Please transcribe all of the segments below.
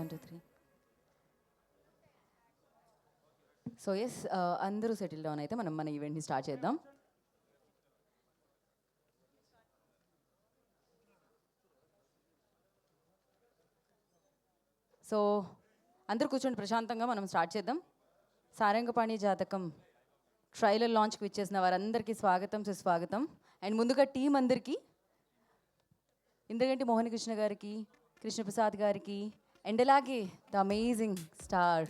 1 2 3. So yes, అందరూ settle down అయితే మనం మన ఈవెంట్ని స్టార్ట్ చేద్దాం. సో అందరూ కూర్చోండి, ప్రశాంతంగా మనం స్టార్ట్ చేద్దాం. సారంగపాణి జాతకం ట్రైలర్ లాంచ్కి విచ్చేసిన వారందరికీ స్వాగతం, సుస్వాగతం. అండ్ ముందుగా టీం అందరికీ, ఇంద్రగంటి మోహన్ కృష్ణ గారికి, కృష్ణప్రసాద్ గారికి, అండ్ అలాగే the amazing star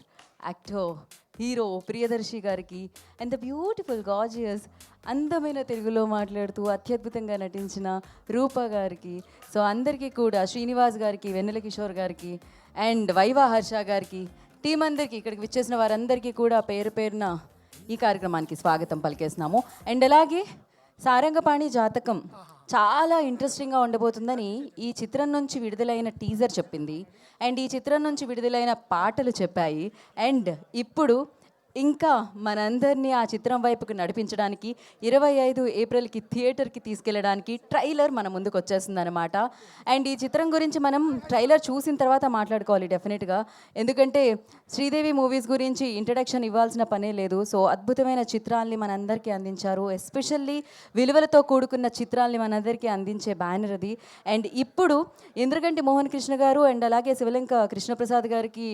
actor hero Priyadarshi గారికి, అండ్ ద బ్యూటిఫుల్ గాజియస్ అందమైన తెలుగులో మాట్లాడుతూ అత్యద్భుతంగా నటించిన రూప గారికి, సో అందరికీ కూడా, శ్రీనివాస్ గారికి, వెన్నెల కిషోర్ గారికి, అండ్ వైవా హర్ష గారికి, టీం అందరికీ, ఇక్కడికి విచ్చేసిన వారందరికీ కూడా పేరు పేరున ఈ కార్యక్రమానికి స్వాగతం పలికేస్తున్నాము. అండ్ అలాగే సారంగపాణి జాతకం చాలా ఇంట్రెస్టింగ్గా ఉండబోతుందని ఈ చిత్రం నుంచి విడుదలైన టీజర్ చెప్పింది, అండ్ ఈ చిత్రం నుంచి విడుదలైన పాటలు చెప్పాయి. అండ్ ఇప్పుడు ఇంకా మనందరినీ ఆ చిత్రం వైపుకు నడిపించడానికి 25 ఏప్రిల్కి థియేటర్కి తీసుకెళ్ళడానికి ట్రైలర్ మన ముందుకు వచ్చేస్తుంది అనమాట. అండ్ ఈ చిత్రం గురించి మనం ట్రైలర్ చూసిన తర్వాత మాట్లాడుకోవాలి డెఫినెట్గా, ఎందుకంటే శ్రీదేవి మూవీస్ గురించి ఇంట్రడక్షన్ ఇవ్వాల్సిన పనే లేదు. సో అద్భుతమైన చిత్రాల్ని మనందరికీ అందించారు, ఎస్పెషల్లీ విలువలతో కూడుకున్న చిత్రాల్ని మనందరికీ అందించే బ్యానర్ అది. అండ్ ఇప్పుడు ఇంద్రగంటి మోహన్ కృష్ణ గారు అండ్ అలాగే శివలంక కృష్ణప్రసాద్ గారికి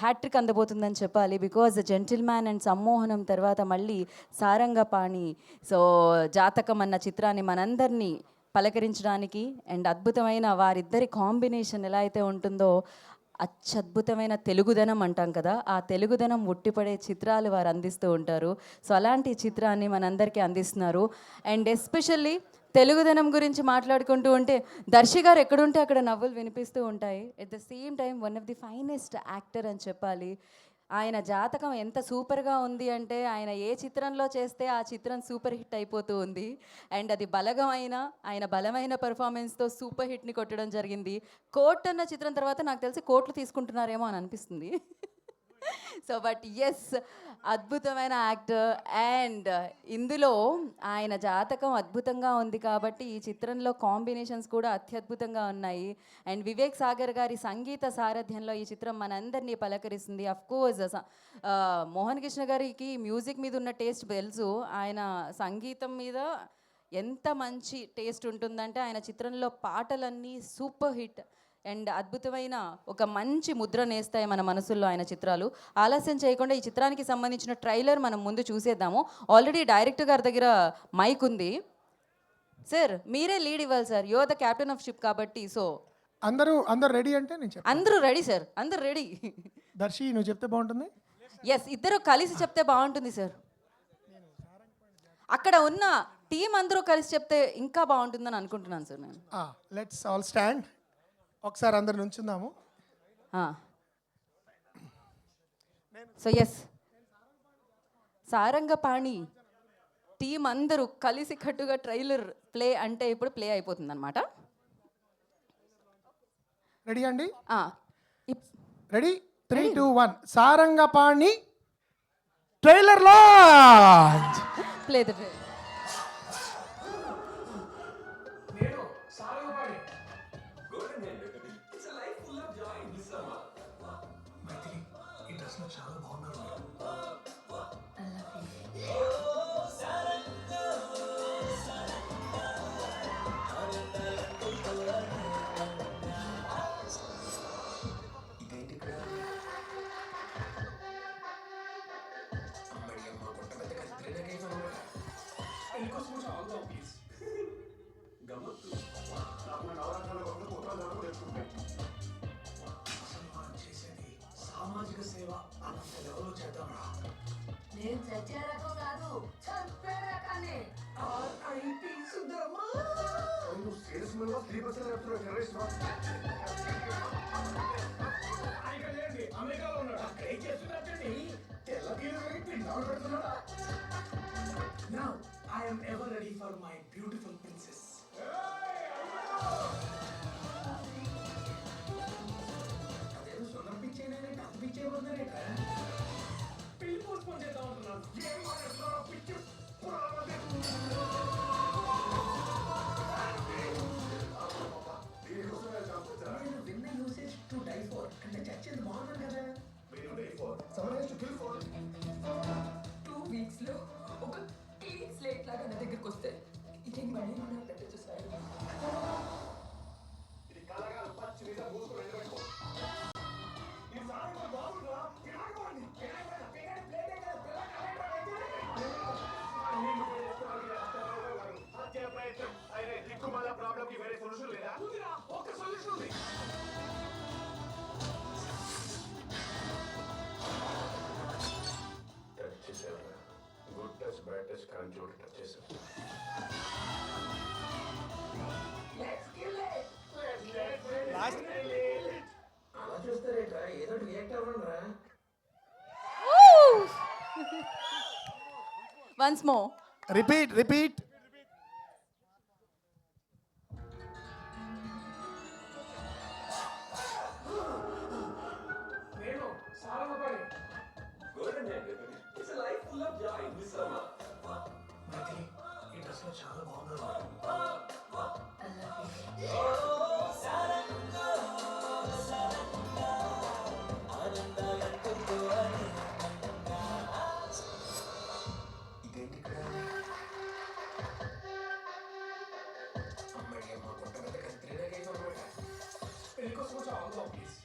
హ్యాట్రిక్ అందబోతుందని చెప్పాలి. బికాజ్ జెంటిల్మ్యాన్ అండ్ సమ్మోహనం తర్వాత మళ్ళీ సారంగపాణి, సో జాతకం అన్న చిత్రాన్ని మనందరినీ పలకరించడానికి, అండ్ అద్భుతమైన వారిద్దరి కాంబినేషన్ ఎలా అయితే ఉంటుందో, అత్యద్భుతమైన తెలుగుదనం అంటాం కదా, ఆ తెలుగుదనం ఉట్టిపడే చిత్రాలు వారు అందిస్తూ ఉంటారు. సో అలాంటి చిత్రాన్ని మనందరికీ అందిస్తున్నారు. అండ్ ఎస్పెషల్లీ తెలుగుదనం గురించి మాట్లాడుకుంటూ ఉంటే దర్శి గారు ఎక్కడుంటే అక్కడ నవ్వులు వినిపిస్తూ ఉంటాయి. At the same time one of the finest actor అని చెప్పాలి. ఆయన జాతకం ఎంత సూపర్గా ఉంది అంటే, ఆయన ఏ చిత్రంలో చేస్తే ఆ చిత్రం సూపర్ హిట్ అయిపోతూ ఉంది. అండ్ అది బలగమైన ఆయన బలమైన పర్ఫార్మెన్స్తో సూపర్ హిట్ని కొట్టడం జరిగింది. కోట్ అన్న చిత్రం తర్వాత నాకు తెలిసి కోట్లు తీసుకుంటున్నారేమో అని అనిపిస్తుంది. సో బట్ ఎస్, అద్భుతమైన యాక్టర్. అండ్ ఇందులో ఆయన జాతకం అద్భుతంగా ఉంది కాబట్టి ఈ చిత్రంలో కాంబినేషన్స్ కూడా అత్యద్భుతంగా ఉన్నాయి. అండ్ వివేక్ సాగర్ గారి సంగీత సారథ్యంలో ఈ చిత్రం మనందరినీ పలకరిస్తుంది. అఫ్కోర్స్ మోహన్ కృష్ణ గారికి మ్యూజిక్ మీద ఉన్న టేస్ట్ తెలుసు, ఆయన సంగీతం మీద ఎంత మంచి టేస్ట్ ఉంటుందంటే ఆయన చిత్రంలో పాటలన్నీ సూపర్ హిట్ అండ్ అద్భుతమైన ఒక మంచి ముద్ర నేస్తాయి మన మనసుల్లో ఆయన చిత్రాలు. ఆలస్యం చేయకుండా ఈ చిత్రానికి సంబంధించిన ట్రైలర్ మనం ముందు చూసేద్దాము. ఆల్రెడీ డైరెక్టర్ గారి దగ్గర మైక్ ఉంది. సార్ మీరే లీడ్ ఇవ్వాలి sir, you are the captain of ship కాబట్టి. సో అందరూ రెడీ అంటే నేను చెప్తాను. అందరూ రెడీ సార్, అందరూ రెడీ. దర్శి నువ్వు చెప్తే బాగుంటుంది. ఎస్, ఇద్దరు కలిసి చెప్తే బాగుంటుంది సార్. అక్కడ ఉన్న టీం అందరూ కలిసి చెప్తే ఇంకా బాగుంటుందని అనుకుంటున్నాను సార్ నేను. Let's all stand. ఒకసారి అందరు నుంచుందాము. సో ఎస్, సారంగపాణి టీం అందరూ కలిసి కట్టుగా ట్రైలర్ ప్లే అంటే ఇప్పుడు ప్లే అయిపోతుంది అనమాట. రెడీ అండి? Ready, 3 2 1 Sarangapani trailer launch. Play the trailer. సామాజిక సేవ అనంత లెవెల్లో చేద్దాంరా. నేను చచ్చే రకం కాదు, చంపే రకాన్ని. ఆర్ఐపి సుందరమా. నువ్వు సేల్స్మెన్ గా 3% చెప్తున్నా టెర్రరిస్ట్ వా. ఆయనలేండి అమెరికాలో ఉన్నాడు. అక్కడ ఏం చేస్తున్నాడండి? తెల్ల బీరువాకి పిండాలు పెడుతున్నాడా? Now I am ever ready for my beautiful princess. అదేదో సుందరం పిచ్చేనే కథ పిచ్చే పోతున్నారేట. పెళ్లి పోస్ట్పోన్ చేద్దాం అంటున్నాను. ఏం మాట్లాడుతున్నారో పిచ్చి నేను కానీ చూడటం చేశారు. అలా చూస్తారేట్రా, ఏదో రియాక్ట్ అవ్వండి రా. వన్స్ మో రిపీట్ రిపీట్. నేను సారంగపాణి. మైథిలి, ఈ డ్రెస్ లో చాలా బాగున్నారు. ఇదేంటి ఇక్కడ? అమ్మడి అమ్మ కొంట మీద కంత్రీనే కేసు అనమాట. పెళ్లి కోసం వచ్చి ఆగుదాం ప్లీజ్.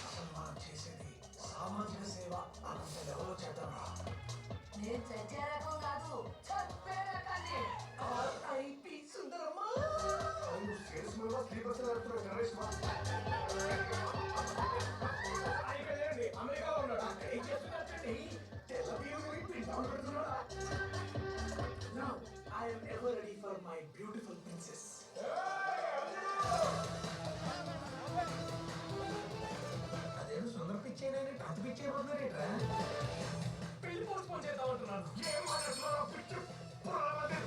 అసలు మనం చేసేది సామాజిక సేవ అనంత లెవెల్లో చేద్దాంరా. నేను చచ్చే రకం కాదు, చప్పే రకాన్ని. RIP సుందరమ్మ. అయిపోయిందండి, అమెరికాలో ఉన్నాడు. ఏం చేస్తున్నాడండి? తెల్ల బియ్యం పిండాలు పెడుతున్నాడా? Now, I am ever ready for my beautiful princess. అదేదో సుందర పిచ్చేనని టాప్ పిచ్చేయబోతున్నారేట్రా? పెళ్లి పోస్ట్ పోన్ చేద్దామంటున్నాను. ఏం మాట్లాడుతున్నారో పిచ్చి పురాణాలు.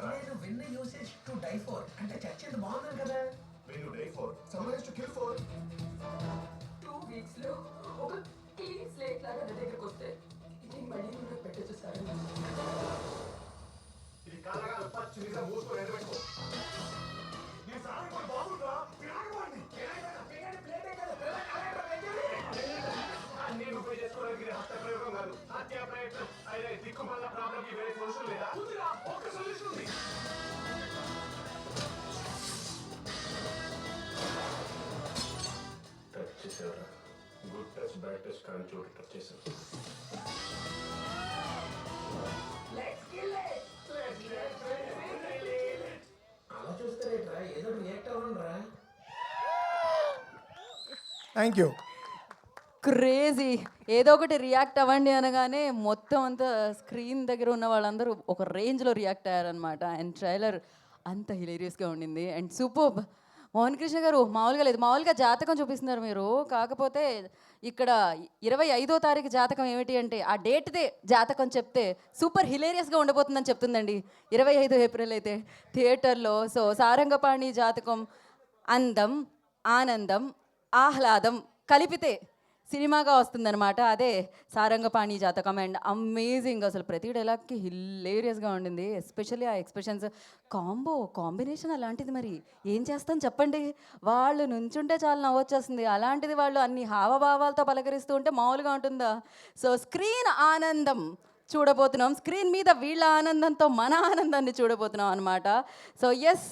నేను విన్న యూసేజ్ టు డై ఫోర్ అంటే చచ్చేది బాగుంది కదా. 2 weeks లో ఒక క్లీన్ స్లేట్ లాగా నా దగ్గరకు వస్తే ఇది మళ్ళీ కూడా పెట్టచ్చు సార్. నేను పే చేసుకోవడానికి ఇది హత్య ప్రయోగం కాదు, హత్యా ప్రయత్నం. అయితే దిక్కుమల్ల ప్రాబ్లంకి వేరే సొల్యూషన్ లేదా? ఉందిరా, ఒక్క సొల్యూషన్ ఉంది. టచ్ చేసేవారా? గుడ్ టచ్ బ్యాడ్ టచ్ కానీ చూడటం చేశారు. Let's kill it. అలా చూస్తారేట్రా, ఏదో రియాక్ట్ అవ్వండి రా. Thank you. క్రేజీ. ఏదో ఒకటి రియాక్ట్ అవ్వండి అనగానే మొత్తం అంతా స్క్రీన్ దగ్గర ఉన్న వాళ్ళందరూ ఒక రేంజ్లో రియాక్ట్ అయ్యారనమాట. అండ్ ట్రైలర్ అంత హిలేరియస్గా ఉండింది అండ్ సూపర్. మోహన్ కృష్ణ గారు మామూలుగా లేదు. మామూలుగా జాతకం చూపిస్తున్నారు మీరు, కాకపోతే ఇక్కడ 25వ తారీఖు జాతకం ఏమిటి అంటే ఆ డేట్దే జాతకం చెప్తే సూపర్ హిలేరియస్గా ఉండబోతుందని చెప్తుందండి. 25 ఏప్రిల్ అయితే థియేటర్లో. సో సారంగపాణి జాతకం అందం, ఆనందం, ఆహ్లాదం కలిపితే సినిమాగా వస్తుందన్నమాట. అదే సారంగపాణి జాతకం. అండ్ అమేజింగ్, అసలు ప్రతి డైలాగ్కి హిలేరియస్గా ఉండింది. ఎస్పెషల్లీ ఆ ఎక్స్ప్రెషన్స్ కాంబినేషన్ అలాంటిది. మరి ఏం చేస్తాం చెప్పండి, వాళ్ళు నుంచుంటే చాలా నవ్వొచ్చేస్తుంది. అలాంటిది వాళ్ళు అన్ని హావభావాలతో పలకరిస్తూ ఉంటే మామూలుగా ఉంటుందా? సో స్క్రీన్ ఆనందం చూడబోతున్నాం, స్క్రీన్ మీద వీళ్ళ ఆనందంతో మన ఆనందాన్ని చూడబోతున్నాం అనమాట. సో ఎస్,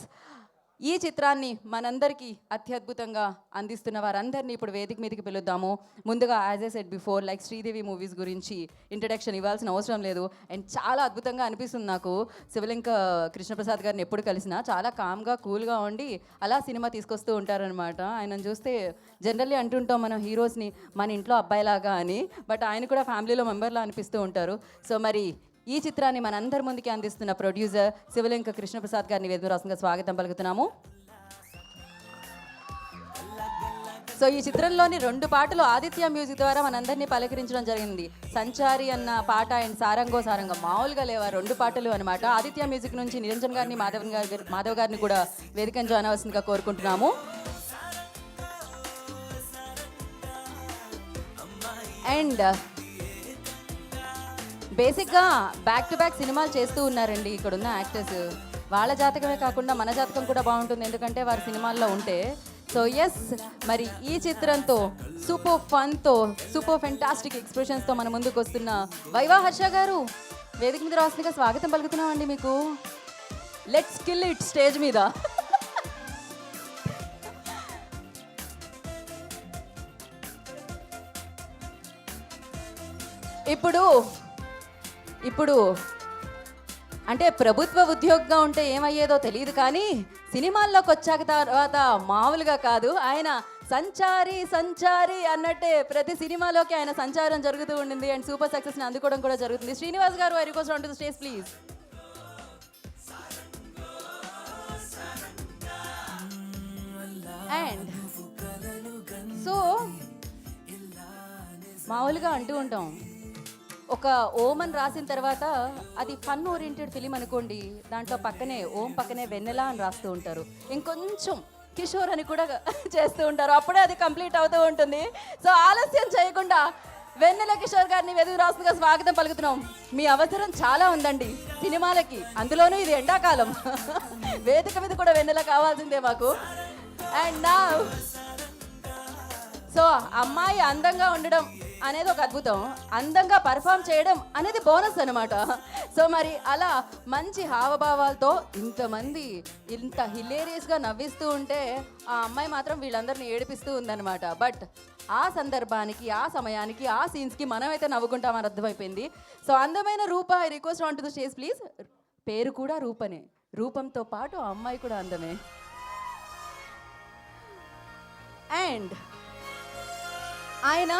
ఈ చిత్రాన్ని మనందరికీ అత్యద్భుతంగా అందిస్తున్న వారందరినీ ఇప్పుడు వేదిక మీదకి పిలుద్దాము. ముందుగా as a set before, like Sridevi movies గురించి ఇంట్రడక్షన్ ఇవ్వాల్సిన అవసరం లేదు. అండ్ చాలా అద్భుతంగా అనిపిస్తుంది నాకు. శివలింక కృష్ణప్రసాద్ గారిని ఎప్పుడు కలిసినా చాలా కామ్గా కూల్గా ఉండి అలా సినిమా తీసుకొస్తూ ఉంటారనమాట. ఆయనను చూస్తే జనరల్లీ అంటుంటాం మనం హీరోస్ని మన ఇంట్లో అబ్బాయిలాగా అని, బట్ ఆయన కూడా ఫ్యామిలీలో మెంబర్లా అనిపిస్తూ ఉంటారు. సో మరి ఈ చిత్రాన్ని మనందరి ముందుకి అందిస్తున్న ప్రొడ్యూసర్ శివలింక కృష్ణప్రసాద్ గారిని వేదరాసంగా స్వాగతం పలుకుతున్నాము. సో ఈ చిత్రంలోని 2 పాటలు ఆదిత్య మ్యూజిక్ ద్వారా మనందరినీ పలకరించడం జరిగింది. సంచారి అన్న పాట అండ్ సారంగో సారంగం మామూలుగా లేవా 2 పాటలు అనమాట. ఆదిత్య మ్యూజిక్ నుంచి నిరంజన్ గారిని, మాధవ్ గారిని కూడా వేదికను జాయిన్ అవ్వాల్సిందిగా కోరుకుంటున్నాము. అండ్ బేసిక్గా బ్యాక్ టు బ్యాక్ సినిమాలు చేస్తూ ఉన్నారండి ఇక్కడున్న యాక్టర్స్. వాళ్ళ జాతకమే కాకుండా మన జాతకం కూడా బాగుంటుంది, ఎందుకంటే వారి సినిమాల్లో ఉంటే. సో ఎస్, మరి ఈ చిత్రంతో సూపర్ ఫన్తో, సూపర్ ఫెంటాస్టిక్ ఎక్స్ప్రెషన్స్తో మన ముందుకు వస్తున్న వైవా హర్ష గారు వేదిక మీద రాస్తుందిగా స్వాగతం పలుకుతున్నామండి మీకు. లెట్స్ కిల్ ఇట్ స్టేజ్ మీద. ఇప్పుడు అంటే ప్రభుత్వ ఉద్యోగిగా ఉంటే ఏమయ్యేదో తెలియదు, కానీ సినిమాల్లోకి వచ్చాక తర్వాత మామూలుగా కాదు, ఆయన సంచారి సంచారి అన్నట్టే ప్రతి సినిమాలోకి ఆయన సంచారం జరుగుతూ ఉండింది అండ్ సూపర్ సక్సెస్ని అందుకోవడం కూడా జరుగుతుంది. శ్రీనివాస్ గారు, I request on to the stage please. And so మామూలుగా అంటూ ఉంటాం, ఒక ఓం అని రాసిన తర్వాత అది ఫన్ ఓరియంటెడ్ ఫిలిం అనుకోండి, దాంట్లో పక్కనే ఓం పక్కనే వెన్నెల అని రాస్తూ ఉంటారు, ఇంకొంచెం కిషోర్ అని కూడా చేస్తూ ఉంటారు, అప్పుడే అది కంప్లీట్ అవుతూ ఉంటుంది. సో ఆలస్యం చేయకుండా వెన్నెల కిషోర్ గారిని వెదుగు రాస్తుందిగా స్వాగతం పలుకుతున్నాం. మీ అవసరం చాలా ఉందండి సినిమాలకి, అందులోనూ ఇది ఎండాకాలం. వేదిక మీద కూడా వెన్నెల కావాల్సిందే మాకు. అండ్ నా సో అమ్మాయి అందంగా ఉండడం అనేది ఒక అద్భుతం, అందంగా పర్ఫామ్ చేయడం అనేది బోనస్ అనమాట. సో మరి అలా మంచి హావభావాలతో ఇంతమంది ఇంత హిలేరియస్గా నవ్విస్తూ ఉంటే ఆ అమ్మాయి మాత్రం వీళ్ళందరినీ ఏడిపిస్తూ ఉందన్నమాట. బట్ ఆ సందర్భానికి, ఆ సమయానికి, ఆ సీన్స్కి మనమైతే నవ్వుకుంటామని అర్థమైపోయింది. సో అందమైన Roopa, I request on to the stage please. పేరు కూడా రూపనే, రూపంతో పాటు ఆ అమ్మాయి కూడా అందమే. అండ్ ఆయన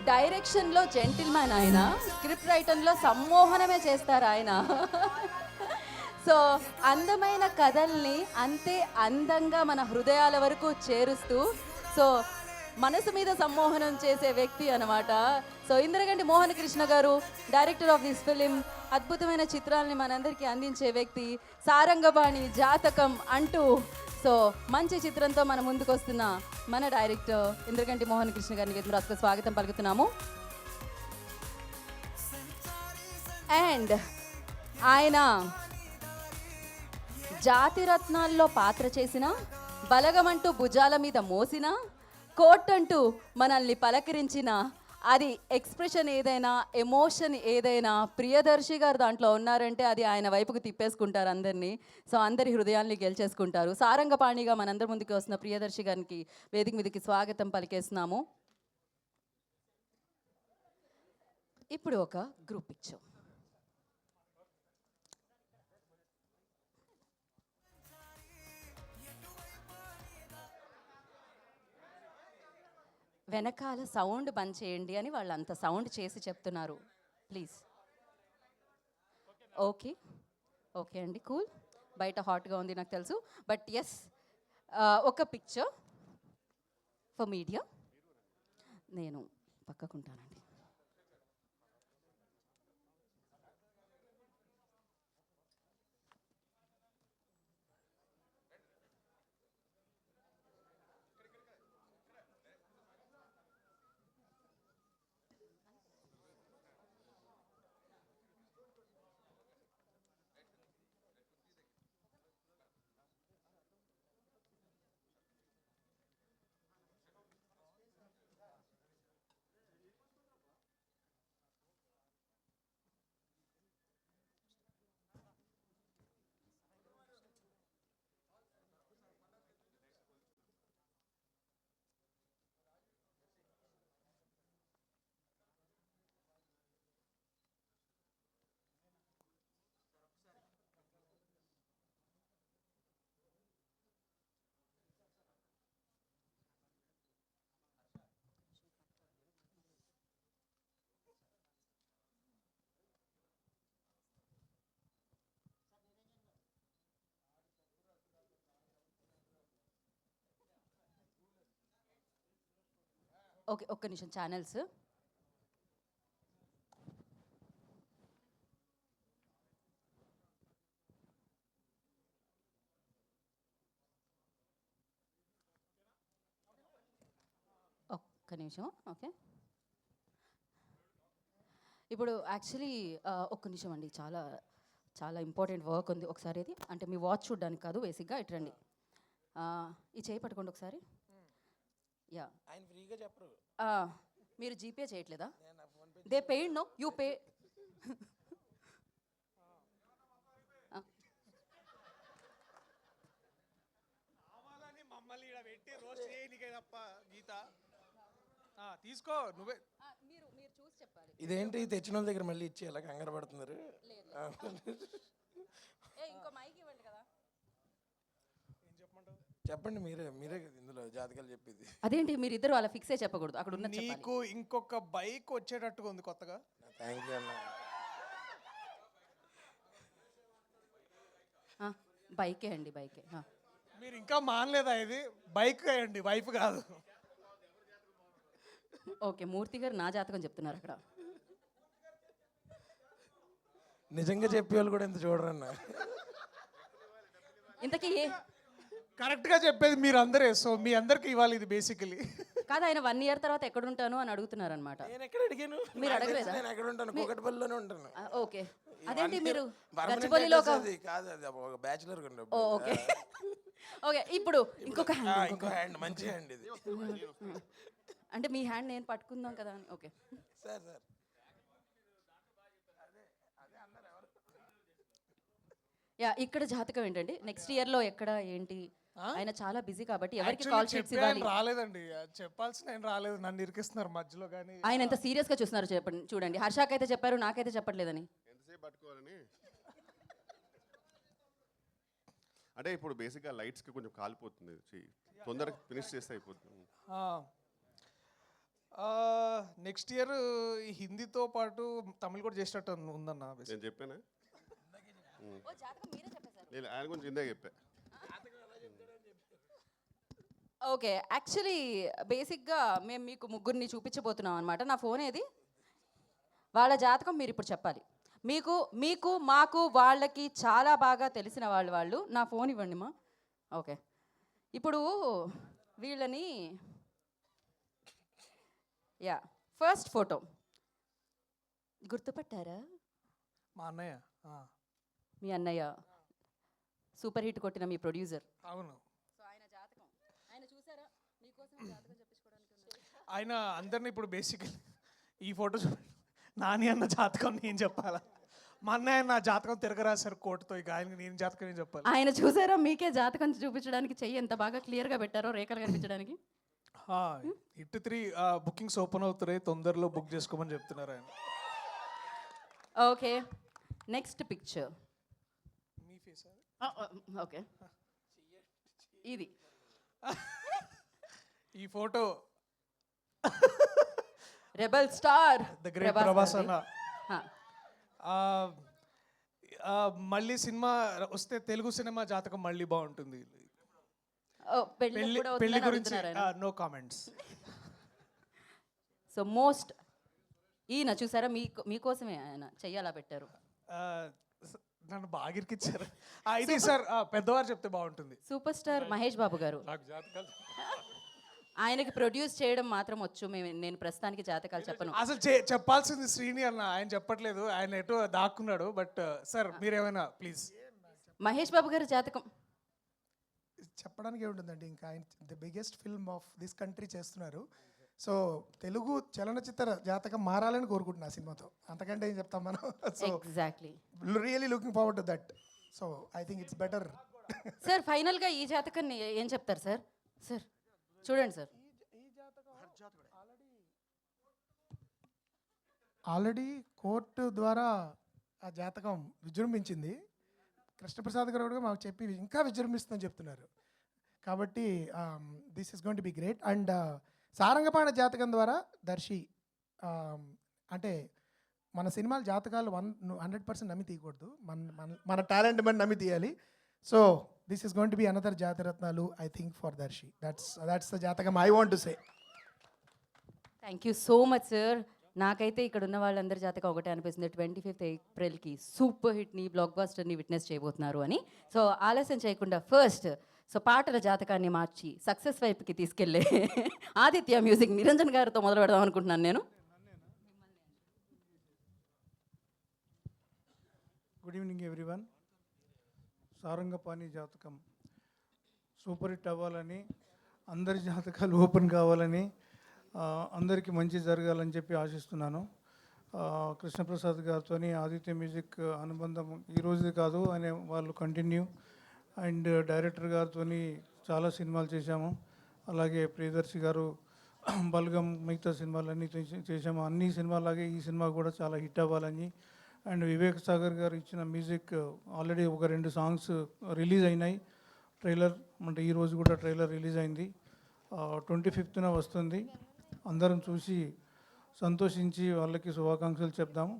డైరెక్షన్లో జెంటిల్మ్యాన్, ఆయన స్క్రిప్ట్ రైటర్లో సమ్మోహనమే చేస్తారు ఆయన. సో అందమైన కథల్ని అంతే అందంగా మన హృదయాల వరకు చేరుస్తూ సో మనసు మీద సమ్మోహనం చేసే వ్యక్తి అనమాట. సో ఇంద్రగంటి మోహన్ కృష్ణ గారు, డైరెక్టర్ ఆఫ్ దిస్ ఫిలిం, అద్భుతమైన చిత్రాలని మనందరికీ అందించే వ్యక్తి, సారంగబాణి, జాతకం అంటూ సో మంచి చిత్రంతో మన ముందుకు వస్తున్న మన డైరెక్టర్ ఇంద్రగంటి మోహన్ కృష్ణ గారికి రాసుకు స్వాగతం పలుకుతున్నాము. అండ్ ఆయన జాతిరత్నాల్లో పాత్ర చేసిన, బలగమంటూ భుజాల మీద మోసిన, కోట్ అంటూ మనల్ని పలకరించిన, అది ఎక్స్ప్రెషన్ ఏదైనా, ఎమోషన్ ఏదైనా ప్రియదర్శి గారు దాంట్లో ఉన్నారంటే అది ఆయన వైపుకు తిప్పేసుకుంటారు అందరినీ. సో అందరి హృదయాల్ని గెలిచేసుకుంటారు. సారంగపాణిగా మనందరి ముందుకు వస్తున్న ప్రియదర్శి గారికి వేదిక మీదకి స్వాగతం పలికేస్తున్నాము. ఇప్పుడు ఒక గ్రూప్ పిక్చర్. వెనకాల సౌండ్ బంద్ చేయండి అని వాళ్ళు అంత సౌండ్ చేసి చెప్తున్నారు, ప్లీజ్. ఓకే ఓకే అండి, కూల్. బయట హాట్గా ఉంది నాకు తెలుసు, బట్ ఎస్ ఒక పిక్చర్ ఫర్ మీడియా. నేను పక్కకుంటానండి. ఓకే, ఒక్క నిమిషం. ఛానల్స్ ఒక్క నిమిషం. ఓకే, ఇప్పుడు యాక్చువల్లీ ఒక్క నిమిషం అండి, చాలా చాలా ఇంపార్టెంట్ వర్క్ ఉంది. ఒకసారి ఇది అంటే మీ వాచ్ చూడడానికి కాదు, బేసిక్గా ఇటు రండి. ఈ చేయి పట్టుకోండి ఒకసారి. యా, ఆయన ఫ్రీగా చెప్పరు. మీరు జీపే చేయట్లేదా? They paid no, you pay. మమ్మల్ని ఇక్కడ పెట్టి రోస్ట్ చేయనికే తప్ప గీత తీసుకో నువ్వే. మీరు మీరు చూసి చెప్పాలి. ఇదేంటి తెచ్చిన వాళ్ళ దగ్గర మళ్ళీ ఇచ్చి ఎలా కంగారు పడుతున్నారు? ఇంకో మైక్ ఇవ్వండి కదా. చెప్పండి మీరే మీరే కదా ఇందులో జాతకాలు చెప్పింది. అదేంటి మీరిద్దరు అలా ఫిక్సే చెప్పకూడదు, అక్కడ ఉన్న చెప్పాలి. నీకు ఇంకొక బైక్ వచ్చేటట్టుగా ఉంది కొత్తగా. థ్యాంక్ యూ అన్న. బైకే అండి, బైకే. మీరు ఇంకా మానలేదా ఇది? బైక్ అండి, వైఫ్ కాదు. ఓకే, మూర్తి గారు నా జాతకం చెప్తున్నారు అక్కడ. నిజంగా చెప్పేవాళ్ళు కూడా ఇంత చూడరన్న. ఇంతకీ కరెక్ట్గా చెప్పేది మీరు అందరే. సో మీ అందరికి ఇవ్వాలి ఇది బేసికలీ. కాదు, ఆయన 1 year తర్వాత ఎక్కడుంటాను అని అడుగుతున్నారు అనమాట. నేను ఎక్కడ అడిగాను? మీరు అడగలేదా? నేను ఎక్కడ ఉంటాను? కూకట్పల్లిలోనే ఉంటాను. ఓకే, అదేంటి మీరు Permanent గచ్చిబౌలిలో address అది కాదు, అది ఒక బ్యాచులర్ ఓకే. ఓకే, ఇప్పుడు ఇంకొక హ్యాండ్. ఇంకో హ్యాండ్, మంచి హ్యాండ్ ఇది. అంటే మీ హ్యాండ్ నేను పట్టుకుందాం కదా అని. ఓకే సార్ సార్ యా, ఇక్కడ జాతకం ఏంటండి? నెక్స్ట్ ఇయర్లో ఎక్కడ ఏంటి? ఆయన చాలా బిజీ కాబట్టి ఎవరికి Actually కాల్ షీట్స్ చెప్పే ఇవ్వాలి? ఆయన రాలేదండి, చెప్పాల్సిన ఆయన రాలేదు. నన్ను ఇరికిస్తున్నారు మధ్యలో. కానీ ఆయన ఎంత సీరియస్గా చూస్తున్నారు చెప్పండి, చూడండి. హర్షాకైతే చెప్పారు, నాకైతే చెప్పట్లేదని. ఎంతసేపు పట్టుకోవాలని అంటే ఇప్పుడు బేసిక్గా లైట్స్కి కొంచెం కాలిపోతుంది, తొందరగా ఫినిష్ చేస్తే అయిపోతుంది. నెక్స్ట్ ఇయర్ హిందీతో పాటు తమిళ్ కూడా చేసేటట్టు ఉందన్న. నేను చెప్పానా? నేను ఆయన గురించి ఇందాక చెప్పా. ఓకే, యాక్చువల్లీ బేసిక్గా మేము మీకు ముగ్గురిని చూపించబోతున్నాం అనమాట. నా ఫోన్ ఏది? వాళ్ళ జాతకం మీరు ఇప్పుడు చెప్పాలి. మీకు మాకు వాళ్ళకి చాలా బాగా తెలిసిన వాళ్ళు. నా ఫోన్ ఇవ్వండి మా. ఓకే, ఇప్పుడు వీళ్ళని యా, ఫస్ట్ ఫోటో గుర్తుపట్టారా? మా అన్నయ్య. మీ అన్నయ్య, సూపర్ హిట్ కొట్టిన మీ ప్రొడ్యూసర్. అవును, సో ఆయన జాతకం ఆయన చూసారా? మీకోసం జాతకం చెప్పించుకోవడానికి ఆయన అందరిని ఇప్పుడు బేసికలీ ఈ ఫోటో నాని అన్న జాతకం నేను చెప్పాలా? మా అన్నయ్య నా జాతకం తిరగరాశారు కోర్టుతో. ఇక ఆయన నేను జాతకం ఏం చెప్పాలి? ఆయన చూసారా? మీకే జాతకం చూపించడానికి చెయ్యి ఎంత బాగా క్లియర్గా పెట్టారో, రేఖలు కనిపించడానికి. హిట్ 3 బుకింగ్స్ ఓపెన్ అవుతున్నాయి, తొందరలో బుక్ చేసుకోమని చెప్తున్నారు ఆయన. Okay, next picture. మీ ఫేస్ ఓకే, ఇది ఈ photo rebel star the great Prabhas అన్న. మళ్ళీ సినిమా వస్తే తెలుగు సినిమా జాతకం మళ్ళీ బాగుంటుంది. పెళ్లి గురించి నో కామెంట్స్. సో మోస్ట్ ఈయన చూసారా? మీకోసమే ఆయన చెయ్యాలా పెట్టారు. నన్ను బాగా ఇరికిచ్చారు. ఇది సార్ పెద్దవారు చెప్తే బాగుంటుంది. సూపర్ స్టార్ మహేష్ బాబు గారు. ఆయనకి ప్రొడ్యూస్ చేయడం మాత్రం వచ్చు. నేను ప్రస్తుతానికి జాతకాలు చెప్పను. అసలు చెప్పాల్సింది శ్రీని అన్న, ఆయన చెప్పట్లేదు, ఆయన ఎటో దాక్కున్నాడు. బట్ సార్ మీరేమైనా ప్లీజ్. మహేష్ బాబు గారు జాతకం చెప్పడానికి ఏముంటుందండి, ఇంకా ఆయన the biggest film of this country చేస్తున్నారు. సో తెలుగు చలనచిత్ర జాతకం మారాలని కోరుకుంటున్నా సినిమాతో. అంతకంటే ఏం చెప్తాం మనం. So exactly, really looking forward to that. So I think it's better. Sir ఫైనల్గా ఈ జాతకాన్ని ఏం చెప్తారు సార్? సార్ చూడండి సార్, ఆల్రెడీ కోర్టు ద్వారా ఆ జాతకం విజృంభించింది. కృష్ణప్రసాద్ గారు కూడా మాకు చెప్పి ఇంకా విజృంభిస్తుందని చెప్తున్నారు. కాబట్టి this is going to be great. And Sarangapani Jathakam ద్వారా దర్శి అంటే మన సినిమాల జాతకాలు 100% నమ్మి తీయకూడదు, మన టాలెంట్ మనం నమ్మి తీయాలి. So this is going to be another Jathiratnalu I think for Darshi. That's the jathakam I want to say. Thank you so much sir. నాకైతే ఇక్కడ ఉన్న వాళ్ళందరి జాతకం ఒకటే అనిపిస్తుంది, 25th ఏప్రిల్కి సూపర్ హిట్ని, బ్లాక్ బాస్టర్ని విట్నెస్ చేయబోతున్నారు అని. సో ఆలస్యం చేయకుండా ఫస్ట్ పాటల జాతకాన్ని మార్చి సక్సెస్ వైపుకి తీసుకెళ్ళే ఆదిత్య మ్యూజిక్ నిరంజన్ గారితో మొదలు పెడదాం అనుకుంటున్నాను నేను. Good evening everyone. సారంగపాణి జాతకం సూపర్ హిట్ అవ్వాలని, అందరి జాతకాలు ఓపెన్ కావాలని, అందరికీ మంచి జరగాలని చెప్పి ఆశిస్తున్నాను. కృష్ణప్రసాద్ గారితో ఆదిత్య మ్యూజిక్ అనుబంధం ఈరోజుది కాదు, అనే వాళ్ళు కంటిన్యూ. అండ్ డైరెక్టర్ గారితో చాలా సినిమాలు చేశాము. అలాగే ప్రియదర్శి గారు బల్గం మిగతా సినిమాలన్నీ చేశాము. అన్ని సినిమాలాగే ఈ సినిమా కూడా చాలా హిట్ అవ్వాలని. అండ్ వివేక్ సాగర్ గారు ఇచ్చిన మ్యూజిక్ ఆల్రెడీ ఒక 2 సాంగ్స్ రిలీజ్ అయినాయి. ట్రైలర్ అంటే ఈరోజు కూడా ట్రైలర్ రిలీజ్ అయింది. 25న వస్తుంది. అందరం చూసి సంతోషించి వాళ్ళకి శుభాకాంక్షలు చెప్దాము.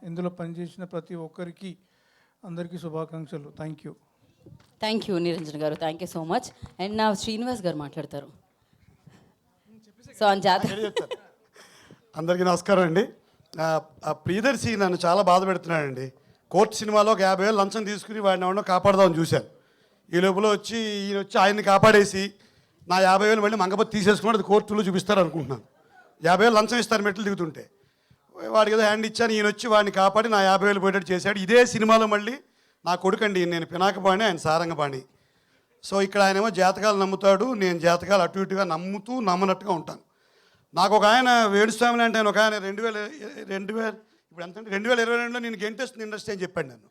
ఇందులో పనిచేసిన ప్రతి ఒక్కరికి అందరికీ శుభాకాంక్షలు. Thank you. Thank you Niranjan garu, thank you so much. And నా శ్రీనివాస్ గారు మాట్లాడతారు. సో అని జాతర అందరికీ నమస్కారం అండి. ఆ ప్రియదర్శి నన్ను చాలా బాధ పెడుతున్నాడండి. కోర్టు సినిమాలో ఒక 50,000 లంచం తీసుకుని వాడిని ఎవరినో కాపాడదామని చూశాను. ఈ లోపల ఈయన వచ్చి ఆయన్ని కాపాడేసి నా 50,000 మళ్ళీ మంగపతి తీసేసుకున్నాడు. అది కోర్టులో చూపిస్తారు అనుకుంటున్నాను. 50,000 లంచం ఇస్తారు మెట్లు దిగుతుంటే. వాడికి ఏదో హ్యాండ్ ఇచ్చాను, ఈయన వచ్చి వాడిని కాపాడి నా 50,000 పోయేటట్టు చేశాడు. ఇదే సినిమాలో మళ్ళీ నా కొడుకండి, నేను పినాకపాణి, ఆయన సారంగపాణి. సో ఇక్కడ ఆయనేమో జాతకాలు నమ్ముతాడు, నేను జాతకాలు అటు ఇటుగా నమ్ముతూ నమ్మనట్టుగా ఉంటాను. నాకు ఒక ఆయన వేణుస్వామి అంటే ఒక ఆయన 2000 ఇప్పుడు ఎంత అంటే 2022లో నేను గెంటేస్తుంది ఇండస్ట్రీ అని చెప్పాడు నన్ను.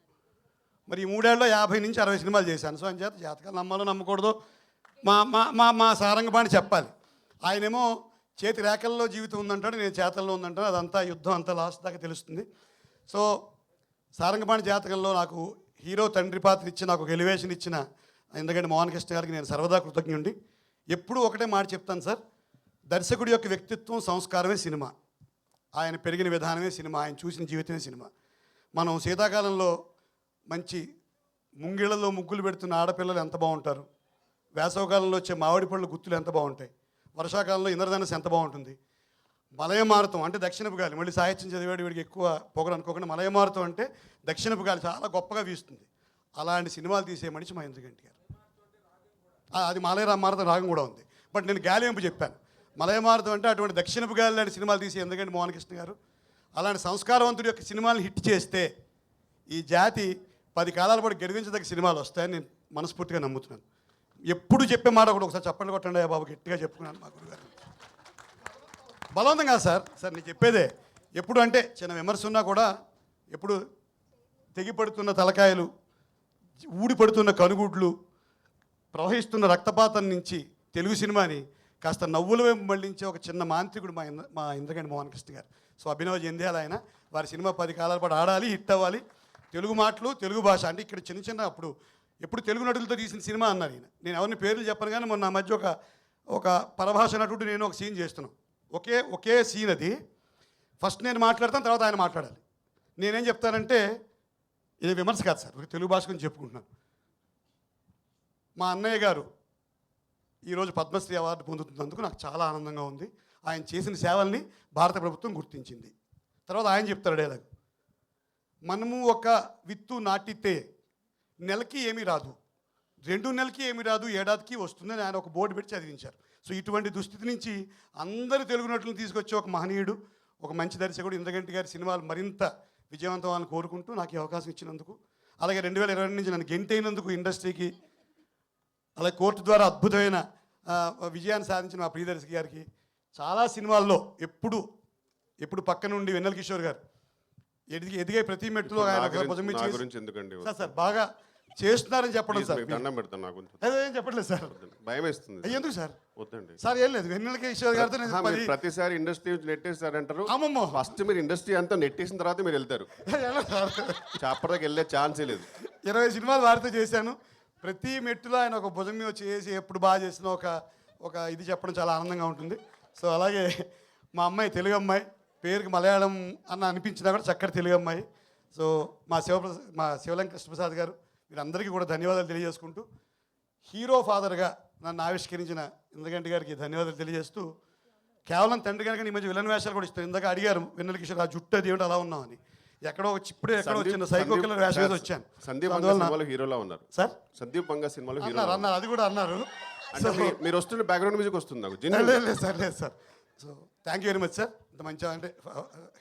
మరి ఈ 3 ఏళ్ళలో 50 నుంచి 60 సినిమాలు చేశాను. సో అని చేత జాతకాలు నమ్మాలో నమ్మకూడదు మా మా మా మా సారంగపాణి చెప్పాలి. ఆయనేమో చేతి రేఖల్లో జీవితం ఉందంటాడు, నేను చేతల్లో ఉందంటాను. అదంతా యుద్ధం అంతా లాస్ట్ దాకా తెలుస్తుంది. సో సారంగపాణి జాతకంలో నాకు హీరో తండ్రి పాత్ర ఇచ్చి నాకు ఒక ఎలివేషన్ ఇచ్చిన ఎందుకంటే మోహన్ కృష్ణ గారికి నేను సర్వదా కృతజ్ఞుండి. ఎప్పుడూ ఒకటే మాట చెప్తాను సార్, దర్శకుడి యొక్క వ్యక్తిత్వం సంస్కారమే సినిమా, ఆయన పెరిగిన విధానమే సినిమా, ఆయన చూసిన జీవితమే సినిమా. మనం శీతాకాలంలో మంచి ముంగిళ్లలో ముగ్గులు పెడుతున్న ఆడపిల్లలు ఎంత బాగుంటారు, వేసవకాలంలో వచ్చే మామిడి పళ్ళు గుత్తులు ఎంత బాగుంటాయి, వర్షాకాలంలో ఇంద్రధనుస్సు ఎంత బాగుంటుంది, మలయమారుతం అంటే దక్షిణపు గాలి, మళ్ళీ సాహిత్యం చదివాడు వీడికి ఎక్కువ పొగరు అనుకోకుండా మలయమారుతం అంటే దక్షిణపు గాలి చాలా గొప్పగా వీస్తుంది. అలాంటి సినిమాలు తీసే మనిషి మహేంద్ర గంటి గారు. అది మలయమారుతం రాగం కూడా ఉంది, బట్ నేను గాలి వెంపు చెప్పాను. మలయమారుతం అంటే అటువంటి దక్షిణపు గాలి లాంటి సినిమాలు తీసి ఎందుకంటే మోహన్ కృష్ణ గారు అలాంటి సంస్కారవంతుడి యొక్క సినిమాలను హిట్ చేస్తే ఈ జాతి 10 కాలాల పాటు గెలిపించదగ్గ సినిమాలు వస్తాయని నేను మనస్ఫూర్తిగా నమ్ముతున్నాను. ఎప్పుడు చెప్పే మాట కూడా ఒకసారి చప్పట్లు కొట్టండి బాబు గట్టిగా చెప్పుకున్నాను మా గురుగారు. బలవంతం కాదు సార్ నేను చెప్పేదే. ఎప్పుడు అంటే చిన్న విమర్శ ఉన్నా కూడా ఎప్పుడు తెగిపడుతున్న తలకాయలు, ఊడిపడుతున్న కనుగుడ్లు, ప్రవహిస్తున్న రక్తపాతం నుంచి తెలుగు సినిమాని కాస్త నవ్వుల వైపు మళ్ళించే ఒక చిన్న మాంత్రికుడు మా ఇంద్రగంటి మోహన్ కృష్ణ గారు. సో అభినవ్ జంధ్యాల ఆయన వారి సినిమా 10 కాలాల పాటు ఆడాలి, హిట్ అవ్వాలి. తెలుగు మాటలు, తెలుగు భాష అంటే ఇక్కడ చిన్న ఎప్పుడు తెలుగు నటులతో తీసిన సినిమా అన్నారు ఈయన. నేను ఎవరిని పేర్లు చెప్పను కానీ మొన్న మధ్య ఒక పరభాష నటుడు నేను ఒక సీన్ చేస్తున్నాం. ఒకే సీన్ అది. ఫస్ట్ నేను మాట్లాడతాను, తర్వాత ఆయన మాట్లాడాలి. నేనేం చెప్తానంటే ఇది విమర్శ కాదు సార్, ఒక తెలుగు భాష గురించి చెప్పుకుంటున్నాను. మా అన్నయ్య గారు ఈరోజు పద్మశ్రీ అవార్డు పొందుతున్నందుకు నాకు చాలా ఆనందంగా ఉంది. ఆయన చేసిన సేవల్ని భారత ప్రభుత్వం గుర్తించింది. తర్వాత ఆయన చెప్తారు డైలాగ్, మనము ఒక విత్తు నాటితే నెలకి ఏమీ రాదు, 2 నెలలకి ఏమీ రాదు, ఏడాదికి వస్తుందని ఆయన ఒక బోర్డు పెట్టి చదివించారు. సో ఇటువంటి దుస్థితి నుంచి అందరు తెలుగు నటులను తీసుకొచ్చే ఒక మహనీయుడు, ఒక మంచి దర్శకుడు ఇంద్రగంటి గారి సినిమాలు మరింత విజయవంతం అని కోరుకుంటూ నాకు ఈ అవకాశం ఇచ్చినందుకు, అలాగే 2022 నుంచి నన్ను గెంటైనందుకు ఇండస్ట్రీకి, అలాగే కోర్టు ద్వారా అద్భుతమైన విజయాన్ని సాధించిన మా ప్రియదర్శి గారికి, చాలా సినిమాల్లో ఎప్పుడు పక్క నుండి వెన్నెల కిషోర్ గారు ఎదిగే ప్రతి మెట్టులో ఆయన గురించి ఎందుకండి సార్ బాగా చేస్తున్నారని చెప్పడం సార్. దండం పెడతాను, నా గురించి అదేం చెప్పట్లేదు సార్, భయం వేస్తుంది. ఎందుకు సార్? వద్దండి సార్ ఏం లేదు, వెన్నెల కిషోర్ గారితో నేను మీరు ప్రతిసారి ఇండస్ట్రీ నుంచి నెట్టేస్తారంటారు. అమ్మమ్మో. ఫస్ట్ మీరు ఇండస్ట్రీ అంతా నెట్టేసిన తర్వాత మీరు వెళ్తారు. చాపర్కి వెళ్ళే ఛాన్సే లేదు. 20 సినిమాలు వారితో చేశాను. ప్రతి మెట్టులో ఆయన ఒక భుజం మీద చేసి ఎప్పుడు బాగా చేసిన ఒక ఇది చెప్పడం చాలా ఆనందంగా ఉంటుంది. సో అలాగే మా అమ్మాయి తెలుగు అమ్మాయి, పేరుకి మలయాళం అన్న అనిపించినా కూడా చక్కటి తెలుగు అమ్మాయి. సో మా శివలంక కృష్ణప్రసాద్ గారు, వీరందరికీ కూడా ధన్యవాదాలు తెలియజేసుకుంటూ, హీరో ఫాదర్గా నన్ను ఆవిష్కరించిన ఇంద్రగంటి గారికి ధన్యవాదాలు తెలియజేస్తూ, కేవలం తండ్రి కనుక ఈ మధ్య విలన్ వేషాలు కూడా ఇస్తాను. ఇందాక అడిగారు వెన్నెల కిషోర్ ఆ జుట్టు అది ఏమిటి అలా ఉన్నామని. ఎక్కడో వచ్చిన సైకో కిల్లర్ వేషం మీద వచ్చాను. సందీప్ పంగా సినిమాలో హీరోలా ఉన్నారు సార్. సందీప్ పంగా సినిమాలో హీరో అన్నారు, అది కూడా అన్నారు. అంటే మీరు వస్తున్న బ్యాక్గ్రౌండ్ మ్యూజిక్ వస్తుంది నాకు. లేదు sir. So thank you very much sir. ఇంత మంచి అంటే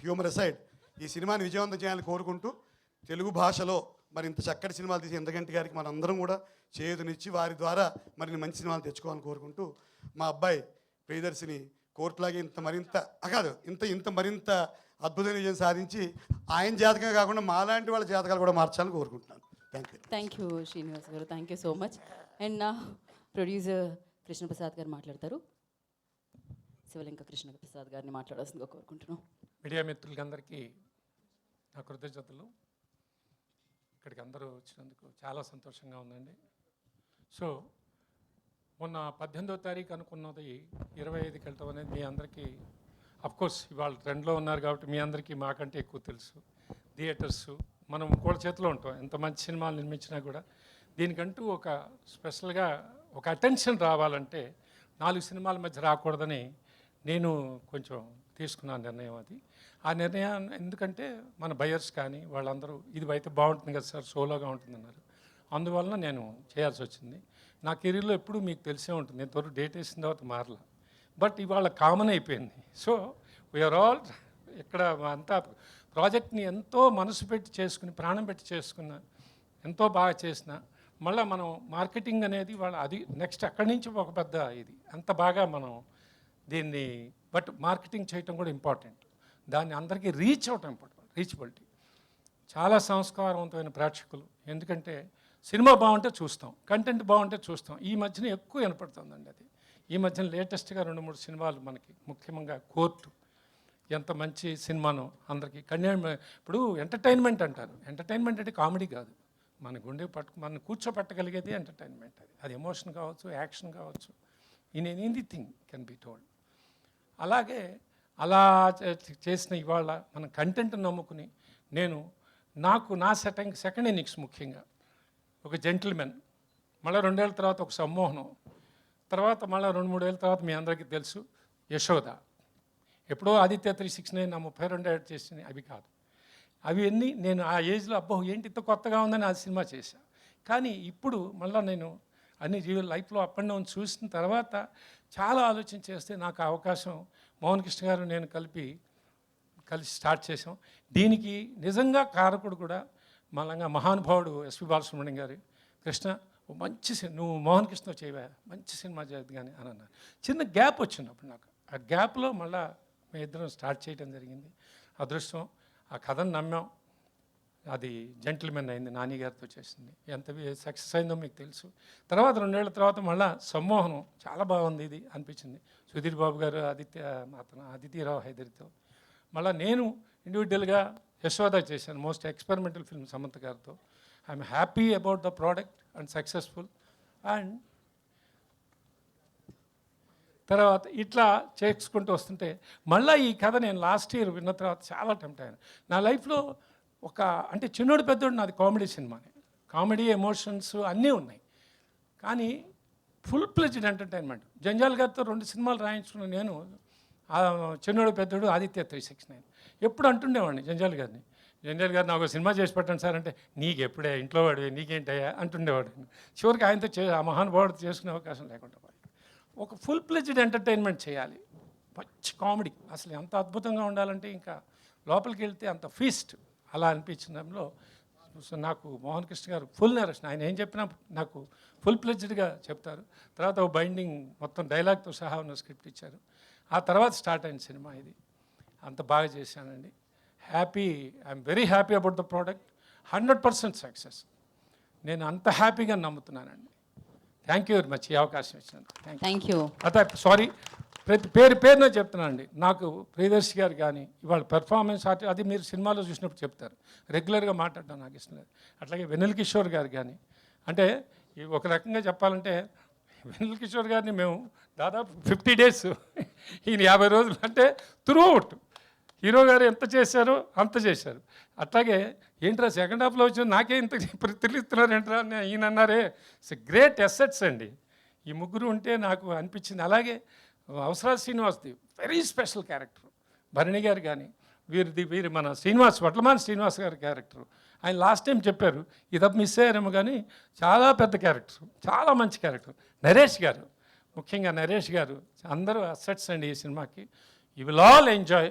హ్యూమర్ అసైడ్ ఈ సినిమాని విజయవంతం చేయాలని కోరుకుంటూ, తెలుగు భాషలో మరి ఇంత చక్కటి సినిమాలు తీసి ఇంద్రగంటి గారికి మనందరం కూడా చేయూతనిచ్చి వారి ద్వారా మరిన్ని మంచి సినిమాలు తెచ్చుకోవాలని కోరుకుంటూ, మా అబ్బాయి ప్రియదర్శిని కోర్టులాగే ఇంత మరింత అద్భుతమైన విజయం సాధించి ఆయన జాతకమే కాకుండా మాలాంటి వాళ్ళ జాతకాలు కూడా మార్చాలని కోరుకుంటున్నాను. థ్యాంక్ యూ శ్రీనివాస్ గారు, thank you so much. And నా ప్రొడ్యూసర్ కృష్ణప్రసాద్ గారు మాట్లాడతారు. శివలింక కృష్ణప్రసాద్ గారిని మాట్లాడాల్సిందిగా కోరుకుంటున్నాం. మీడియా మిత్రులకి అందరికీ నా కృతజ్ఞతలు. ఇక్కడికి అందరూ వచ్చినందుకు చాలా సంతోషంగా ఉందండి. సో మొన్న 18వ తారీఖు అనుకున్నది 25కి వెళ్తాం అనేది మీ అందరికీ కోర్స్ ఇవాళ ట్రెండ్లో ఉన్నారు కాబట్టి మీ అందరికీ మాకంటే ఎక్కువ తెలుసు. థియేటర్స్ మనం కూడా చేతిలో ఉంటాం. ఎంత మంచి సినిమాలు నిర్మించినా కూడా దీనికంటూ ఒక స్పెషల్గా ఒక అటెన్షన్ రావాలంటే 4 సినిమాల మధ్య రాకూడదని నేను కొంచెం తీసుకున్న నిర్ణయం అది. ఆ నిర్ణయం ఎందుకంటే మన బయర్స్ కానీ వాళ్ళందరూ ఇది అయితే బాగుంటుంది కదా సార్, సోలోగా ఉంటుందన్నారు. అందువలన నేను చేయాల్సి వచ్చింది. నా కెరీర్లో ఎప్పుడు మీకు తెలిసే ఉంటుంది, ఇంతవరకు డేట్ వేసిన తర్వాత మారలా. బట్ ఇవాళ కామన్ అయిపోయింది. సో వీఆర్ ఆల్ ఇక్కడ అంతా ప్రాజెక్ట్ని ఎంతో మనసు పెట్టి చేసుకుని ప్రాణం పెట్టి చేసుకున్న, ఎంతో బాగా చేసిన, మళ్ళీ మనం మార్కెటింగ్ అనేది వాళ్ళ అది నెక్స్ట్ అక్కడి నుంచి ఒక పెద్ద ఇది అంత బాగా మనం దీన్ని బట్ మార్కెటింగ్ చేయటం కూడా ఇంపార్టెంట్. దాన్ని అందరికీ రీచ్ అవటం ఇంపార్టెంట్. రీచబిలిటీ చాలా సంస్కారవంతమైన ప్రేక్షకులు. ఎందుకంటే సినిమా బాగుంటే చూస్తాం, కంటెంట్ బాగుంటే చూస్తాం. ఈ మధ్యన ఎక్కువ వినపడుతుందండి అది. ఈ మధ్యన లేటెస్ట్గా 2-3 సినిమాలు మనకి, ముఖ్యంగా కోర్టు ఎంత మంచి సినిమానో అందరికీ ఇప్పుడు ఎంటర్టైన్మెంట్ అంటారు. ఎంటర్టైన్మెంట్ అంటే కామెడీ కాదు, మన గుండె మన కూర్చోపెట్టగలిగేది ఎంటర్టైన్మెంట్. అది ఎమోషన్ కావచ్చు, యాక్షన్ కావచ్చు, in anything can be told. అలాగే అలా చేసిన ఇవాళ మన కంటెంట్ నమ్ముకుని నా సెకండ్ ఇన్నింగ్స్ ముఖ్యంగా ఒక జెంటిల్మెన్, మళ్ళీ 2 ఏళ్ళ తర్వాత ఒక సమ్మోహనం, తర్వాత మళ్ళీ 2-3 ఏళ్ళ తర్వాత మీ అందరికీ తెలుసు యశోద. ఎప్పుడో ఆదిత్య 369 నా 32 ఏళ్ళు చేసింది అవి కాదు. అవి అన్నీ నేను ఆ ఏజ్లో అబ్బో ఏంటి ఇంత కొత్తగా ఉందని ఆ సినిమా చేశా. కానీ ఇప్పుడు మళ్ళీ నేను అన్ని లైఫ్లో అప్ అండ్ డౌన్ చూసిన తర్వాత చాలా ఆలోచన చేస్తే నాకు అవకాశం మోహన్ కృష్ణ గారు నేను కలిసి స్టార్ట్ చేసాం. దీనికి నిజంగా కారకుడు కూడా మళ్ళంగా మహానుభావుడు ఎస్పి బాలసుబ్రహ్మణ్యం గారు. కృష్ణ మంచి నువ్వు మోహన్ కృష్ణ చేయవా, మంచి సినిమా చేయదు కానీ అని అన్నారు. చిన్న గ్యాప్ వచ్చినప్పుడు నాకు ఆ గ్యాప్లో మళ్ళీ మేము ఇద్దరం స్టార్ట్ చేయడం జరిగింది. అదృష్టం ఆ కథను నమ్మాం. అది జెంటిల్మెన్ అయింది, నాని గారితో చేసింది. ఎంత సక్సెస్ అయిందో మీకు తెలుసు. తర్వాత 2 ఏళ్ల తర్వాత మళ్ళీ సమ్మోహనం చాలా బాగుంది ఇది అనిపించింది. సుధీర్ బాబు గారు, అదితిరావు హైదరితో. మళ్ళీ నేను ఇండివిజువల్గా యశోద చేశాను, మోస్ట్ ఎక్స్పెరిమెంటల్ ఫిల్మ్ సమంత గారితో. I'm happy about the product and successful. And తర్వాత ఇట్లా చేసుకుంటూ వస్తుంటే మళ్ళీ ఈ కథ నేను లాస్ట్ ఇయర్ విన్న తర్వాత చాలా టెంప్ట్ అయ్యాను. నా లైఫ్లో అంటే చిన్నోడు పెద్దోడు నాది కామెడీ సినిమానే. కామెడీ, ఎమోషన్స్ అన్నీ ఉన్నాయి. కానీ ఫుల్ ప్లెజ్డ్ ఎంటర్టైన్మెంట్. జంజాల్ గారితో 2 సినిమాలు రాయించుకున్న నేను చిన్నోడు పెద్దోడు, ఆదిత్య 369 ఎప్పుడు అంటుండేవాడిని జంజాల్ గారు నాకు ఒక సినిమా చేసి పెట్టండి సార్ అంటే, నీకు ఎప్పుడే ఇంట్లో వాడివి నీకేంటయ్యా అంటుండేవాడు. చివరికి ఆయనతో ఆ మహానుభావుడు చేసుకునే అవకాశం లేకుండా పోయి ఒక ఫుల్ ప్లెజ్డ్ ఎంటర్టైన్మెంట్ చేయాలి. మంచి కామెడీ అసలు ఎంత అద్భుతంగా ఉండాలంటే ఇంకా లోపలికి వెళ్తే అంత ఫీస్ట్ అలా అనిపించడంలో నాకు మోహన్ కృష్ణ గారు ఫుల్ నరేషన్. ఆయన ఏం చెప్పినా నాకు ఫుల్ ప్లెజ్డ్గా చెప్తారు. తర్వాత ఒక బైండింగ్ మొత్తం డైలాగ్తో సహా ఉన్న స్క్రిప్ట్ ఇచ్చారు. ఆ తర్వాత స్టార్ట్ అయిన సినిమా ఇది. అంత బాగా చేశానండి. I'm very happy about the product. 100% success. నేను అంత హ్యాపీగా నమ్ముతున్నానండి. థ్యాంక్ యూ వెరీ మచ్ ఈ అవకాశం ఇచ్చినందుకు. Thank you. సారీ ప్రతి పేరునే చెప్తున్నానండి. నాకు ప్రియదర్శి గారు కానీ ఇవాళ పెర్ఫార్మెన్స్ అది మీరు సినిమాలో చూసినప్పుడు చెప్తారు. రెగ్యులర్గా మాట్లాడడం నాకు ఇష్టం లేదు. అట్లాగే వెన్నెల కిషోర్ గారు కానీ, అంటే ఒక రకంగా చెప్పాలంటే వెన్నెల కిషోర్ గారిని మేము దాదాపు 50 days ఈయన 50 రోజులు అంటే త్రూఅవుట్ హీరో గారు ఎంత చేశారో అంత చేశారు. అట్లాగే ఏంట్రా సెకండ్ హాఫ్లో వచ్చి నాకే ఇంత తిరుగుతున్నారు ఏంట్రా అని ఈయన అన్నారే. ఇట్స్ గ్రేట్ అసెట్స్ అండి ఈ ముగ్గురు ఉంటే నాకు అనిపించింది. అలాగే అవసరాలు శ్రీనివాస్ది very special character. Bharani garu కానీ వీరి మన వడ్లమాన్ శ్రీనివాస్ గారి క్యారెక్టర్ ఆయన లాస్ట్ టైం చెప్పారు, ఇది మిస్ అయ్యారేమో కానీ చాలా పెద్ద క్యారెక్టర్, చాలా మంచి క్యారెక్టర్. నరేష్ గారు, ముఖ్యంగా నరేష్ గారు అందరూ అసెట్స్ అండి ఈ సినిమాకి. You will all enjoy.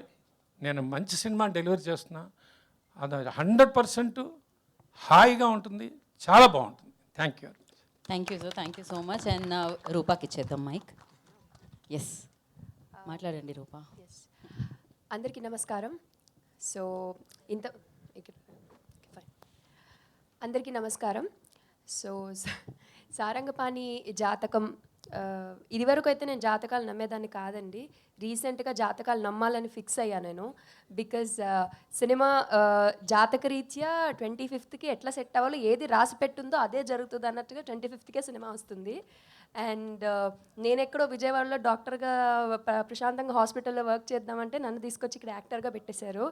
నేను మంచి సినిమా డెలివరీ చేస్తున్నా. అది 100% హాయిగా ఉంటుంది, చాలా బాగుంటుంది. Thank you. Thank you sir, thank you so much. And రూపాకి ఇచ్చేద్దాం మైక్. ఎస్, మాట్లాడండి రూపా. అందరికీ నమస్కారం. సో అందరికీ నమస్కారం. సో సారంగపాణి జాతకం, ఇదివరకు అయితే నేను జాతకాలు నమ్మేదాన్ని కాదండి. రీసెంట్గా జాతకాలు నమ్మాలని ఫిక్స్ అయ్యా నేను. బికాజ్ సినిమా జాతకరీత్యా 25th ఎట్లా సెట్ అవ్వాలో ఏది రాసి పెట్టుందో అదే జరుగుతుంది అన్నట్టుగా 25th సినిమా వస్తుంది. అండ్ నేను ఎక్కడో విజయవాడలో డాక్టర్గా ప్రశాంతంగా హాస్పిటల్లో వర్క్ చేద్దామంటే నన్ను తీసుకొచ్చి ఇక్కడ యాక్టర్గా పెట్టేశారు.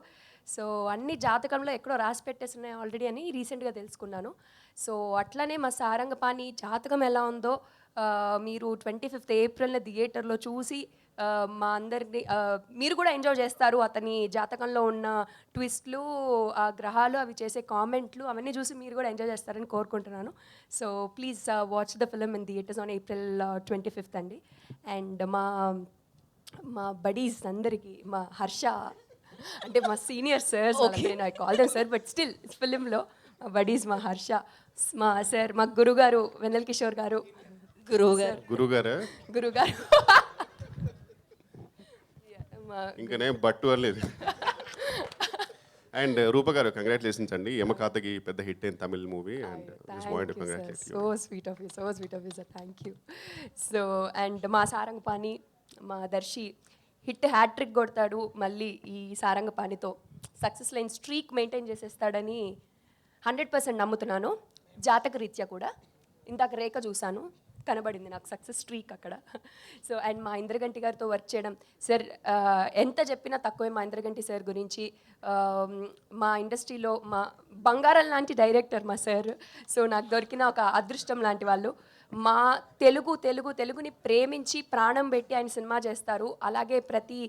సో అన్ని జాతకంలో ఎక్కడో రాసి పెట్టేస్తున్నాయి ఆల్రెడీ అని రీసెంట్గా తెలుసుకున్నాను. సో అట్లనే మా సారంగపాణి జాతకం ఎలా ఉందో మీరు 25th ఏప్రిల్న థియేటర్లో చూసి మా అందరినీ మీరు కూడా ఎంజాయ్ చేస్తారు. అతని జాతకంలో ఉన్న ట్విస్ట్లు, ఆ గ్రహాలు, అవి చేసే కామెంట్లు అవన్నీ చూసి మీరు కూడా ఎంజాయ్ చేస్తారని కోరుకుంటున్నాను. So please watch the film in theatres on April 25th అండి. అండ్ మా బడీస్ అందరికీ, మా హర్ష అంటే మా సీనియర్ సార్స్, నేను I call them sir but still ఫిలింలో మా బడీస్, మా హర్ష, మా సార్, మా గురుగారు వెన్నెల కిషోర్ గారు, గురుగారు ఇంకనే బట్టు అనలేదు. అండ్ రూప గారు కంగ్రాచులేషన్స్ అండి. యమకాతకి పెద్ద హిట్ అయిన Tamil movie and so sweet of you sir, thank you. So and మా సారంగపాణి, మా దర్శి హిట్ హ్యాట్రిక్ కొడతాడు మళ్ళీ ఈ సారంగపాణితో, సక్సెస్ లైన్ స్ట్రీక్ మెయింటైన్ చేసేస్తాడని 100% నమ్ముతున్నాను. జాతక రీత్యా కూడా ఇందాక రేఖ చూశాను, కనబడింది నాకు సక్సెస్ స్ట్రీక్ అక్కడ. సో అండ్ మా ఇంద్రగంటి గారితో వర్క్ చేయడం, సార్ ఎంత చెప్పినా తక్కువే మా ఇంద్రగంటి సార్ గురించి. మా ఇండస్ట్రీలో మా బంగారం లాంటి డైరెక్టర్ మా సార్. సో నాకు దొరికిన ఒక అదృష్టం లాంటి వాళ్ళు. మా తెలుగుని ప్రేమించి ప్రాణం పెట్టి ఆయన సినిమా చేస్తారు. అలాగే ప్రతి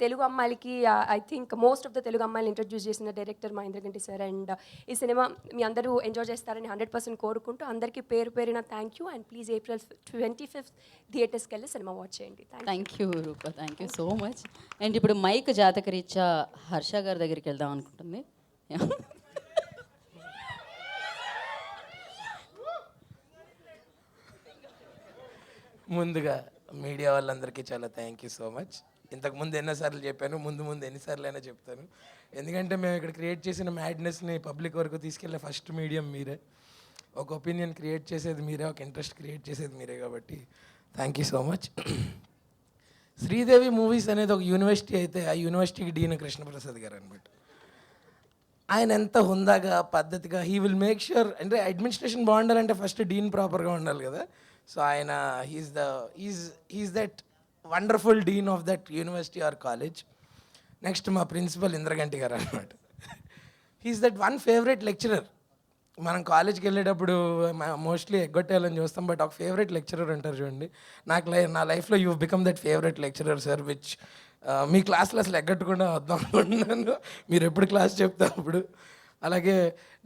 తెలుగు అమ్మాయిలకి I think most of the Telugu అమ్మాయిలు ఇంట్రడ్యూస్ చేసిన డైరెక్టర్ మా ఇంద్రగంటి సార్. అండ్ ఈ సినిమా మీ అందరూ ఎంజాయ్ చేస్తారని 100% కోరుకుంటూ అందరికీ పేరున thank you. And please April 25th థియేటర్స్కి వెళ్ళి సినిమా వాచ్ చేయండి. Thank you Rupa, thank you so much. And ఇప్పుడు మైక్ జాతకరీత్యా హర్ష గారి దగ్గరికి వెళ్దాం అనుకుంటుంది. ముందుగా మీడియా వాళ్ళందరికీ చాలా థ్యాంక్ యూ సో మచ్. ఇంతకుముందు ఎన్నోసార్లు చెప్పాను, ముందు ఎన్నిసార్లు అయినా చెప్తాను. ఎందుకంటే మేము ఇక్కడ క్రియేట్ చేసిన మ్యాడ్నెస్ని పబ్లిక్ వరకు తీసుకెళ్ళే ఫస్ట్ మీడియం మీరే. ఒక ఒపీనియన్ క్రియేట్ చేసేది మీరే, ఒక ఇంట్రెస్ట్ క్రియేట్ చేసేది మీరే, కాబట్టి thank you so much. Sridevi movies అనేది ఒక యూనివర్సిటీ అయితే ఆ యూనివర్సిటీకి డీన్ కృష్ణప్రసాద్ గారు అనమాట. ఆయన ఎంత హుందాగా పద్ధతిగా విల్ మేక్ ష్యూర్, అంటే అడ్మినిస్ట్రేషన్ బాగుండాలంటే ఫస్ట్ డీన్ ప్రాపర్గా ఉండాలి కదా. సో ఆయన he's that wonderful dean of that university or college. Next మా ప్రిన్సిపల్ ఇంద్రగంటి గారు అనమాట. He's that one favourite lecturer. మనం కాలేజ్కి వెళ్ళేటప్పుడు మోస్ట్లీ ఎగ్గొట్టేయాలని చూస్తాం, బట్ ఒక ఫేవరెట్ లెక్చరర్ ఉంటారు చూడండి. నా లైఫ్లో you become that favourite lecturer sir, which మీ క్లాస్లో అసలు ఎగ్గొట్టకుండా వద్దాం అనుకుంటున్నాను మీరు ఎప్పుడు క్లాస్ చెప్తే అప్పుడు. అలాగే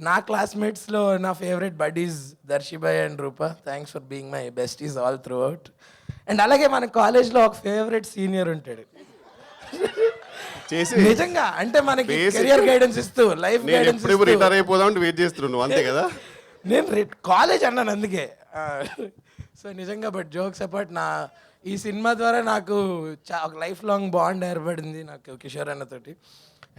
నా క్లాస్మేట్స్లో నా ఫేవరెట్ బడీస్ దర్శిబాయ్ and Rupa. Thanks for being my besties all throughout. And అలాగే మన కాలేజ్లో ఒక ఫేవరెట్ సీనియర్ ఉంటాడు నిజంగా, అంటే మనకి కెరియర్ గైడెన్స్ ఇస్తూ, లైఫ్ గైడెన్స్ రిటైర్ అయిపోదాం వెయిట్ చేస్తున్నాను అంతే కదా. నేను కాలేజ్ అన్నాను అందుకే. సో నిజంగా బట్ జోక్స్ అపార్ట్, ఈ సినిమా ద్వారా నాకు ఒక లైఫ్ లాంగ్ బాండ్ ఏర్పడింది నాకు కిషోర్ అన్నతోటి.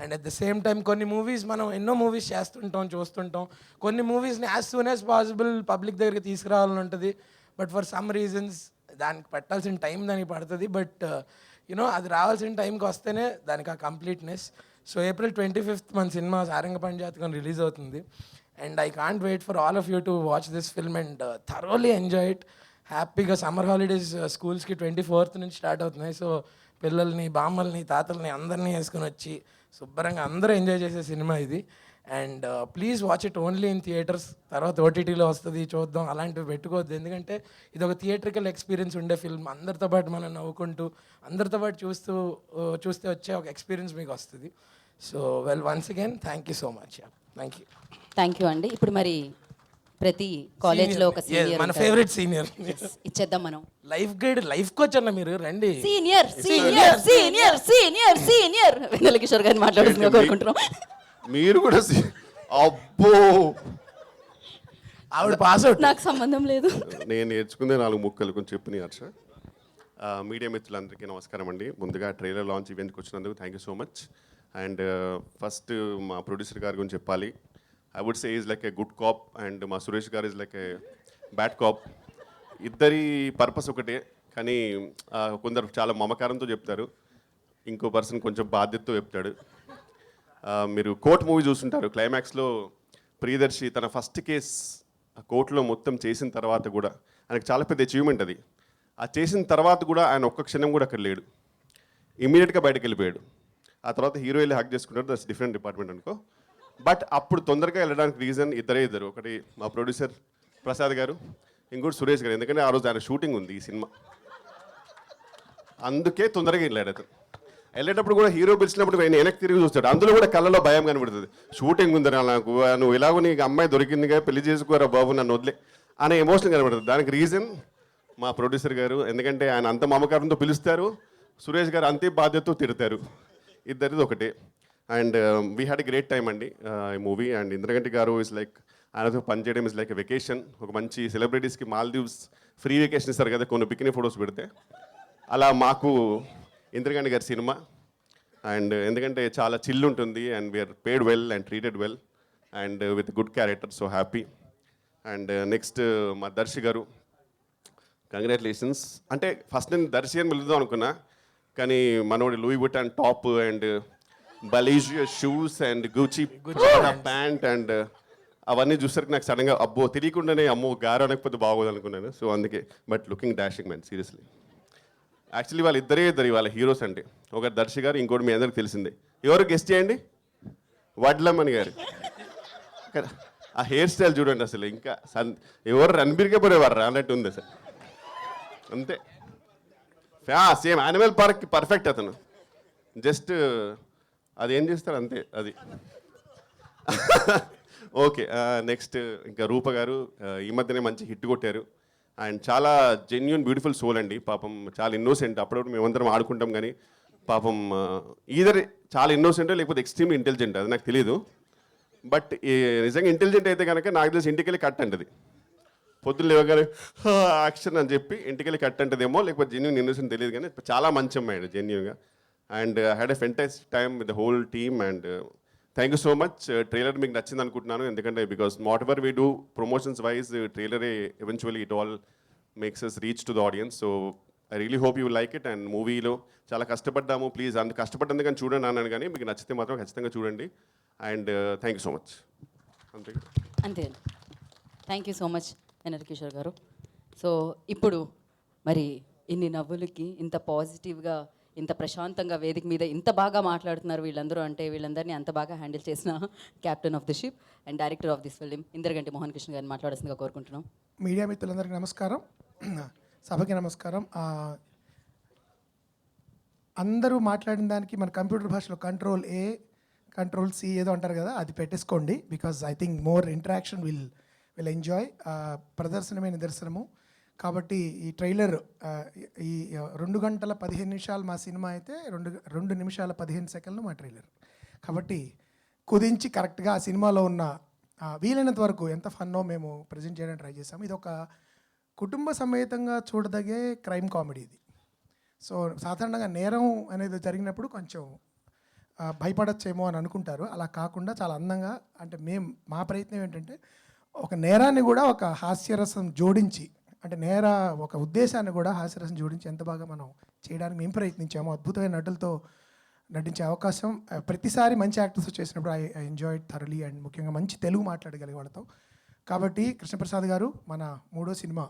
And at the same time కొన్ని మూవీస్ మనం ఎన్నో మూవీస్ చేస్తుంటాం, చూస్తుంటాం. కొన్ని మూవీస్ని as soon as possible public దగ్గరికి తీసుకురావాలని ఉంటుంది, బట్ ఫర్ సమ్ రీజన్స్ దానికి పట్టాల్సిన టైం దానికి పడుతుంది. బట్ యూనో అది రావాల్సిన టైంకి వస్తేనే దానికి ఆ కంప్లీట్నెస్. సో April 25th మన సినిమా సారంగపాణి జాతకం రిలీజ్ అవుతుంది. And I can't wait for all of you to watch this film and thoroughly enjoy it. హ్యాపీగా సమ్మర్ హాలిడేస్ స్కూల్స్కి 24th నుంచి స్టార్ట్ అవుతున్నాయి. సో పిల్లల్ని, బామ్మల్ని, తాతల్ని అందరినీ వేసుకొని వచ్చి శుభ్రంగా అందరూ ఎంజాయ్ చేసే సినిమా ఇది. And please watch it only in theatres. తర్వాత ఓటీటీలో వస్తుంది చూద్దాం, అలాంటివి పెట్టుకోవద్దు. ఎందుకంటే ఇది ఒక థియేట్రికల్ ఎక్స్పీరియన్స్ ఉండే ఫిల్మ్. అందరితో పాటు మనం నవ్వుకుంటూ, అందరితో పాటు చూస్తే వచ్చే ఒక ఎక్స్పీరియన్స్ మీకు వస్తుంది. So well, once again thank you so much. Thank you అండి. ఇప్పుడు మరి ప్రతి కాలేజ్లో ఒక సీనియర్, మన ఫేవరెట్ సీనియర్ ఇచ్చేద్దాం మనం. లైఫ్ గైడ్, లైఫ్ కోచ్ అన్న మీరు రండి. సీనియర్ వెన్నెల కిషోర్ గారిని మాట్లాడుతున్నా కోరుకుంటున్నాం. మీరు కూడా అబ్బో, ఆవిడ పాస్ అవుట్, నాకు సంబంధం లేదు. నేను నేర్చుకుందే 4 ముక్కలు కొంచెం చెప్పినాయి హర్ష. మీడియా మిత్రులందరికీ నమస్కారం అండి. ముందుగా ట్రైలర్ లాంచ్ ఈవెంట్కి వచ్చినందుకు thank you so much. And first మా ప్రొడ్యూసర్ గారి గురించి చెప్పాలి. I would say is like a good cop and మా సురేష్ గారు is like a bad cop. ఇద్దరి పర్పస్ ఒకటే, కానీ కొందరు చాలా మమకారంతో చెప్తారు, ఇంకో పర్సన్ కొంచెం బాధ్యతతో చెప్తాడు. మీరు కోర్ట్ మూవీ చూస్తుంటారు, క్లైమాక్స్లో ప్రియదర్శి తన ఫస్ట్ కేస్ కోర్టులో మొత్తం చేసిన తర్వాత కూడా ఆయనకు చాలా పెద్ద అచీవ్మెంట్ అది. అది చేసిన తర్వాత కూడా ఆయన ఒక్క క్షణం కూడా అక్కడ లేడు, ఇమీడియట్గా బయటకు వెళ్ళిపోయాడు. ఆ తర్వాత హీరో వెళ్ళి హక్ చేసుకుంటారు, దట్స్ డిఫరెంట్ డిపార్ట్మెంట్ అనుకో. బట్ అప్పుడు తొందరగా వెళ్ళడానికి రీజన్ ఇద్దరు, ఒకటి మా ప్రొడ్యూసర్ ప్రసాద్ గారు, ఇంకోటి సురేష్ గారు. ఎందుకంటే ఆ రోజు ఆయన షూటింగ్ ఉంది ఈ సినిమా, అందుకే తొందరగా వెళ్ళాడు అతను. వెళ్ళేటప్పుడు కూడా హీరో పిలిచినప్పుడు నేను వెనక్కి తిరిగి చూస్తాడు, అందులో కూడా కళ్ళలో భయం కనబడుతుంది. షూటింగ్ ఉందిరా నాకు, నువ్వు ఇలాగో నీకు అమ్మాయి దొరికిందిగా, పెళ్లి చేసుకోరా బాబు నన్ను వదిలే అనే ఎమోషన్ కనబడుతుంది. దానికి రీజన్ మా ప్రొడ్యూసర్ గారు, ఎందుకంటే ఆయన అంత మమకారంతో పిలుస్తారు, సురేష్ గారు అంతే బాధ్యతతో తిడతారు, ఇద్దరిది ఒకటే. And we had a great time అండి ఈ మూవీ. అండ్ ఇంద్రగంటి గారు ఇస్ లైక్, ఆయనతో పనిచేయడం ఇస్ లైక్ ఎ వెకేషన్. ఒక మంచి సెలబ్రిటీస్కి మాల్దీవ్స్ ఫ్రీ వెకేషన్ ఇస్తారు కదా కొన్ని బికినీ ఫొటోస్ పెడితే, అలా మాకు ఇంద్రగంటి గారి సినిమా. అండ్ ఎందుకంటే చాలా చిల్ ఉంటుంది, and we are paid well and treated well and with good character, so happy. And next మా దర్శి గారు, కంగ్రాచులేషన్స్. అంటే ఫస్ట్ నేను దర్శి అని పిలుద్దాం అనుకున్నా, కానీ మనోడి Louis Vuitton top and Balenciaga shoes and Gucci pant and అవన్నీ చూసరికి నాకు సడన్గా అబ్బో తెలియకుండానే అమ్మో గారు అనకపోతే బాగోదు అనుకున్నాను. సో అందుకే, but looking dashing man seriously. Actually వాళ్ళ ఇద్దరు వాళ్ళ హీరోస్ అంటే, ఒకటి దర్శి గారు, ఇంకోటి మీ అందరికి తెలిసిందే. ఎవరు గెస్ట్ చేయండి? వడ్లమ్మని గారు. ఆ హెయిర్ స్టైల్ చూడండి అసలు, ఇంకా ఎవరు రణబీర్కే పోయేవారు అన్నట్టు ఉంది అసలు, అంతే. సేమ్ యానిమల్ పార్క్ పర్ఫెక్ట్ అతను, జస్ట్ అది ఏం చేస్తారు అంతే అది. ఓకే, నెక్స్ట్ ఇంకా రూప గారు ఈ మధ్యనే మంచి హిట్ కొట్టారు. అండ్ చాలా జెన్యున్ బ్యూటిఫుల్ సోల్ అండి, పాపం చాలా ఇన్నోసెంట్. అప్పుడప్పుడు మేమందరం ఆడుకుంటాం కానీ పాపం ఈధర్ చాలా ఇన్నోసెంట్ లేకపోతే ఎక్స్ట్రీమ్లీ ఇంటెలిజెంట్, అది నాకు తెలియదు. బట్ నిజంగా ఇంటెలిజెంట్ అయితే కనుక నాకు తెలిసి ఇంటికి వెళ్ళి కట్ అంటది, పొద్దున్న లేవగానే యాక్షన్ అని చెప్పి ఇంటికి వెళ్ళి కట్ అంటదేమో, లేకపోతే జెన్యున్ ఇన్నోసెంట్ తెలియదు, కానీ చాలా మంచి అమ్మాయి జెన్యున్గా. And had a fantastic time with the whole team. And thank you so much. Trailer మీకు నచ్చింది అనుకుంటున్నాను, ఎందుకంటే because whatever we do promotions wise, ట్రైలరే eventually it all makes us reach to the audience. So I really hope you like it. And మూవీలో చాలా కష్టపడ్డాము, please అంత కష్టపడ్డందుకు కానీ చూడండి అన్నాను, కానీ మీకు నచ్చితే మాత్రం ఖచ్చితంగా చూడండి. And thank you so much. అంతే అంతే. Thank you so much NR Kishore గారు. సో ఇప్పుడు మరి ఇన్ని నవ్వులకి, ఇంత పాజిటివ్గా, ఇంత ప్రశాంతంగా వేదిక మీద ఇంత బాగా మాట్లాడుతున్నారు వీళ్ళందరూ, అంటే వీళ్ళందరినీ అంత బాగా హ్యాండిల్ చేసిన captain of the ship and director of this film Indraganti Mohan Krishna గారిని మాట్లాడాల్సిందిగా కోరుకుంటున్నాం. మీడియా మిత్రులందరికీ నమస్కారం, సభకి నమస్కారం. అందరూ మాట్లాడిన దానికి మన కంప్యూటర్ భాషలో Ctrl+A Ctrl+C ఏదో అంటారు కదా, అది పెట్టేసుకోండి. Because I think more interaction will enjoy. ప్రదర్శనమే నిదర్శనము. కాబట్టి ఈ ట్రైలర్ ఈ 2 గంటల 15 నిమిషాలు మా సినిమా అయితే 2 నిమిషాల 15 సెకండ్లు మా ట్రైలర్. కాబట్టి కుదించి కరెక్ట్గా ఆ సినిమాలో ఉన్న వీలైనంత వరకు ఎంత ఫన్నో మేము ప్రజెంట్ చేయడానికి ట్రై చేసాము. ఇది ఒక కుటుంబ సమేతంగా చూడదగే క్రైమ్ కామెడీ ఇది. సో సాధారణంగా నేరం అనేది జరిగినప్పుడు కొంచెం భయపడచ్చేమో అని అనుకుంటారు, అలా కాకుండా చాలా అందంగా, అంటే మా ప్రయత్నం ఏంటంటే ఒక నేరాన్ని కూడా ఒక హాస్యరసం జోడించి, అంటే ఒక ఉద్దేశాన్ని కూడా హాస్యరసం జోడించి ఎంత బాగా మనం చేయడానికి మేము ప్రయత్నించాము. అద్భుతమైన నటులతో నటించే అవకాశం ప్రతిసారి మంచి యాక్టర్స్ చేసినప్పుడు ఐ ఎంజాయ్డ్ థరలీ. అండ్ ముఖ్యంగా మంచి తెలుగు మాట్లాడగలిగే వాళ్ళతో. కాబట్టి కృష్ణప్రసాద్ గారు మన 3వ సినిమా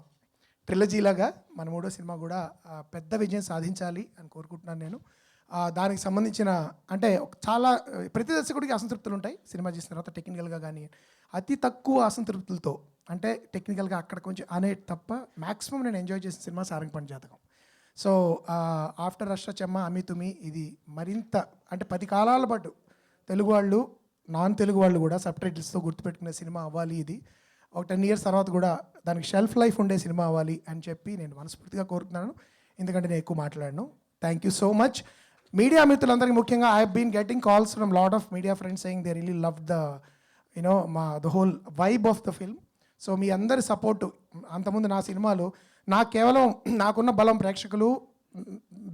ట్రిలజీలాగా మన 3వ సినిమా కూడా పెద్ద విజయం సాధించాలి అని కోరుకుంటున్నాను నేను. దానికి సంబంధించిన అంటే చాలా ప్రతి దర్శకుడికి అసంతృప్తులు ఉంటాయి సినిమా చేసిన తర్వాత టెక్నికల్గా, కానీ అతి తక్కువ అసంతృప్తులతో, అంటే టెక్నికల్గా అక్కడ కొంచెం అనే తప్ప మ్యాక్సిమం నేను ఎంజాయ్ చేసిన సినిమా సారంగపాణి జాతకం. సో ఆఫ్టర్ రష చెమ్మ అమి తుమి ఇది మరింత అంటే 10 కాలాల పాటు తెలుగు వాళ్ళు, నాన్ తెలుగు వాళ్ళు కూడా సబ్ టైటిల్స్తో గుర్తుపెట్టుకునే సినిమా అవ్వాలి. ఇది ఒక 10 years తర్వాత కూడా దానికి షెల్ఫ్ లైఫ్ ఉండే సినిమా అవ్వాలి అని చెప్పి నేను మనస్ఫూర్తిగా కోరుతున్నాను, ఎందుకంటే నేను ఎక్కువ మాట్లాడను. Thank you so much. Media మిత్రులందరికీ ముఖ్యంగా I have been getting calls from lot of media friends saying they really love the the whole vibe of the film. So మీ అందరి సపోర్టు, అంతకుముందు నా సినిమాలు కేవలం నాకున్న బలం ప్రేక్షకులు,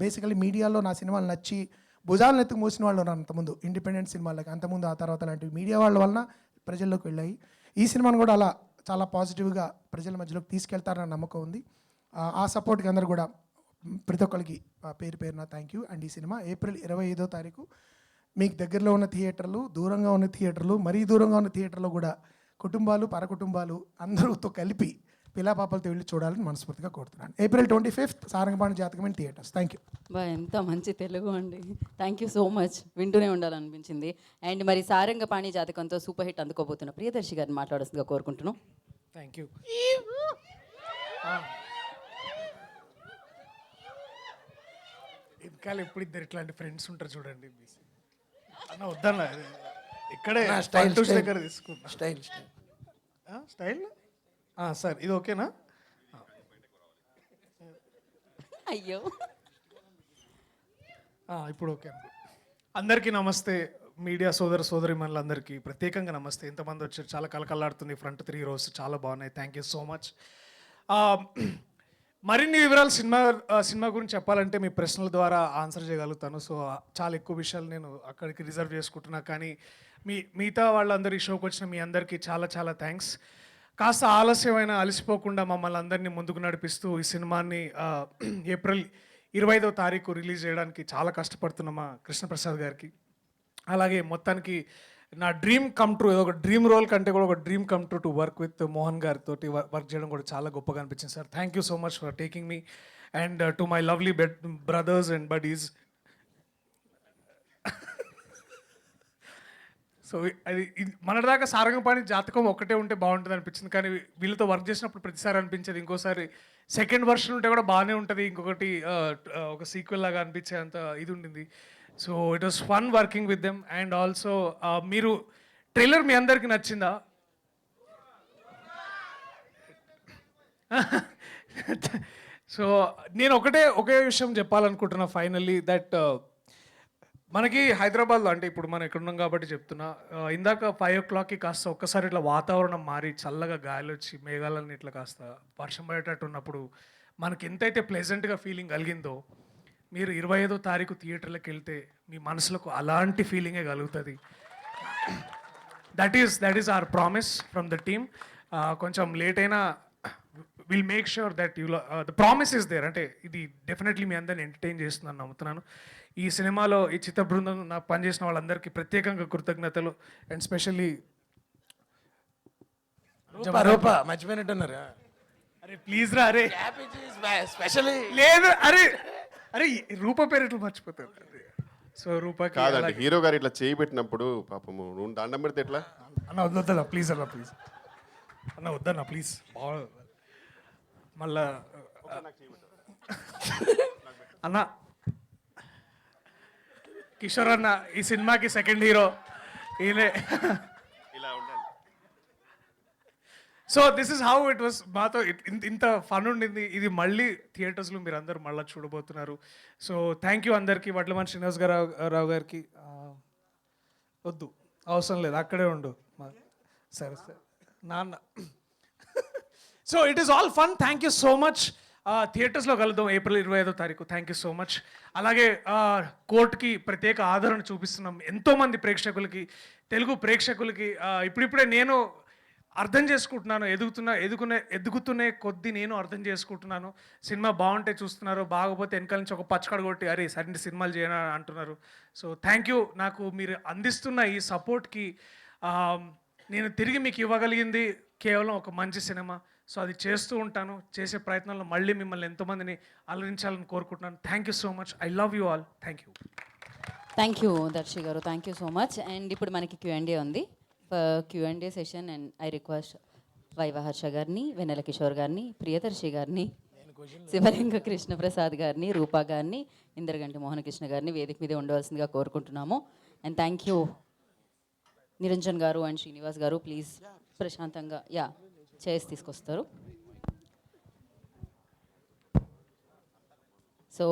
బేసికలీ మీడియాలో నా సినిమాలు నచ్చి భుజాలను ఎత్తుకు మూసిన వాళ్ళు ఉన్నారు అంతకుముందు ఇండిపెండెంట్ సినిమాలకి, అంతకుముందు ఆ తర్వాత లాంటివి మీడియా వాళ్ళ వలన ప్రజల్లోకి వెళ్ళాయి. ఈ సినిమాను కూడా అలా చాలా పాజిటివ్గా ప్రజల మధ్యలోకి తీసుకెళ్తారన్న నమ్మకం ఉంది. ఆ సపోర్ట్కి అందరూ కూడా ప్రతి ఒక్కరికి పేరు పేరున థ్యాంక్ యూ. అండ్ ఈ సినిమా ఏప్రిల్ 25వ తారీఖు మీకు దగ్గరలో ఉన్న థియేటర్లు, దూరంగా ఉన్న థియేటర్లు, మరీ దూరంగా ఉన్న థియేటర్లో కూడా కుటుంబాలు, పరకుటుంబాలు అందరితో కలిపి పిల్ల పాపలతో వెళ్ళి చూడాలని మనస్ఫూర్తిగా కోరుతున్నాను. April 25th సారంగపాణి జాతకం ఇన్ థియేటర్స్. Thank you. బా ఎంత మంచి తెలుగు అండి. Thank you so much. వింటూనే ఉండాలనిపించింది. అండ్ మరి సారంగపాణి జాతకంతో సూపర్ హిట్ అందుకోబోతున్న ప్రియదర్శి గారిని మాట్లాడాల్సిందిగా కోరుకుంటున్నాం. Thank you. ఇంకా ఎప్పుడు ఇద్దరు ఇట్లాంటి ఫ్రెండ్స్ ఉంటారు చూడండి. అన్న వద్దన్న ఇక్కడే స్టైల్ దగ్గర తీసుకున్నా. స్టైల్ స్టైల్ స్టైల్ సార్ ఇది ఓకేనా? అయ్యో ఇప్పుడు ఓకే. అందరికీ నమస్తే. మీడియా సోదరిమణులందరికీ ప్రత్యేకంగా నమస్తే. ఇంతమంది వచ్చారు, చాలా కలకల్లాడుతుంది. ఫ్రంట్ 3 rows చాలా బాగున్నాయి. Thank you so much. మరిన్ని వివరాలు సినిమా గురించి చెప్పాలంటే మీ ప్రశ్నల ద్వారా ఆన్సర్ చేయగలుగుతాను. సో చాలా ఎక్కువ విషయాలు నేను అక్కడికి రిజర్వ్ చేసుకుంటున్నా. కానీ మిగతా వాళ్ళందరూ ఈ షోకి వచ్చిన మీ అందరికీ చాలా చాలా థ్యాంక్స్. కాస్త ఆలస్యమైన అలసిపోకుండా మమ్మల్ని అందరినీ ముందుకు నడిపిస్తూ ఈ సినిమాని April 25వ తారీఖు రిలీజ్ చేయడానికి చాలా కష్టపడుతున్న మా కృష్ణప్రసాద్ గారికి, అలాగే మొత్తానికి నా డ్రీమ్ కమ్ ట్రూ, ఒక డ్రీమ్ రోల్ కంటే కూడా ఒక dream come true to work with Mohan గారితో వర్క్ చేయడం కూడా చాలా గొప్పగా అనిపించింది sir. Thank you so much for taking me and to my lovely brothers and buddies. So అది మనదాకా సారంగపాణి జాతకం ఒకటే ఉంటే బాగుంటుంది అనిపించింది. కానీ వీళ్ళతో వర్క్ చేసినప్పుడు ప్రతిసారి అనిపించేది ఇంకోసారి సెకండ్ వర్షన్ ఉంటే కూడా బాగానే ఉంటుంది, ఇంకొకటి ఒక సీక్వెల్ లాగా అనిపించే అంత ఇది ఉండింది. So it was fun working with them. And also మీరు ట్రైలర్ మీ అందరికీ నచ్చిందా? సో నేను ఒకే విషయం చెప్పాలనుకుంటున్నా ఫైనల్లీ, దట్ మనకి హైదరాబాద్లో, అంటే ఇప్పుడు మనం ఇక్కడ ఉన్నాం కాబట్టి చెప్తున్నా, ఇందాక 5 o'clockకి కాస్త ఒక్కసారి ఇట్లా వాతావరణం మారి చల్లగా గాలి వచ్చి మేఘాలన్నీ ఇట్లా కాస్త వర్షం పడేటట్టు ఉన్నప్పుడు మనకి ఎంతైతే ప్లెజెంట్గా ఫీలింగ్ కలిగిందో, మీరు 25వ తారీఖు థియేటర్లకు వెళ్తే మీ మనసులకు అలాంటి ఫీలింగే కలుగుతుంది. That is our promise from the team. కొంచెం లేట్ అయినా will make sure that the promise is there. అంటే ఇది డెఫినెట్లీ మీ అందరిని ఎంటర్టైన్ చేస్తుందని నమ్ముతున్నాను. ఈ సినిమాలో ఈ చిత్ర బృందం నాకు పనిచేసిన వాళ్ళందరికీ ప్రత్యేకంగా కృతజ్ఞతలు. అండ్ స్పెషల్లీ రూపా మర్చిపోయినట్టున్నారు. అరే ప్లీజ్ రా, అరే స్పెషల్లీ లేదు, అరే రూప పేరు ఎట్లా మర్చిపోతారు? సో రూపాకి కాదండి, హీరో గారు ఇట్లా చేయి పెట్టినప్పుడు పాపము నువ్వు దండం పెడితే ఎట్లా అన్న వద్దన్నా ప్లీజ్, అన్న ప్లీజ్, అన్న వద్దన్నా ప్లీజ్. మళ్ళా అన్న కిషోర్ అన్న ఈ సినిమాకి సెకండ్ హీరో ఈయనే. ఇలా ఉండాలి. So this is how it was. మాతో ఇంత ఫన్ ఉండింది. ఇది మళ్ళీ థియేటర్స్లో మీరు అందరూ మళ్ళీ చూడబోతున్నారు. సో థ్యాంక్ యూ అందరికీ. వడ్లమని శ్రీనివాస్ రావు గారికి వద్దు, అవసరం లేదు, అక్కడే ఉండు. సరే సరే నాన్న. So it is all fun. Thank you so much. థియేటర్స్లో కలుద్దాం April 25వ తారీఖు. Thank you so much. అలాగే కోర్టుకి ప్రత్యేక ఆదరణ చూపిస్తున్నాం ఎంతోమంది ప్రేక్షకులకి, తెలుగు ప్రేక్షకులకి. ఇప్పుడిప్పుడే నేను అర్థం చేసుకుంటున్నాను, ఎదుగుతునే కొద్దీ నేను అర్థం చేసుకుంటున్నాను. సినిమా బాగుంటే చూస్తున్నారు, బాగోపోతే వెనకాల నుంచి ఒక పచ్చకడ కొట్టి అరే సరైన సినిమాలు చేయనా అంటున్నారు. So thank you. నాకు మీరు అందిస్తున్న ఈ సపోర్ట్కి నేను తిరిగి మీకు ఇవ్వగలిగింది కేవలం ఒక మంచి సినిమా. సో అది చేస్తూ ఉంటాను. చేసే ప్రయత్నంలో మళ్ళీ మిమ్మల్ని ఎంతోమందిని అలరించాలని కోరుకుంటున్నాను. Thank you so much. I love you all. Thank you. Thank you Darshi garu, thank you so much. And ఇప్పుడు మనకి Q&A ఉంది. Q&A session. And I request Viva Harsha గారిని, వెన్నెల కిషోర్ గారిని, ప్రియదర్శి గారిని, శివలింగ కృష్ణప్రసాద్ గారిని, రూపా గారిని, ఇంద్రగంటి మోహనకృష్ణ గారిని వేదిక మీదే ఉండవలసిందిగా కోరుకుంటున్నాము. అండ్ థ్యాంక్ యూ నిరంజన్ గారు అండ్ శ్రీనివాస్ గారు. ప్లీజ్ ప్రశాంతంగా చైర్స్ తీసుకొస్తారు. సో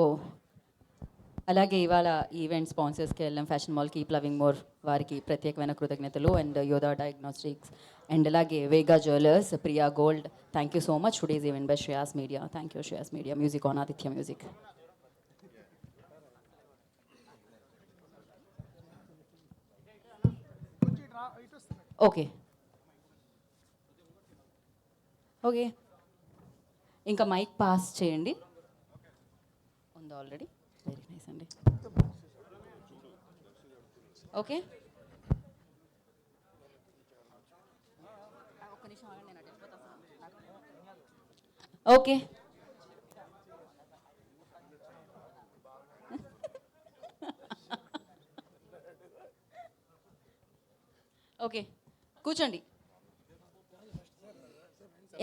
అలాగే ఇవాళ ఈవెంట్ స్పాన్సర్స్కి వెళ్ళాం. Fashion mall keep loving more వారికి ప్రత్యేకమైన కృతజ్ఞతలు. అండ్ యోధా డయాగ్నోస్టిక్స్ అండ్ అలాగే Vega jewellers, Priya gold. Thank you so much. Today's event by Shreyas media. Thank you Shreyas media. Music on Aditya music. Okay okay, ఇంకా మైక్ పాస్ చేయండి. ఉందా ఆల్రెడీ? వెరీ నైస్ అండి. Okay, ఒక్క నిమిషం ఆగండి, నేను అటు వెళ్ళిపోతాను. ఓకే, ఓకే, కూర్చోండి.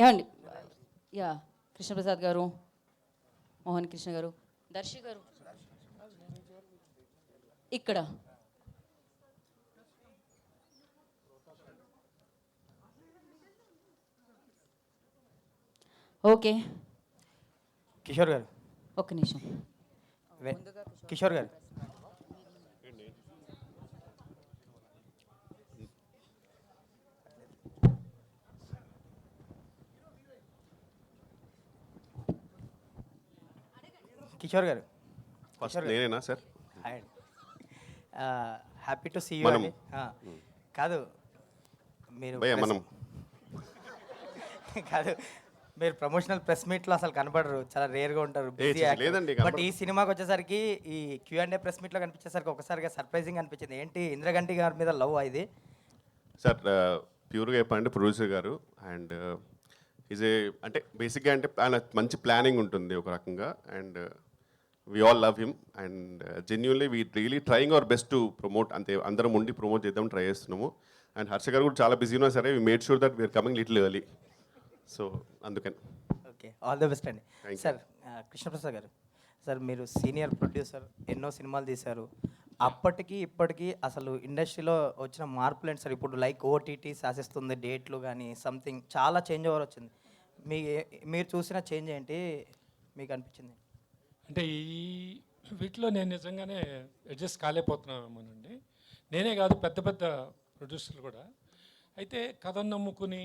ఏమండి, యా, కృష్ణప్రసాద్ గారు, మోహన్ కృష్ణ గారు, దర్శి గారు ఇక్కడ. ఓకే, కిషోర్ గారు, ఒక్క నిమిషం. కిషోర్ గారు, కిషోర్ గారు, ఫస్ట్ నేనేనా సార్? హాయ్ అండి, హ్యాపీ టు సీ యూ మనం. అండి. కాదు మీరు భయ్యా మనం కాదు మీరు ప్రమోషనల్ ప్రెస్ మీట్లో అసలు కనపడరు, చాలా రేర్గా ఉంటారు, లేదండి, బట్ ఈ సినిమాకి వచ్చేసరికి ఈ Q&A ప్రెస్ మీట్లో కనిపించేసరికి ఒకసారిగా సర్ప్రైజింగ్ అనిపించింది. ఏంటి ఇంద్రగంటి గారి మీద లవ్ ఇది? సార్ ప్యూర్గా చెప్పాలంటే ప్రొడ్యూసర్ గారు అండ్ ఈజ్ ఏ అంటే బేసిక్గా అంటే ఆయన మంచి ప్లానింగ్ ఉంటుంది ఒక రకంగా and we all love him and genuinely we really trying our best to promote, అంతే అందరం ఉండి ప్రమోట్ చేద్దాం ట్రై చేస్తున్నాము. అండ్ హర్ష గారు కూడా చాలా బిజీ ఉన్నా సరే we made sure that we are coming little early, so అందుకని. ఓకే, ఆల్ ద బెస్ట్ అండి. సార్ కృష్ణప్రసాద్ గారు, సార్ మీరు సీనియర్ ప్రొడ్యూసర్, ఎన్నో సినిమాలు తీశారు. అప్పటికి ఇప్పటికీ అసలు ఇండస్ట్రీలో వచ్చిన మార్పులు ఏంటి సార్? ఇప్పుడు లైక్ ఓటీటీ శాసిస్తుంది, డేట్లు కానీ సంథింగ్ చాలా చేంజ్ ఓవర్ వచ్చింది. మీరు చూసిన చేంజ్ ఏంటి మీకు అనిపించింది? అంటే ఈ వీటిలో నేను నిజంగానే అడ్జస్ట్ కాలేకపోతున్నామేమోనండి. నేనే కాదు, పెద్ద పెద్ద ప్రొడ్యూసర్లు కూడా. అయితే కథను నమ్ముకుని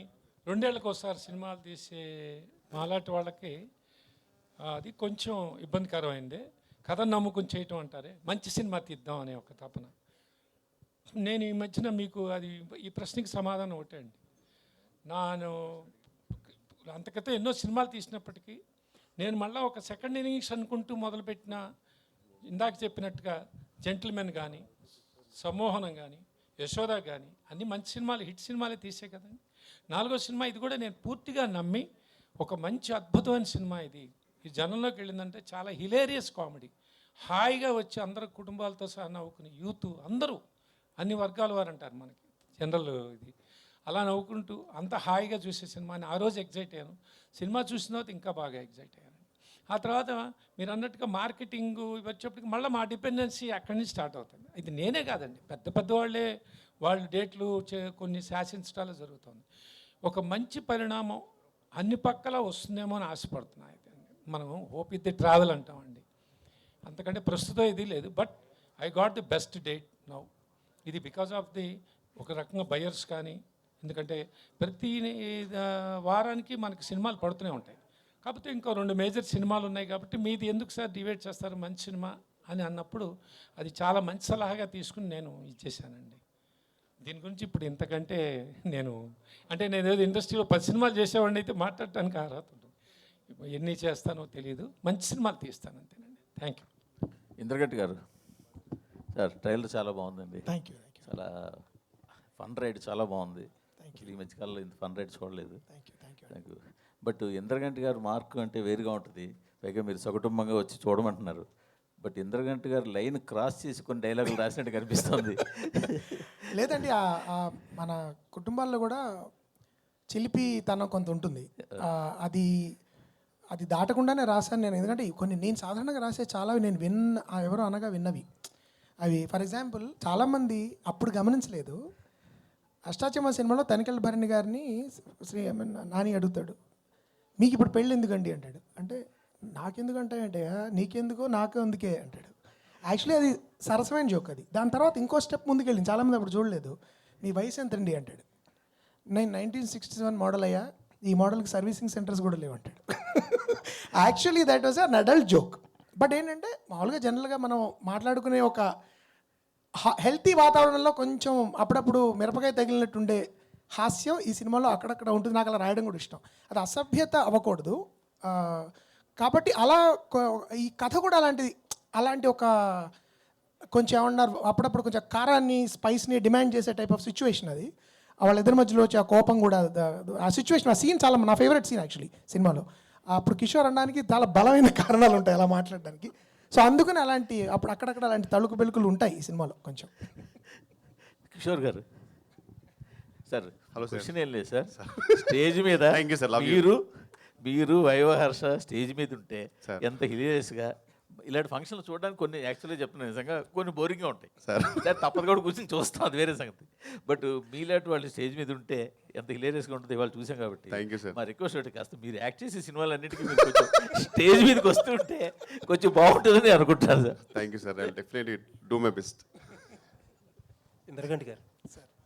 2 ఏళ్ళకి ఒకసారి సినిమాలు తీసే మాలాంటి వాళ్ళకి అది కొంచెం ఇబ్బందికరమైంది. కథను నమ్ముకుని చేయటం అంటారే, మంచి సినిమా తీద్దాం అనే ఒక తపన. నేను ఈ మధ్యన మీకు అది ఈ ప్రశ్నకి సమాధానం ఒకటే అండి. నేను అంతకైతే ఎన్నో సినిమాలు తీసినప్పటికీ నేను మళ్ళీ ఒక సెకండ్ ఇన్నింగ్స్ అనుకుంటూ మొదలుపెట్టిన, ఇందాక చెప్పినట్టుగా జెంటిల్మెన్ కానీ, సమ్మోహనం కానీ, యశోద కానీ అన్ని మంచి సినిమాలు, హిట్ సినిమాలే తీసే కదండి. 4వ సినిమా ఇది కూడా నేను పూర్తిగా నమ్మి ఒక మంచి అద్భుతమైన సినిమా ఇది. ఈ జనంలోకి వెళ్ళిందంటే చాలా హిలేరియస్ కామెడీ, హాయిగా వచ్చి అందరు కుటుంబాలతో సహా నవ్వుకుని, యూత్ అందరూ అన్ని వర్గాల వారు అంటారు మనకి జనరల్ ఇది, అలా నవ్వుకుంటూ అంత హాయిగా చూసే సినిమాని ఆ రోజు ఎగ్జైట్ అయ్యాను. సినిమా చూసిన తర్వాత ఇంకా బాగా ఎగ్జైట్ అయ్యాను. ఆ తర్వాత మీరు అన్నట్టుగా మార్కెటింగ్ వచ్చేప్పటికి మళ్ళీ మా డిపెండెన్సీ అక్కడి నుంచి స్టార్ట్ అవుతుంది. ఇది నేనే కాదండి, పెద్ద పెద్ద వాళ్ళే వాళ్ళు డేట్లు కొన్ని శాసించడాలు జరుగుతుంది. ఒక మంచి పరిణామం అన్ని పక్కల వస్తుందేమో అని ఆశపడుతున్నాయి. మనం హోప్ ఇది ట్రావెల్ అంటామండి, అంతకంటే ప్రస్తుతం ఇది లేదు. But I got the best date now. ఇది బికాజ్ ఆఫ్ ది ఒక రకంగా బయర్స్ కానీ, ఎందుకంటే ప్రతి వారానికి మనకి సినిమాలు పడుతూనే ఉంటాయి. కాకపోతే ఇంకో 2 మేజర్ సినిమాలు ఉన్నాయి కాబట్టి మీది ఎందుకు సార్ డివైడ్ చేస్తారు మంచి సినిమా అని అన్నప్పుడు అది చాలా మంచి సలహాగా తీసుకుని నేను ఇచ్చేసానండి. దీని గురించి ఇప్పుడు ఇంతకంటే నేను ఏదో ఇండస్ట్రీలో 10 సినిమాలు చేసేవాడిని అయితే మాట్లాడటానికి అర్హత ఉంటుంది. ఎన్ని చేస్తానో తెలియదు, మంచి సినిమాలు తీస్తాను అంతేనండి. Thank you. ఇంద్రగంటి గారు, సార్ ట్రైలర్ చాలా బాగుందండి. Thank you. చాలా ఫన్ రైడ్ చాలా బాగుంది. ఈ మధ్యకాలంలో ఇంత ఫన్ రైడ్ చూడలేదు. Thank you. బట్ ఇంద్రగంటి గారు మార్క్ అంటే వేరుగా ఉంటుంది. పైగా మీరు సకుటుంబంగా వచ్చి చూడమంటున్నారు. బట్ ఇంద్రగంటి గారు లైన్ క్రాస్ చేసి కొన్ని డైలాగులు రాసినట్టు కనిపిస్తుంది. లేదండి, మన కుటుంబాల్లో కూడా చిలిపితనం కొంత ఉంటుంది. అది దాటకుండానే రాశాను నేను. ఎందుకంటే నేను సాధారణంగా రాసే చాలా నేను ఎవరో అనగా విన్నవి అవి. ఫర్ ఎగ్జాంపుల్, చాలామంది అప్పుడు గమనించలేదు, అష్టాచమ్మ సినిమాలో తనికెళ్ళ భరణి గారిని నాని అడుగుతాడు, మీకు ఇప్పుడు పెళ్ళి ఎందుకండి అంటాడు. అంటే నాకెందుకంటే అంటే నీకెందుకో నాకు అందుకే అంటాడు. యాక్చువల్లీ అది సరసమైన జోక్ అది. దాని తర్వాత ఇంకో స్టెప్ ముందుకెళ్ళింది, చాలామంది అప్పుడు చూడలేదు. మీ వయసు ఎంతండి అంటాడు. నేను 1967 మోడల్ అయ్యా, ఈ మోడల్కి సర్వీసింగ్ సెంటర్స్ కూడా లేవంటాడు. Actually that was an adult joke. But ఏంటంటే మామూలుగా జనరల్గా మనం మాట్లాడుకునే ఒక హెల్తీ వాతావరణంలో కొంచెం అప్పుడప్పుడు మిరపకాయ తగిలినట్టుండే హాస్యం ఈ సినిమాలో అక్కడక్కడ ఉంటుంది. నాకు అలా రాయడం కూడా ఇష్టం. అది అసభ్యత అవ్వకూడదు. కాబట్టి అలా ఈ కథ కూడా అలాంటి ఒక కొంచెం ఏమన్నారు, అప్పుడప్పుడు కొంచెం కారాన్ని స్పైస్ని డిమాండ్ చేసే టైప్ ఆఫ్ సిచ్యువేషన్ అది. వాళ్ళిద్దరి మధ్యలో వచ్చి ఆ కోపం కూడా, ఆ సిచ్యువేషన్, ఆ సీన్ చాలా నా ఫేవరెట్ సీన్ యాక్చువల్లీ సినిమాలో. అప్పుడు కిషోర్ అనడానికి చాలా బలమైన కారణాలు ఉంటాయి అలా మాట్లాడడానికి. సో అందుకని అలాంటి అప్పుడు అక్కడక్కడ అలాంటి తళుకు బెలుకులు ఉంటాయి ఈ సినిమాలో కొంచెం. కిషోర్ గారు సార్, హలో సార్. క్వశ్చన్ ఏం లేదు సార్. స్టేజ్ మీద Thank you, sir. Love you. మీరు వైవహర్ష స్టేజ్ మీద ఉంటే Sir. ఎంత హిలియస్గా, ఇలాంటి ఫంక్షన్లు చూడడానికి కొన్ని యాక్చువల్గా చెప్తున్నాను నిజంగా కొన్ని బోరింగ్గా ఉంటాయి సార్. తప్పదు కూడా కూర్చొని చూస్తాం, అది వేరే సంగతి. బట్ మీలాంటి వాళ్ళు స్టేజ్ మీద ఉంటే ఎంత హిలేరియస్గా ఉంటుంది ఇవాళ చూసాం కాబట్టి. Thank you, sir. మా రిక్వెస్ట్ ఒకటి, కాస్త మీరు యాక్ట్ చేసే సినిమాలన్నింటికీ మీరు కొంచెం స్టేజ్ మీదకి వస్తుంటే కొంచెం బాగుంటుందని అనుకుంటాను sir. Thank you sir. I definitely do my best. Indraganti గారు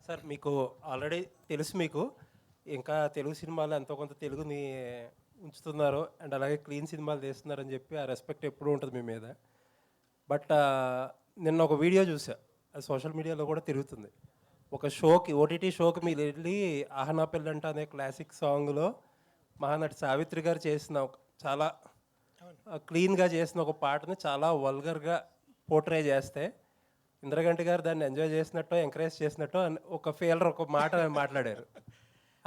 సార్, మీకు ఆల్రెడీ తెలుసు, మీకు ఇంకా తెలుగు సినిమాలు ఎంతో కొంత తెలుగుని ఉంచుతున్నారు అండ్ అలాగే క్లీన్ సినిమాలు తీస్తున్నారని చెప్పి ఆ రెస్పెక్ట్ ఎప్పుడూ ఉంటుంది మీ మీద. బట్ నిన్న ఒక వీడియో చూసా, అది సోషల్ మీడియాలో కూడా తిరుగుతుంది. ఒక షోకి, ఓటీటీ షోకి మీరు వెళ్ళి ఆహనా పెళ్ళంట అనే క్లాసిక్ సాంగ్లో మహానటి సావిత్రి గారు చేసిన చాలా క్లీన్గా చేసిన ఒక పాటని చాలా వల్గర్గా పోర్ట్రే చేస్తే ఇంద్రగంటి గారు దాన్ని ఎంజాయ్ చేసినట్టు, ఎంకరేజ్ చేసినట్టు ఒక ఫీలర్ ఒక మాట మాట్లాడారు.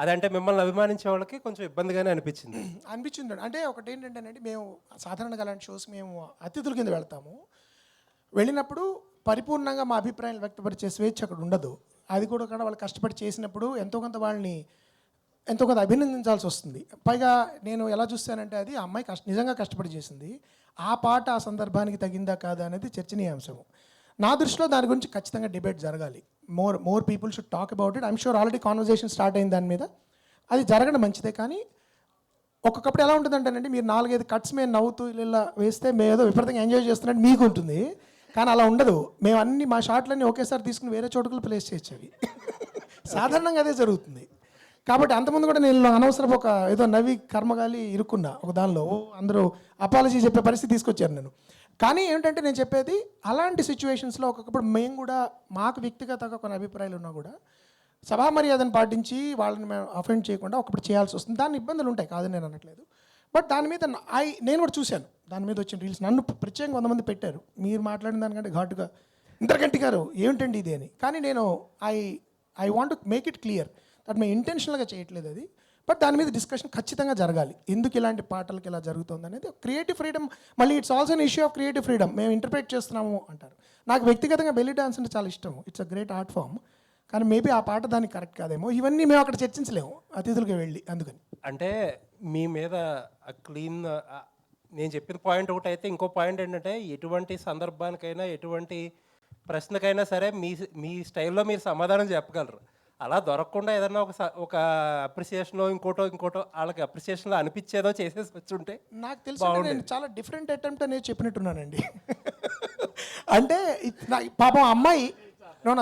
అదంటే మిమ్మల్ని అభిమానించే వాళ్ళకి కొంచెం ఇబ్బందిగానే అనిపించింది. అంటే ఒకటి ఏంటంటేనండి, మేము సాధారణంగా అలాంటి షోస్ మేము అతిథుల కింద వెళ్తాము. వెళ్ళినప్పుడు పరిపూర్ణంగా మా అభిప్రాయాలు వ్యక్తపరిచే స్వేచ్ఛ అక్కడ ఉండదు. అది కూడా వాళ్ళు కష్టపడి చేసినప్పుడు ఎంతో కొంత వాళ్ళని ఎంతో కొంత అభినందించాల్సి వస్తుంది. పైగా నేను ఎలా చూస్తానంటే అది ఆ అమ్మాయి నిజంగా కష్టపడి చేసింది. ఆ పాట ఆ సందర్భానికి తగిందా కాదా అనేది చర్చనీయాంశము. నా దృష్టిలో దాని గురించి ఖచ్చితంగా డిబేట్ జరగాలి. More people should talk about it. I'm sure already conversation start అయింది దాని మీద. అది జరగడం మంచిదే. కానీ ఒక్కొక్కప్పుడు ఎలా ఉంటుందంటేనండి, మీరు 4-5 కట్స్ మేము నవ్వుతూ ఇలా వేస్తే మేము ఏదో విపరీతంగా ఎంజాయ్ చేస్తున్నట్టు మీకు ఉంటుంది. కానీ అలా ఉండదు. మేము అన్ని మా షాట్లన్నీ ఒకేసారి తీసుకుని వేరే చోటుకు ప్లేస్ చేయొచ్చు. సాధారణంగా అదే జరుగుతుంది. కాబట్టి అంతకుముందు కూడా నేను అనవసరం ఒక ఏదో నవ్వి కర్మగాలి ఇరుక్కున్నా ఒక దానిలో. అందరూ అపాలజీ చెప్పే పరిస్థితి తీసుకొచ్చారు నేను. కానీ ఏంటంటే నేను చెప్పేది, అలాంటి సిచ్యువేషన్స్లో ఒక్కొక్కప్పుడు మేము కూడా మాకు వ్యక్తిగతంగా కొన్ని అభిప్రాయాలు ఉన్నా కూడా సభా మర్యాదను పాటించి వాళ్ళని మేము అఫెండ్ చేయకుండా ఒకప్పుడు చేయాల్సి వస్తుంది. దాని ఇబ్బందులు ఉంటాయి, కాదని నేను అనట్లేదు. బట్ దాని మీద నేను కూడా చూశాను, దాని మీద వచ్చిన రీల్స్ నన్ను ప్రత్యేకంగా 100 మంది పెట్టారు. మీరు మాట్లాడిన దానికంటే ఘాటుగా ఇంద్రగంటి గారు ఏమిటండి ఇది అని. కానీ నేను I want to make it clear that మేము ఇంటెన్షనల్గా చేయట్లేదు అది. బట్ దాని మీద డిస్కషన్ ఖచ్చితంగా జరగాలి. ఎందుకు ఇలాంటి పాటలకి ఇలా జరుగుతుంది అనేది క్రియేటివ్ ఫ్రీడమ్. మళ్ళీ it's also an issue of creative freedom. మేము ఇంటర్ప్రిట్ చేస్తున్నాము అంటారు. నాకు వ్యక్తిగతంగా బెల్లీ డాన్స్ అంటే చాలా ఇష్టం. It's a great art form. కానీ మేబీ ఆ పాట దానికి కరెక్ట్ కాదేమో. ఇవన్నీ మేము అక్కడ చర్చించలేము అతిథులకి వెళ్ళి. అందుకని అంటే మీ మీద క్లీన్, నేను చెప్పిన పాయింట్ ఒకటి అయితే, ఇంకో పాయింట్ ఏంటంటే ఎటువంటి సందర్భానికైనా ఎటువంటి ప్రశ్నకైనా సరే మీ స్టైల్లో మీరు సమాధానం చెప్పగలరు. అలా దొరకకుండా ఏదన్నా ఒక అప్రిసియేషన్లో ఇంకోటో వాళ్ళకి అప్రిసియేషన్లో అనిపించేదో చేసేసి వచ్చి ఉంటే నాకు తెలిసి నేను చాలా డిఫరెంట్ అటెంప్ట్ అనేది చెప్పినట్టున్నానండి. అంటే పాపం అమ్మాయి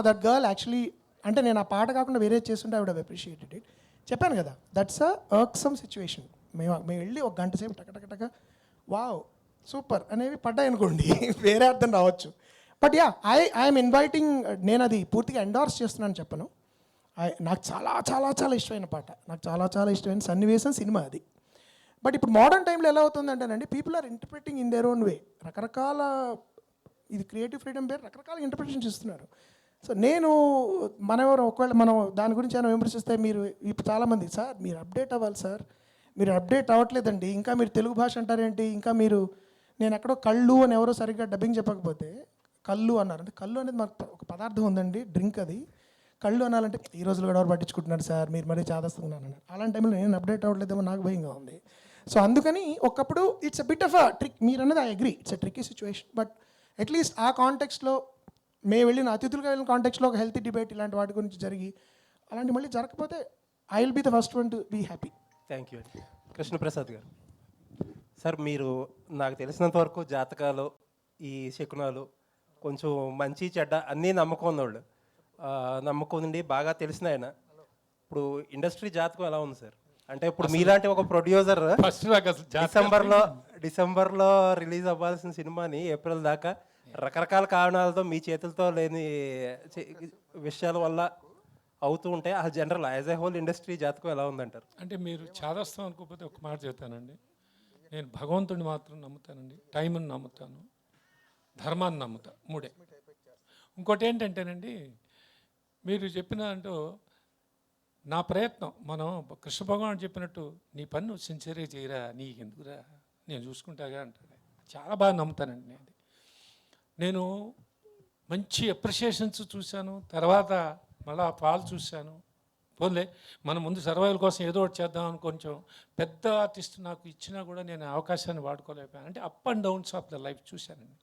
దట్ గర్ల్ యాక్చువల్లీ, అంటే నేను ఆ పాట కాకుండా వేరే చేస్తుంటే I would have appreciated it. చెప్పాను కదా, దట్స్ అ వర్క్సమ్ సిచ్యువేషన్. మేము వెళ్ళి ఒక గంట సేపు టకటకటక వావ్ సూపర్ అనేవి పడ్డాయి అనుకోండి, వేరే అర్థం రావచ్చు. But yeah, I'm inviting. నేను అది పూర్తిగా ఎండార్స్ చేస్తున్నాను చెప్పను. నాకు చాలా చాలా చాలా ఇష్టమైన పాట, నాకు చాలా చాలా ఇష్టమైన సన్నివేశం సినిమా అది. బట్ ఇప్పుడు మోడర్న్ టైంలో ఎలా అవుతుందంటేనండి, people are interpreting in their own way. రకరకాల, ఇది క్రియేటివ్ ఫ్రీడమ్ పేరు, రకరకాల ఇంటర్ప్రిటేషన్ ఇస్తున్నారు. సో నేను ఒకవేళ మనం దాని గురించి ఏమైనా విమర్శిస్తే మీరు ఇప్పుడు చాలామంది, సార్ మీరు అప్డేట్ అవ్వాలి సార్, మీరు అప్డేట్ అవ్వట్లేదండి, ఇంకా మీరు తెలుగు భాష అంటారేంటి, ఇంకా మీరు నేను ఎక్కడో కళ్ళు అని ఎవరో సరిగ్గా డబ్బింగ్ చెప్పకపోతే కళ్ళు అన్నారు. అంటే కళ్ళు అనేది మాకు ఒక పదార్థం ఉందండి, డ్రింక్ అది. కళ్ళు అనాలంటే ఈ రోజులు కూడా ఎవరు పట్టించుకుంటున్నారు సార్, మీరు మరీ చాదస్తున్నాను అన్నారు. అలాంటి టైంలో నేను అప్డేట్ అవ్వట్లేదేమో నాకు భయంగా ఉంది. సో అందుకని ఒకప్పుడు it's a bit of a trick. మీరు అన్నది I agree, it's a tricky situation. But at least ఆ కాంటెక్స్లో మేము వెళ్ళిన అతిథులుగా వెళ్ళిన కాంటెక్స్లో ఒక హెల్తీ డిబేట్ ఇలాంటి వాటి గురించి జరిగి అలాంటి మళ్ళీ జరగకపోతే I will be the first one to be happy. Thank you అండి. కృష్ణప్రసాద్ గారు సార్, మీరు నాకు తెలిసినంత వరకు జాతకాలు, ఈ శకునాలు, కొంచెం మంచి చెడ్డ అన్నీ నమ్మకం ఉన్నవాళ్ళు, నమ్మకం ఉండి బాగా తెలిసిన ఆయన. ఇప్పుడు ఇండస్ట్రీ జాతకం ఎలా ఉంది సార్? అంటే ఇప్పుడు మీలాంటి ఒక ప్రొడ్యూసర్ డిసెంబర్లో రిలీజ్ అవ్వాల్సిన సినిమాని ఏప్రిల్ దాకా రకరకాల కారణాలతో మీ చేతులతో లేని విషయాల వల్ల అవుతూ ఉంటే ఆ general as a whole industry జాతకం ఎలా ఉందంటారు? అంటే మీరు చాదస్తాం అనుకోకపోతే ఒక మాట చెప్తానండి. నేను భగవంతుడిని మాత్రం నమ్ముతానండి, టైంని నమ్ముతాను, ధర్మాన్ని నమ్ముతా, మూడే. ఇంకోటి ఏంటంటేనండి, మీరు చెప్పిన అంటూ నా ప్రయత్నం మనం కృష్ణ భగవాన్ చెప్పినట్టు నీ పని నువ్వు సిన్సియర్గా చేయరా, నీకు ఎందుకురా, నేను చూసుకుంటాగా అంటారు. చాలా బాగా నమ్ముతానండి నేను. నేను మంచి అప్రిషియేషన్స్ చూశాను, తర్వాత మళ్ళీ ఫాల్ చూశాను. పోలే మనం ముందు సర్వైవల్ కోసం ఏదో ఒకటి చేద్దామని కొంచెం పెద్ద ఆర్టిస్ట్ నాకు ఇచ్చినా కూడా నేను అవకాశాన్ని వాడుకోలేకపోయాను. అంటే up and downs of the life చూశానండి.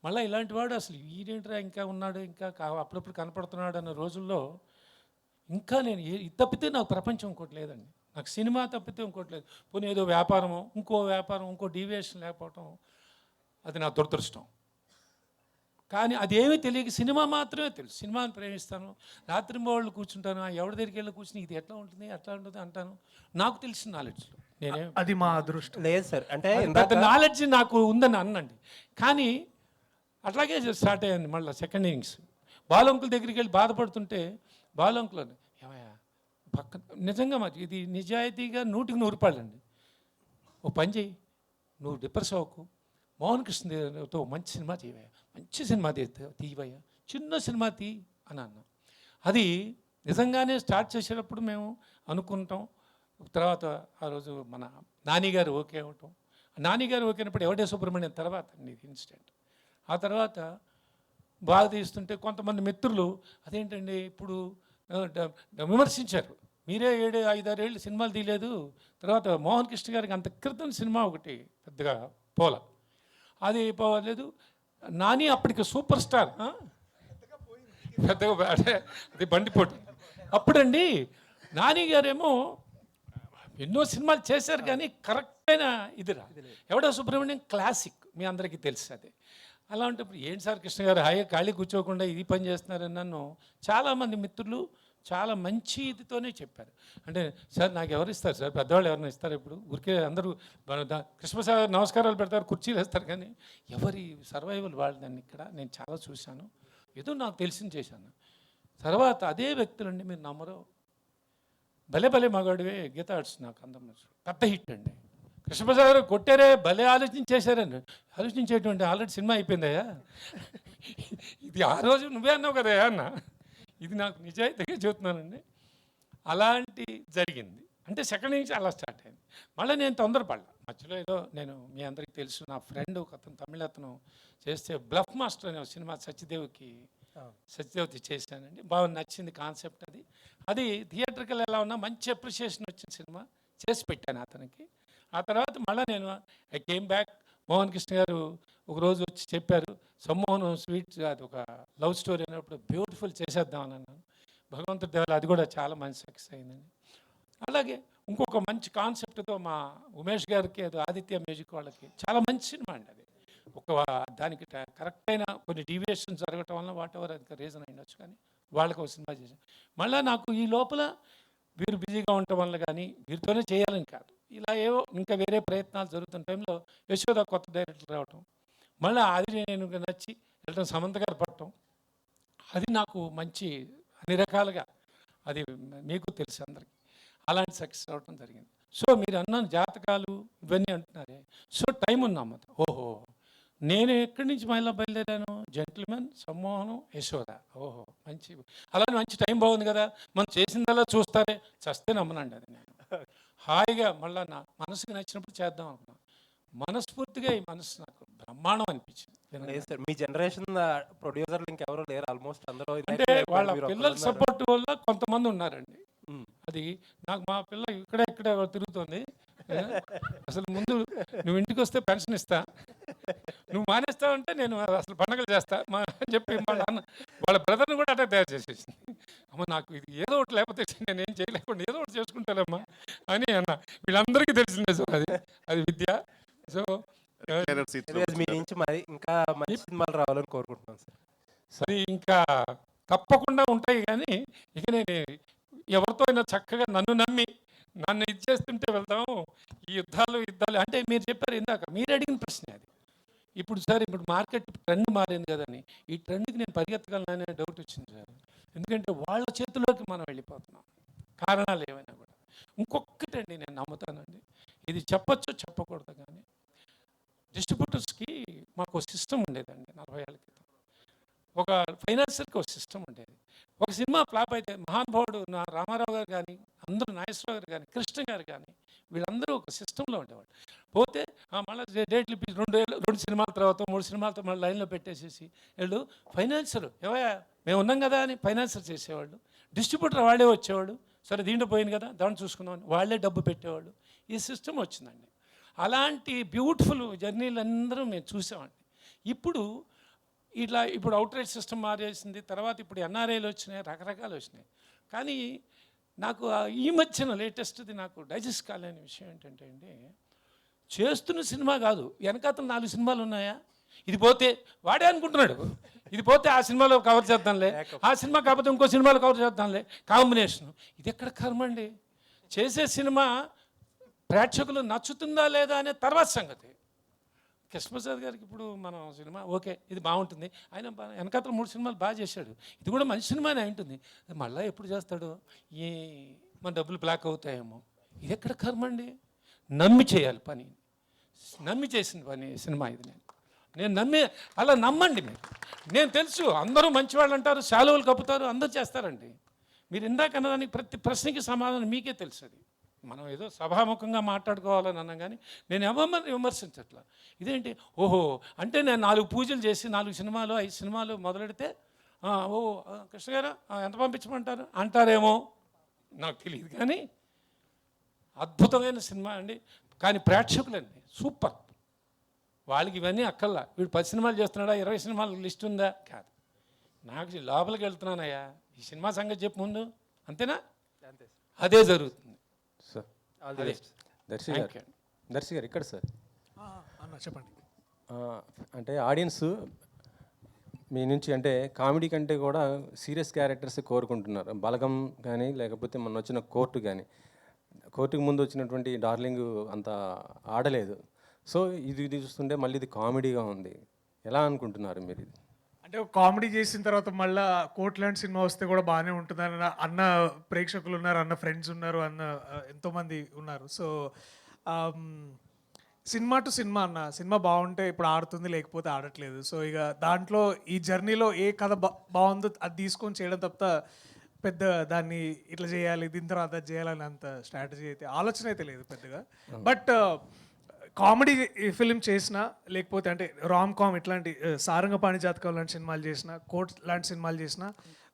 మళ్ళీ ఇలాంటి వాడు అసలు ఈడేంట్రా ఇంకా ఉన్నాడు, ఇంకా అప్పుడప్పుడు కనపడుతున్నాడు అన్న రోజుల్లో ఇంకా నేను ఇది తప్పితే నాకు ప్రపంచం ఇంకోటి లేదండి. నాకు సినిమా తప్పితే ఇంకోటి లేదు. పోనీ ఏదో వ్యాపారము, ఇంకో వ్యాపారం, ఇంకో డీవియేషన్ లేకపోవటం అది నా దురదృష్టం. కానీ అదేమీ తెలియక సినిమా మాత్రమే తెలుసు. సినిమాని ప్రేమిస్తాను, రాత్రి వాళ్ళు కూర్చుంటాను, ఎవరి దగ్గరికి వెళ్ళి కూర్చుని ఇది ఎట్లా ఉంటుంది అట్లా ఉంటుంది అంటాను. నాకు తెలిసిన నాలెడ్జ్లో నేనే అది మా అదృష్టం. లేదు సార్, అంటే పెద్ద నాలెడ్జ్ నాకు ఉందని అన్నండి. కానీ అట్లాగే స్టార్ట్ అయ్యింది మళ్ళీ సెకండ్ ఇన్నింగ్స్. బాలంకుల దగ్గరికి వెళ్ళి బాధపడుతుంటే బాలంకులు ఏమయ్యా పక్కన నిజంగా మరి ఇది నిజాయితీగా 100కి 100 అండి. ఓ పని చేయి, నువ్వు డిప్రెస్ అవ్వకు, మోహన్ కృష్ణతో మంచి సినిమా తీవయ్యా, మంచి సినిమా తీవయ్యా, చిన్న సినిమా తీ అని అన్నా. అది నిజంగానే స్టార్ట్ చేసేటప్పుడు మేము అనుకుంటాం. తర్వాత ఆ రోజు మన నానిగారు ఓకే అవ్వటం, నానిగారు ఓకే అయినప్పుడు ఎవడే సుబ్రహ్మణ్యం తర్వాత అండి ఇది ఇన్సిడెంట్. ఆ తర్వాత బాగా తీస్తుంటే కొంతమంది మిత్రులు అదేంటండి ఇప్పుడు విమర్శించారు, మీరే 7-5-6 ఏళ్ళు సినిమాలు తీయలేదు. తర్వాత మోహన్ కృష్ణ గారికి అంత క్రితం సినిమా ఒకటి పెద్దగా అది పోలేదు. నాని అప్పటికి సూపర్ స్టార్, పెద్దగా అంటే అది బండిపోటు. అప్పుడండి నాని గారేమో ఎన్నో సినిమాలు చేశారు కానీ కరెక్ట్ అయిన ఇది రా. ఎవడో సుబ్రహ్మణ్యం క్లాసిక్ మీ అందరికీ తెలుసు. అది అలా ఉంటప్పుడు ఏంటి సార్ కృష్ణ గారు హాయిగా ఖాళీ కూర్చోకుండా ఇది పని చేస్తున్నారని నన్ను చాలామంది మిత్రులు చాలా మంచి ఇదితోనే చెప్పారు. అంటే సార్ నాకు ఎవరు ఇస్తారు సార్, పెద్దవాళ్ళు ఎవరైనా ఇస్తారు? ఇప్పుడు ఊరికే అందరూ కృష్ణప్రసాద్ నమస్కారాలు పెడతారు, కుర్చీలు వేస్తారు, కానీ ఎవరి సర్వైవల్ వాళ్ళని ఇక్కడ నేను చాలా చూశాను. ఏదో నాకు తెలిసింది చేశాను. తర్వాత అదే వ్యక్తులండి, మీరు నమ్మరు, భలే భలే మగాడివే గీత ఆర్ట్స్ నాకు అందం పెద్ద హిట్ అండి. కృష్ణప్రసాద్ గారు కొట్టారే, భలే ఆలోచించేశారండి. ఆలోచించేటువంటి ఆల్రెడీ సినిమా అయిపోయిందయ్యా, ఇది ఆ రోజు నువ్వే అన్నావు కదా అన్న. ఇది నాకు నిజాయితీగా చెబుతున్నానండి. అలాంటి జరిగింది. అంటే సెకండ్ నుంచి అలా స్టార్ట్ అయింది. మళ్ళీ నేను తొందరపడ్డా మధ్యలో. ఏదో నేను మీ అందరికీ తెలుసు, నా ఫ్రెండ్ ఒక అతను తమిళ అతను చేస్తే బ్లఫ్ మాస్టర్ అనే సినిమా సత్యదేవ్కి చేశానండి. బాగా నచ్చింది కాన్సెప్ట్. అది థియేటర్కి ఎలా ఉన్నా మంచి అప్రిషియేషన్ వచ్చిన సినిమా చేసి పెట్టాను అతనికి. ఆ తర్వాత మళ్ళీ నేను I came back. Mohan Krishna గారు ఒకరోజు వచ్చి చెప్పారు, సమ్మోహన్ స్వీట్ అది ఒక లవ్ స్టోరీ అయినప్పుడు బ్యూటిఫుల్ చేసేద్దామని అన్నాను. భగవంతుడి దేవాల అది కూడా చాలా మంచి సక్సెస్ అయిందండి. అలాగే ఇంకొక మంచి కాన్సెప్ట్తో మా ఉమేష్ గారికి అది ఆదిత్య మ్యూజిక్ వాళ్ళకి చాలా మంచి సినిమా అండి. అది దానికి కరెక్ట్ అయిన కొన్ని డీవియేషన్స్ జరగటం వల్ల వాట్ ఎవర్ అది రీజన్ అయ్యొచ్చు, కానీ వాళ్ళకి ఒక సినిమా చేశాను. మళ్ళీ నాకు ఈ లోపల వీరు బిజీగా ఉండటం వల్ల కానీ వీరితోనే చేయాలని కాదు, ఇలా ఏవో ఇంకా వేరే ప్రయత్నాలు జరుగుతున్న టైంలో యశోద కొత్త డైరెక్టర్ రావటం, మళ్ళీ అది నేను నచ్చి వెళ్ళటం, సమంత గారు పడటం, అది నాకు మంచి అన్ని రకాలుగా అది మీకు తెలుసు అందరికీ అలాంటి సక్సెస్ అవ్వటం జరిగింది. సో మీరు అన్న జాతకాలు ఇవన్నీ అంటున్నారే, సో టైం ఉందమ్మ. ఓహో, నేను ఎక్కడి నుంచి మహిళ బయలుదేరాను? జెంటిల్మెన్, సమ్మోహనం, యశోద. ఓహో మంచి, అలానే మంచి టైం బాగుంది కదా, మనం చేసిందల్లా చూస్తారే, చస్తే నమ్మనండి. అది నేను హాయిగా మళ్ళీ నా మనసుకి నచ్చినప్పుడు చేద్దాం అనుకున్నాను. మనస్ఫూర్తిగా ఈ మనసు నాకు బ్రహ్మాండం అనిపించింది. మీ జనరేషన్ ప్రొడ్యూసర్లు ఇంకెవరూ లేరు, ఆల్మోస్ట్ అందరూ. అంటే వాళ్ళ పిల్లల సపోర్ట్ వల్ల కొంతమంది ఉన్నారండి. అది నాకు మా పిల్ల ఇక్కడ తిరుగుతుంది. అసలు ముందు నువ్వు ఇంటికి వస్తే పెన్షన్ ఇస్తా, నువ్వు మానేస్తావు అంటే నేను అసలు పండుగలు చేస్తా అని చెప్పి వాళ్ళ బ్రదర్ని కూడా అట్లా తయారు చేసేసింది. అమ్మ నాకు ఇది ఏదో ఒకటి లేకపోతే నేను ఏం చేయలేకుండా ఏదో ఒకటి చేసుకుంటానమ్మా అని అన్న. వీళ్ళందరికీ తెలిసిందే సార్, అది విద్య. సో మీ నుంచి మరి ఇంకా మంచి సినిమాలు రావాలని కోరుకుంటున్నాను సార్. సరే, ఇంకా తప్పకుండా ఉంటాయి, కానీ ఇక నేను ఎవరితో అయినా చక్కగా నన్ను ఇది చేస్తుంటే వెళ్దాం. ఈ యుద్ధాలు అంటే మీరు చెప్పారు ఇందాక, మీరు అడిగిన ప్రశ్న అది. ఇప్పుడు సార్, ఇప్పుడు మార్కెట్ ట్రెండ్ మారింది కదని, ఈ ట్రెండ్కి నేను పరిగెత్తగలననే డౌట్ వచ్చింది సార్. ఎందుకంటే వాళ్ళ చేతిలోకి మనం వెళ్ళిపోతున్నాం, కారణాలు ఏమైనా కూడా. ఇంకొకటండి నేను నమ్ముతానండి, ఇది చెప్పచ్చు చెప్పకూడదు, కానీ డిస్ట్రిబ్యూటర్స్కి మాకు సిస్టమ్ ఉండేదండి 40 ఏళ్ళ క్రితం. ఒక ఫైనాన్సర్కి ఒక సిస్టమ్ ఉండేది. ఒక సినిమా ఫ్లాప్ అయితే మహానుభావుడు నా రామారావు గారు కానీ, అందరూ నాగేశ్వరరావు గారు కానీ, కృష్ణ గారు కానీ, వీళ్ళందరూ ఒక సిస్టంలో ఉండేవాళ్ళు. పోతే మళ్ళీ డేట్లు ఇప్పి 2 సినిమాల తర్వాత 3 సినిమాలతో మళ్ళీ లైన్లో పెట్టేసేసి వీళ్ళు ఫైనాన్సర్ ఏవయ్యా మేము ఉన్నాం కదా అని ఫైనాన్సర్ చేసేవాళ్ళు. డిస్ట్రిబ్యూటర్ వాళ్ళే వచ్చేవాడు, సరే దీంట్లో పోయింది కదా దాన్ని చూసుకుందామని వాళ్ళే డబ్బు పెట్టేవాళ్ళు. ఈ సిస్టమ్ వచ్చిందండి. అలాంటి బ్యూటిఫుల్ జర్నీలు అందరూ మేము చూసామండి. ఇప్పుడు అవుట్రైట్ సిస్టమ్ మారేసింది, తర్వాత ఇప్పుడు ఎన్ఆర్ఐలు వచ్చినాయి, రకరకాలు వచ్చినాయి. కానీ నాకు ఈ మధ్యన లేటెస్ట్ది నాకు డైజెస్ట్ కాలేని విషయం ఏంటంటే అండి, చేస్తున్న సినిమా కాదు, వెనకాతలు 4 సినిమాలు ఉన్నాయా, ఇది పోతే వాడే అనుకుంటున్నాడు, ఇది పోతే ఆ సినిమాలో కవర్ చేద్దాంలే, ఆ సినిమా కాకపోతే ఇంకో సినిమాలో కవర్ చేద్దాంలే, కాంబినేషను. ఇది ఎక్కడ కర్మ అండి? చేసే సినిమా ప్రేక్షకులు నచ్చుతుందా లేదా అనే తర్వాత సంగతి. కృష్ణప్రసాద్ గారికి ఇప్పుడు మనం సినిమా ఓకే ఇది బాగుంటుంది, ఆయన వెనకాతల 3 సినిమాలు బాగా చేశాడు, ఇది కూడా మంచి సినిమానే ఉంటుంది, మళ్ళీ ఎప్పుడు చేస్తాడు, మన డబ్బులు బ్లాక్ అవుతాయేమో. ఇది ఎక్కడ కర్మ అండి? నమ్మి చేయాలి పని, నమ్మి చేసిన పని సినిమా ఇది. నేను అలా నమ్మండి మీరు. నేను తెలుసు అందరూ మంచివాళ్ళు అంటారు, శాలువలు కప్పుతారు, అందరూ చేస్తారండి. మీరు ఇందాక అన్నదానికి ప్రతి ప్రశ్నకి సమాధానం మీకే తెలుసు. అది మనం ఏదో సభాముఖంగా మాట్లాడుకోవాలని అన్నాం, కానీ నేను ఎవరిని విమర్శించట్లా. ఇదేంటి ఓహో అంటే నేను 4 పూజలు చేసి 4 సినిమాలు 5 సినిమాలు మొదలెడితే కృష్ణ గారు ఎంత పంపించమంటారు అంటారేమో నాకు తెలియదు, కానీ అద్భుతమైన సినిమా అండి. కానీ ప్రేక్షకులండి సూపర్, వాళ్ళకి ఇవన్నీ అక్కల్లా. వీడు 10 సినిమాలు చేస్తున్నాడా, 20 సినిమాల లిస్ట్ ఉందా? కాదు, నాకు లోపలికి వెళ్తున్నానయ్యా, ఈ సినిమా సంగతి చెప్పు ముందు, అంతేనా? అదే జరుగుతుంది sir. All the best. Darshi garu ఇక్కడ సార్ అన్న చెప్పండి. అంటే ఆడియన్స్ మీ నుంచి అంటే కామెడీ కంటే కూడా సీరియస్ క్యారెక్టర్స్ కోరుకుంటున్నారు. బలగం కానీ లేకపోతే మొన్న వచ్చిన కోర్టు కానీ, కోర్టుకు ముందు వచ్చినటువంటి డార్లింగ్ అంత ఆడలేదు. సో ఇది చూస్తుంటే మళ్ళీ ఇది కామెడీగా ఉంది. ఎలా అనుకుంటున్నారు మీరు ఇది? అంటే కామెడీ చేసిన తర్వాత మళ్ళీ కోర్ట్ లాంటి సినిమా వస్తే కూడా బాగానే ఉంటుందని అన్న ప్రేక్షకులు ఉన్నారు, అన్న ఫ్రెండ్స్ ఉన్నారు, అన్న ఎంతోమంది ఉన్నారు. సో సినిమా టు సినిమా అన్న, సినిమా బాగుంటే ఇప్పుడు ఆడుతుంది, లేకపోతే ఆడట్లేదు. సో ఇక దాంట్లో ఈ జర్నీలో ఏ కథ బాగుందో అది తీసుకొని చేయడం తప్ప పెద్ద దాన్ని ఇట్లా చేయాలి, దీని తర్వాత అది చేయాలని అంత స్ట్రాటజీ అయితే ఆలోచన అయితే లేదు పెద్దగా. బట్ కామెడీ ఫిలిం చేసినా, లేకపోతే అంటే రామ్ కామ్ ఇట్లాంటి సారంగపాణి జాతకం లాంటి సినిమాలు చేసిన, కోర్ట్ లాంటి సినిమాలు చేసిన,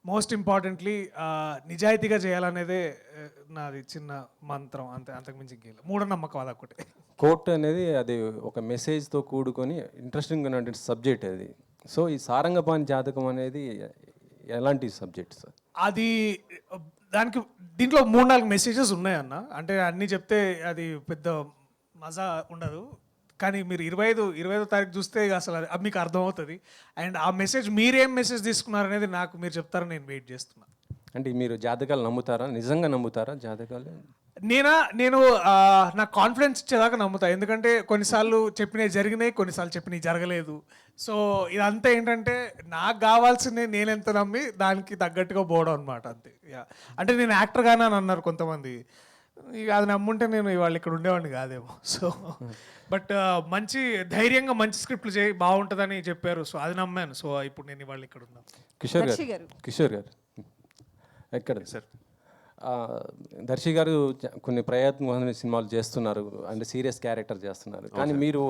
మోస్ట్ ఇంపార్టెంట్లీ నిజాయితీగా చేయాలనేదే నాది చిన్న మంత్రం, అంతకుమించి ఇంకేం మూఢనమ్మకం అదొకటి. కోర్టు అనేది అది ఒక మెసేజ్తో కూడుకొని ఇంట్రెస్టింగ్ ఉన్నటువంటి సబ్జెక్ట్ అది. సో ఈ సారంగపాణి జాతకం అనేది ఎలాంటి సబ్జెక్ట్ సార్? అది దానికి దీంట్లో 3-4 మెసేజెస్ ఉన్నాయన్న. అంటే అన్నీ చెప్తే అది పెద్ద మజా ఉండదు, కానీ మీరు 25వ తారీఖు చూస్తే అసలు అది మీకు అర్థమవుతుంది. అండ్ ఆ మెసేజ్ మీరేం మెసేజ్ తీసుకున్నారనేది నాకు మీరు చెప్తారని నేను వెయిట్ చేస్తున్నా. అంటే మీరు జాతకాలు నమ్ముతారా? నిజంగా నమ్ముతారా జాతకాలు? నేను నాకు కాన్ఫిడెన్స్ ఇచ్చేదాకా నమ్ముతా. ఎందుకంటే కొన్నిసార్లు చెప్పినవి జరిగినాయి, కొన్నిసార్లు చెప్పినవి జరగలేదు. సో ఇదంతా ఏంటంటే నాకు కావాల్సిందే నేను ఎంత నమ్మి దానికి తగ్గట్టుగా పోవడం అనమాట, అంతే. అంటే నేను యాక్టర్గానే అని అన్నారు కొంతమంది, ఇక అది నమ్ముంటే నేను ఇవాళ ఇక్కడ ఉండేవాడిని కాదేమో. సో బట్ మంచి ధైర్యంగా మంచి స్క్రిప్ట్లు చేయి బాగుంటుందని చెప్పారు, సో అది నమ్మాను. సో ఇప్పుడు నేను ఇవాళ ఇక్కడ ఉన్నాను. కిషోర్ గారు ఎక్కడ సార్? దర్శి గారు కొన్ని ప్రయత్నమైన సినిమాలు చేస్తున్నారు, అంటే సీరియస్ క్యారెక్టర్ చేస్తున్నారు, కానీ మీరు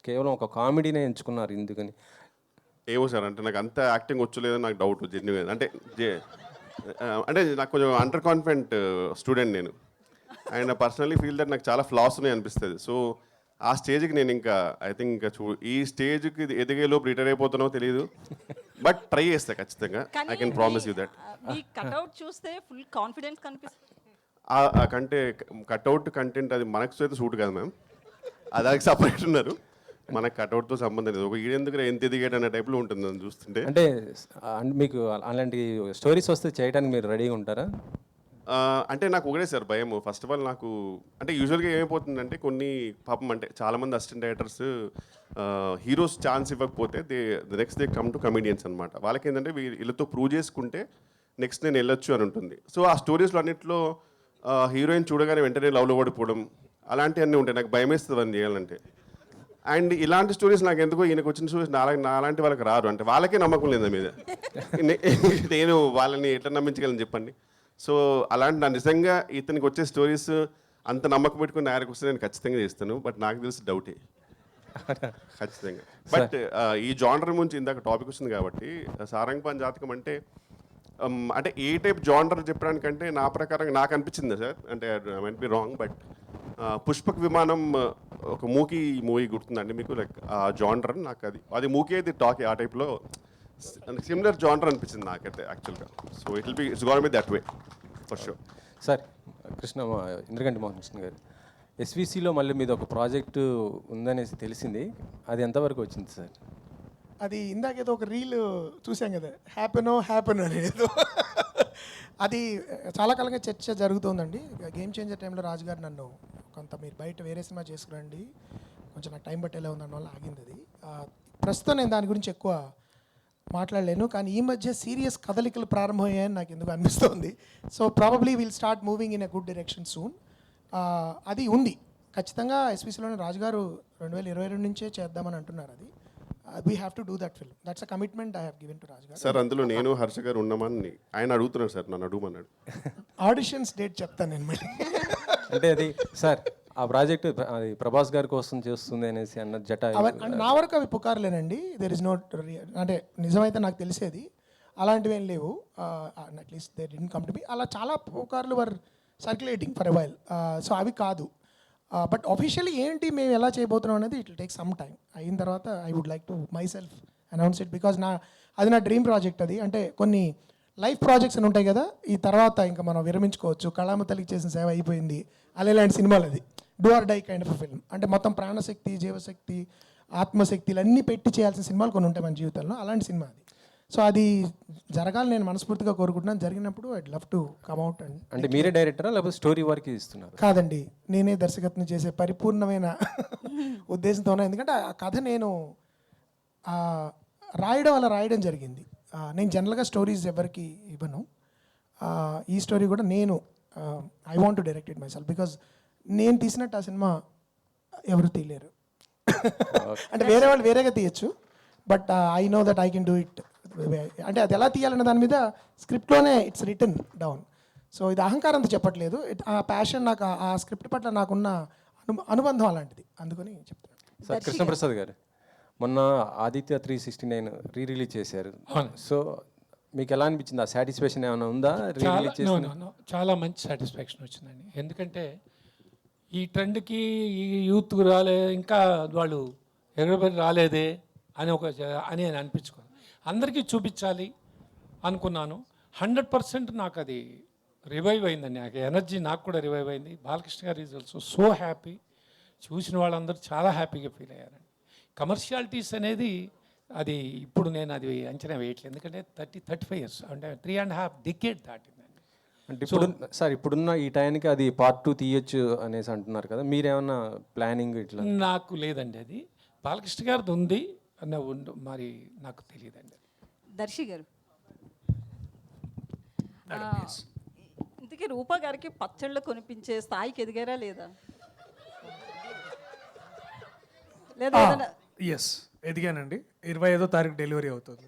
కేవలం ఒక కామెడీనే ఎంచుకున్నారు, ఎందుకని? ఏమో సార్, అంటే నాకు అంత యాక్టింగ్ వచ్చలేదో నాకు డౌట్ జెన్యున్. అంటే నాకు కొంచెం అండర్ కాన్ఫిడెంట్ స్టూడెంట్ నేను, అండ్ పర్సనలీ ఫీల్ దట్ నాకు చాలా ఫ్లాస్ ఉన్నాయి అనిపిస్తుంది. సో ఆ స్టేజ్కి నేను ఇంకా ఐ థింక్ ఇంకా ఈ స్టేజ్కి ఎదిగేలోపు రిటైర్ అయిపోతున్నావో తెలియదు, బట్ ట్రై చేస్తా ఖచ్చితంగా. I can promise you that. చూస్తే ఫుల్ కాన్ఫిడెన్స్ కనిపిస్తుంది. కంటే కట్అవుట్ కంటెంట్ అది మనకు అయితే సూట్ కాదు మ్యామ్, అదానికి సపరేట్ ఉన్నారు, మనకు కట్అవుట్తో సంబంధం లేదు. ఒక ఈడెందుకు ఎంత ఎదిగేట అనే టైప్లో ఉంటుంది అని చూస్తుంటే. అంటే మీకు అలాంటి స్టోరీస్ వస్తే చేయడానికి మీరు రెడీగా ఉంటారా? అంటే నాకు ఒకటే సార్ భయం. ఫస్ట్ ఆఫ్ ఆల్ నాకు అంటే యూజువల్గా ఏమైపోతుందంటే కొన్ని పాపం అంటే చాలామంది అసిస్టెంట్ డైరెక్టర్స్ హీరోస్ ఛాన్స్ ఇవ్వకపోతే next they come to comedians అనమాట. వాళ్ళకి ఏంటంటే వీళ్ళతో ప్రూవ్ చేసుకుంటే నెక్స్ట్ నేను వెళ్ళొచ్చు అని ఉంటుంది. సో ఆ స్టోరీస్లో అన్నింటిలో హీరోయిన్ చూడగానే వెంటనే లవ్లో పడిపోవడం అలాంటివన్నీ ఉంటాయి. నాకు భయం వేస్తుంది అని చేయాలంటే. అండ్ ఇలాంటి స్టోరీస్ నాకు ఎందుకో ఈయనకు వచ్చిన స్టోరీస్ నాలాంటి వాళ్ళకి రారు, అంటే వాళ్ళకే నమ్మకం లేదు నా మీద. నేను వాళ్ళని ఎట్లా నమ్మించగలను చెప్పండి. సో అలాంటి నా నిజంగా ఇతనికి వచ్చే స్టోరీస్ అంత నమ్మకం పెట్టుకుని ఆయనకు వస్తే నేను ఖచ్చితంగా చేస్తాను. బట్ నాకు తెలిసి డౌటే ఖచ్చితంగా. బట్ ఈ జానర్ గురించి ఇందాక టాపిక్ వచ్చింది కాబట్టి సారంగపాణి జాతకం అంటే అంటే ఏ టైప్ జానర్ చెప్పడానికంటే నా ప్రకారం నాకు అనిపించింది సార్, అంటే I might be wrong, but Pushpak విమానం ఒక మూవీ గుర్తుందండి మీకు, లైక్ ఆ జానర్ నాకు అది మూకీ అయితే టాక్ ఆ టైప్లో సిమిలర్ జానర్ అనిపించింది నాకైతే యాక్చువల్గా. So it's gonna be that way for sure. Sir Indraganti Mohan Krishna garu, ఎస్విసిలో మళ్ళీ మీద ఒక ప్రాజెక్టు ఉందనేసి తెలిసింది, అది ఎంతవరకు వచ్చింది సార్? అది ఇందాకేదో ఒక రీల్ చూసాం కదా, హ్యాపెన్ అనేది అది చాలా కాలంగా చర్చ జరుగుతుందండి. గేమ్ చేంజర్ టైంలో రాజుగారు నన్ను కొంత మీరు బయట వేరే సినిమా చేసుకురండి, కొంచెం నాకు టైం పట్టేలా ఉందన్న వల్ల ఆగింది అది. ప్రస్తుతం నేను దాని గురించి ఎక్కువ మాట్లాడలేను, కానీ ఈ మధ్య సీరియస్ కదలికలు ప్రారంభమయ్యాయని నాకు ఎందుకు అనిపిస్తుంది. So probably will start moving in a good direction soon. అది ఉంది ఖచ్చితంగా. ఎస్పీసీలోనే రాజుగారు 2022 నుంచే చేద్దామని అంటున్నారు. అది we have to do that film, that's a commitment I have given to రాజుగారు. సార్ అందులో నేను హర్ష గారు ఉన్నామని ఆయన అడుగుతున్నాడు సార్, నన్ను అడుగుమన్నాడు. ఆడిషన్స్ డేట్ చెప్తాను నేను మళ్ళీ. అంటే అది సార్ ఆ ప్రాజెక్ట్ అది ప్రభాస్ గారి కోసం చేస్తుంది అనేసి అన్న జట అంటే నా వరకు అవి పుకార్లేనండి. దెర్ ఇస్ నోట్, అంటే నిజమైతే నాకు తెలిసేది అలాంటివి ఏం లేవు. At least they didn't come to me. అలా చాలా పుకార్లు were circulating for a while. So అవి కాదు. బట్ ఆఫీషియల్లీ ఏంటి మేము ఎలా చేయబోతున్నాం అనేది it will take some time. అయిన తర్వాత I would like to myself announce it, because అది నా డ్రీమ్ ప్రాజెక్ట్. అది అంటే కొన్ని లైఫ్ ప్రాజెక్ట్స్ అని ఉంటాయి కదా, ఈ తర్వాత ఇంకా మనం విరమించుకోవచ్చు. కళామ తల్లికి చేసిన సేవ అయిపోయింది, అలాంటి సినిమాలు. అది do or die kind of a film. అంటే మొత్తం ప్రాణశక్తి, జీవశక్తి, ఆత్మశక్తిలు అన్నీ పెట్టి చేయాల్సిన సినిమాలు కొన్ని ఉంటాయి మన జీవితంలో, అలాంటి సినిమా అది. సో అది జరగాలి నేను మనస్ఫూర్తిగా కోరుకుంటున్నాను. జరిగినప్పుడు I'd love to come out. And అంటే మీరే డైరెక్టరా లేకపోతే స్టోరీ వరకు ఇస్తున్నారు? కాదండి, నేనే దర్శకత్వం చేసే పరిపూర్ణమైన ఉద్దేశంతోనే. ఎందుకంటే ఆ కథ నేను రాయడం అలా రాయడం జరిగింది. నేను జనరల్గా స్టోరీస్ ఎవరికి ఇవ్వను. ఈ స్టోరీ కూడా నేను I want to direct it my self, because నేను తీసినట్టు ఆ సినిమా ఎవరు తీయలేరు. అంటే వేరే వాళ్ళు వేరేగా తీయచ్చు, but I know that I can do it. అంటే అది ఎలా తీయాలన్న దాని మీద స్క్రిప్ట్లోనే ఇట్స్ రిటన్ డౌన్. సో ఇది అహంకారంతో చెప్పట్లేదు, ఆ ప్యాషన్, నాకు ఆ స్క్రిప్ట్ పట్ల నాకున్న అనుబంధం అలాంటిది, అందుకని చెప్తున్నాను. సార్ కృష్ణప్రసాద్ గారు, మొన్న ఆదిత్య 369 రిలీజ్ చేశారు. సో మీకు ఎలా అనిపించింది? ఆ సాటిస్ఫాక్షన్ ఏమైనా ఉందా? రిలీజ్ చేసిన చాలా మంచి సాటిస్ఫాక్షన్ వచ్చిందండి. ఎందుకంటే ఈ ట్రెండ్కి ఈ యూత్ ఇంకా వాళ్ళు ఎగరబడి రాలేదే అని అనిపించుకోను. అందరికీ చూపించాలి అనుకున్నాను. 100% నాకు అది రివైవ్ అయిందండి. నాకు ఎనర్జీ నాకు కూడా రివైవ్ అయింది. బాలకృష్ణ గారు ఈజ్ ఆల్సో సో హ్యాపీ. చూసిన వాళ్ళందరూ చాలా హ్యాపీగా ఫీల్ అయ్యారండి. కమర్షియాలిటీస్ అనేది అది ఇప్పుడు నేను అది అంచనా వేయట్లేదు, ఎందుకంటే 35 years అంటే 3.5 decade దాటిందండి. అంటే ఇప్పుడు సార్ ఇప్పుడున్న ఈ టైంకి అది పార్ట్ 2 తీయొచ్చు అనేసి అంటున్నారు కదా, మీరేమన్నా ప్లానింగ్ ఇట్లా? నాకు లేదండి, అది బాలకృష్ణ గారిది ఉంది అన్న మరి నాకు తెలియదండి. దర్శి గారు, ఇంతకీ రూపా గారికి పచ్చళ్ళు కొనిపించే స్థాయికి ఎదిగారా లేదా? లేదా ఎస్, ఎదిగానండి. 25వ తారీఖు డెలివరీ అవుతుంది.